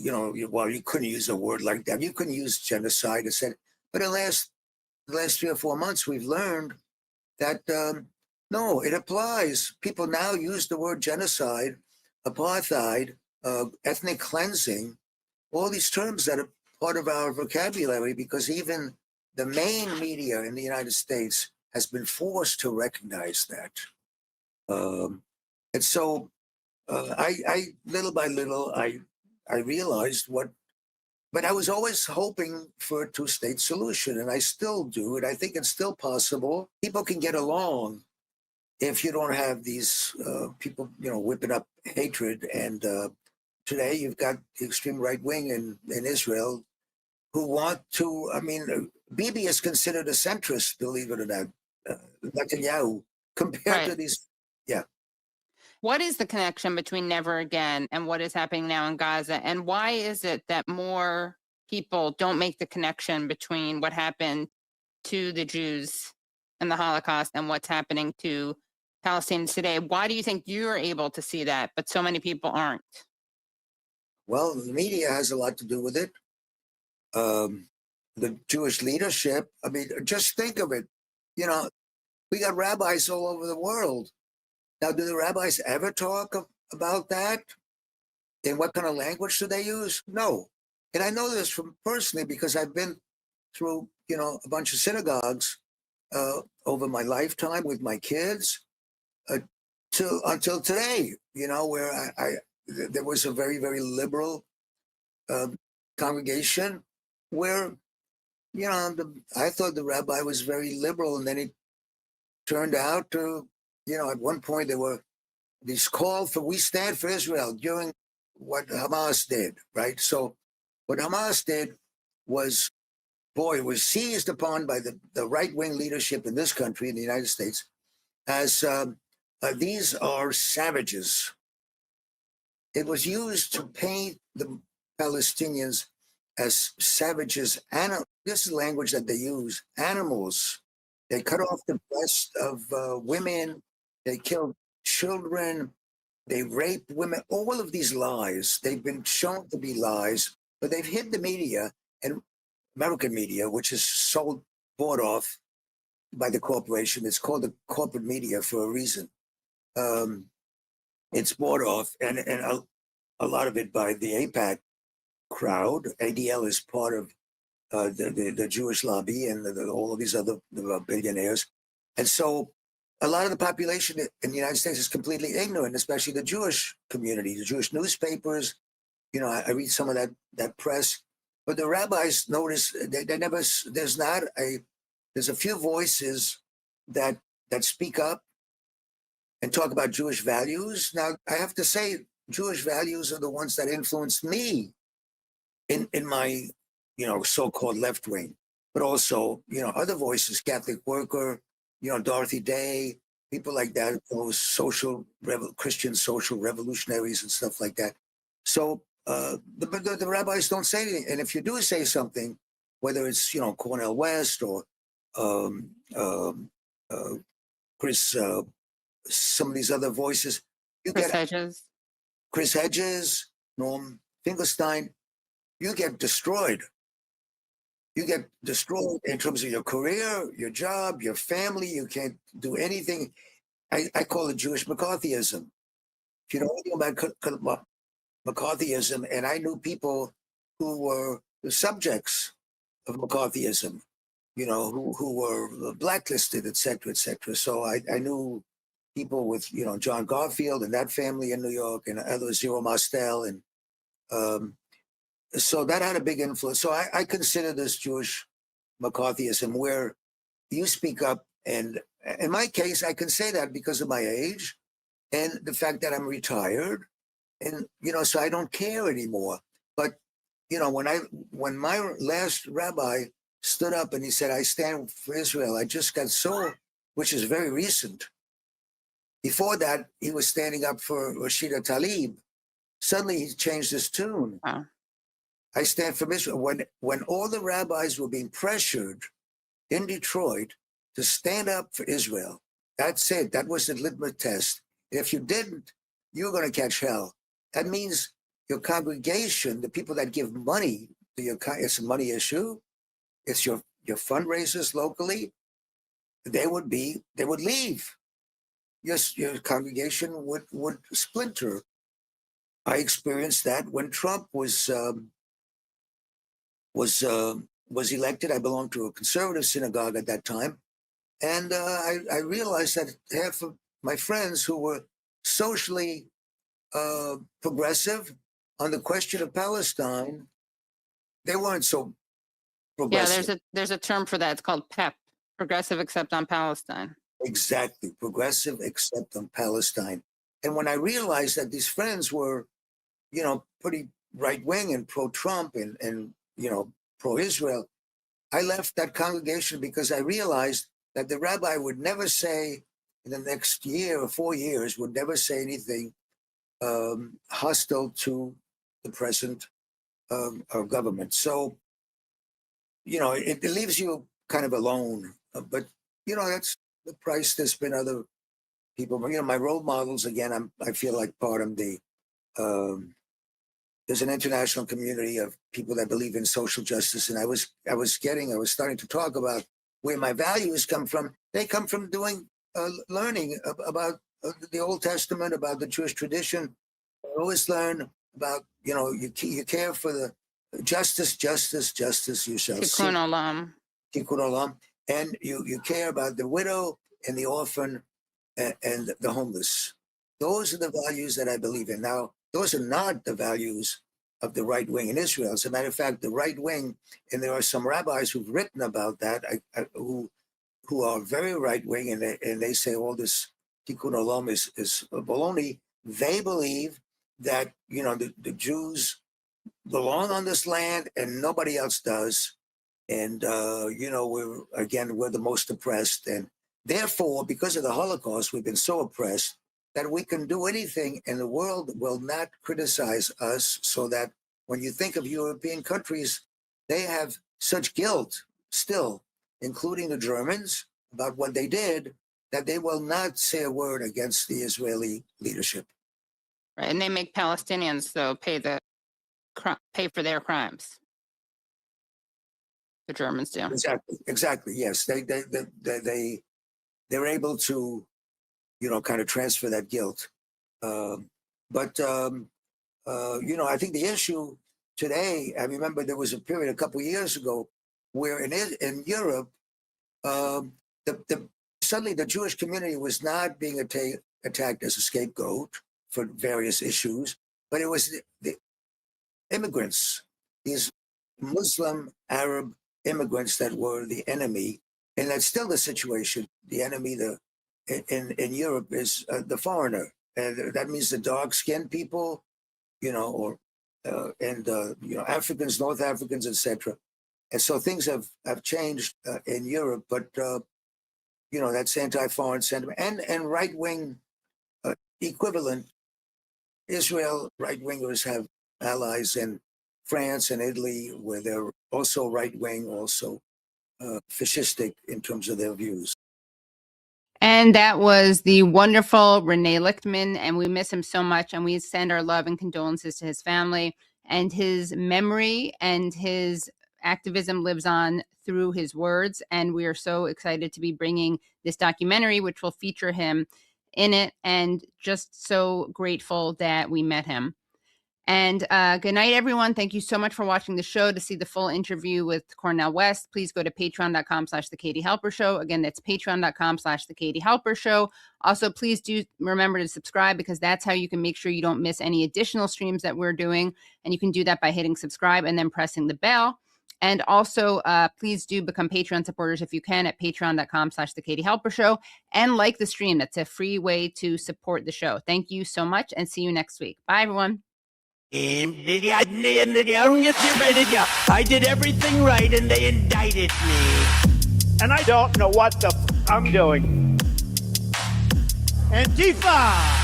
S7: well, you couldn't use a word like that. You couldn't use genocide, etc. But in the last 3 or 4 months, we've learned that no, it applies. People now use the word genocide, apartheid, ethnic cleansing, all these terms that are part of our vocabulary, because even the main media in the United States has been forced to recognize that. And so I little by little, I realized but I was always hoping for a two-state solution, and I still do, and I think it's still possible. People can get along if you don't have these people, whipping up hatred. And today you've got the extreme right wing in Israel who want to, Bibi is considered a centrist, believe it or not, Netanyahu, compared to these, yeah.
S3: What is the connection between Never Again and what is happening now in Gaza? And why is it that more people don't make the connection between what happened to the Jews and the Holocaust and what's happening to Palestinians today? Why do you think you're able to see that, but so many people aren't?
S7: Well, the media has a lot to do with it. The Jewish leadership, just think of it. We got rabbis all over the world. Now, do the rabbis ever talk about that? And what kind of language do they use? No. And I know this personally because I've been through, a bunch of synagogues over my lifetime with my kids until today, where there was a very, very liberal congregation where, I thought the rabbi was very liberal, and then it turned out to, at one point there were these calls for "We Stand for Israel" during what Hamas did, right? So what Hamas did was, it was seized upon by the right-wing leadership in this country, in the United States, as these are savages. It was used to paint the Palestinians as savages. This is language that they use, animals. They cut off the breast of women. They killed children. They raped women. All of these lies, they've been shown to be lies, but they've hid the media, and American media, which is bought off by the corporation. It's called the corporate media for a reason. It's bought off, and a lot of it by the AIPAC crowd. ADL is part of the Jewish lobby and all of these other billionaires. And so a lot of the population in the United States is completely ignorant, especially the Jewish community, the Jewish newspapers. You know, I read some of that press, but the rabbis notice they never. There's a few voices that speak up and talk about Jewish values. Now, I have to say, Jewish values are the ones that influenced me in my, so-called left wing, but also, other voices, Catholic Worker, Dorothy Day, people like that, those Christian social revolutionaries and stuff like that. So the rabbis don't say anything. And if you do say something, whether it's, Cornel West or Chris, some of these other voices, Chris Hedges, Noam Finkelstein, you get destroyed. You get destroyed in terms of your career, your job, your family. You can't do anything. I call it Jewish McCarthyism. If you know anything about McCarthyism, and I knew people who were the subjects of McCarthyism, who were blacklisted, et cetera, et cetera. So I knew people with, John Garfield and that family in New York, and others, Zero Mostel, and so that had a big influence. So I consider this Jewish McCarthyism, where you speak up, and in my case, I can say that because of my age and the fact that I'm retired, and so I don't care anymore. But when my last rabbi stood up and he said, "I stand for Israel," I just got so, which is very recent. Before that, he was standing up for Rashida Tlaib. Suddenly, he changed his tune.
S3: Wow.
S7: I stand for Israel. When all the rabbis were being pressured in Detroit to stand up for Israel, that's it. That was the litmus test. And if you didn't, you were going to catch hell. That means your congregation, the people that give money to it's a money issue. It's your fundraisers locally. They would leave. Your congregation would splinter. I experienced that when Trump was elected. I belonged to a conservative synagogue at that time, and I realized that half of my friends who were socially progressive on the question of Palestine, they weren't so progressive.
S3: Yeah, there's a term for that. It's called PEP, Progressive Except on Palestine.
S7: Exactly, progressive except on Palestine. And when I realized that these friends were, pretty right-wing and pro-Trump and pro-Israel, I left that congregation because I realized that the rabbi would never say, in the next year or 4 years, would never say anything hostile to the present government. So, it leaves you kind of alone. But, that's the price. There's been other people. My role models, again, I feel like part of the, there's an international community of people that believe in social justice. And I was starting to talk about where my values come from. They come from doing, learning about the Old Testament, about the Jewish tradition. I always learn about, you care for the justice, you shall see.
S3: Tikkun olam.
S7: Tikkun olam. And you care about the widow and the orphan and the homeless. Those are the values that I believe in. Now, those are not the values of the right wing in Israel. As a matter of fact, the right wing, and there are some rabbis who've written about that, who are very right wing, and they say all this tikkun olam is baloney. They believe that the Jews belong on this land and nobody else does, and we're the most oppressed, and therefore, because of the Holocaust, we've been so oppressed that we can do anything and the world will not criticize us. So that when you think of European countries, they have such guilt still, including the Germans, about what they did, that they will not say a word against the Israeli leadership.
S3: Right, and they make Palestinians, though, pay for their crimes. The Germans do.
S7: Exactly. Yes, they're able to, kind of transfer that guilt. But I think the issue today, I remember there was a period a couple of years ago where in Europe, suddenly the Jewish community was not being attacked as a scapegoat for various issues, but it was the immigrants, these Muslim Arab immigrants that were the enemy, and that's still the situation. The enemy in Europe is the foreigner, and that means the dark-skinned people, or Africans, North Africans, etc. And so things have changed in Europe, but that's anti-foreign sentiment and right-wing equivalent. Israel right-wingers have allies in France and Italy, where they're also right-wing, also fascistic in terms of their views.
S3: And that was the wonderful Rene Lichtman, and we miss him so much, and we send our love and condolences to his family. And his memory and his activism lives on through his words, and we are so excited to be bringing this documentary, which will feature him in it, and just so grateful that we met him. And good night, everyone. Thank you so much for watching the show. To see the full interview with Cornel West, please go to patreon.com/The Katie Halper Show. Again, that's patreon.com/The Katie Halper Show. Also, please do remember to subscribe, because that's how you can make sure you don't miss any additional streams that we're doing. And you can do that by hitting subscribe and then pressing the bell. And also, please do become Patreon supporters if you can at patreon.com/The Katie Halper Show, and like the stream. That's a free way to support the show. Thank you so much, and see you next week. Bye, everyone.
S8: I did everything right and they indicted me. And I don't know what the I'm doing. Antifa!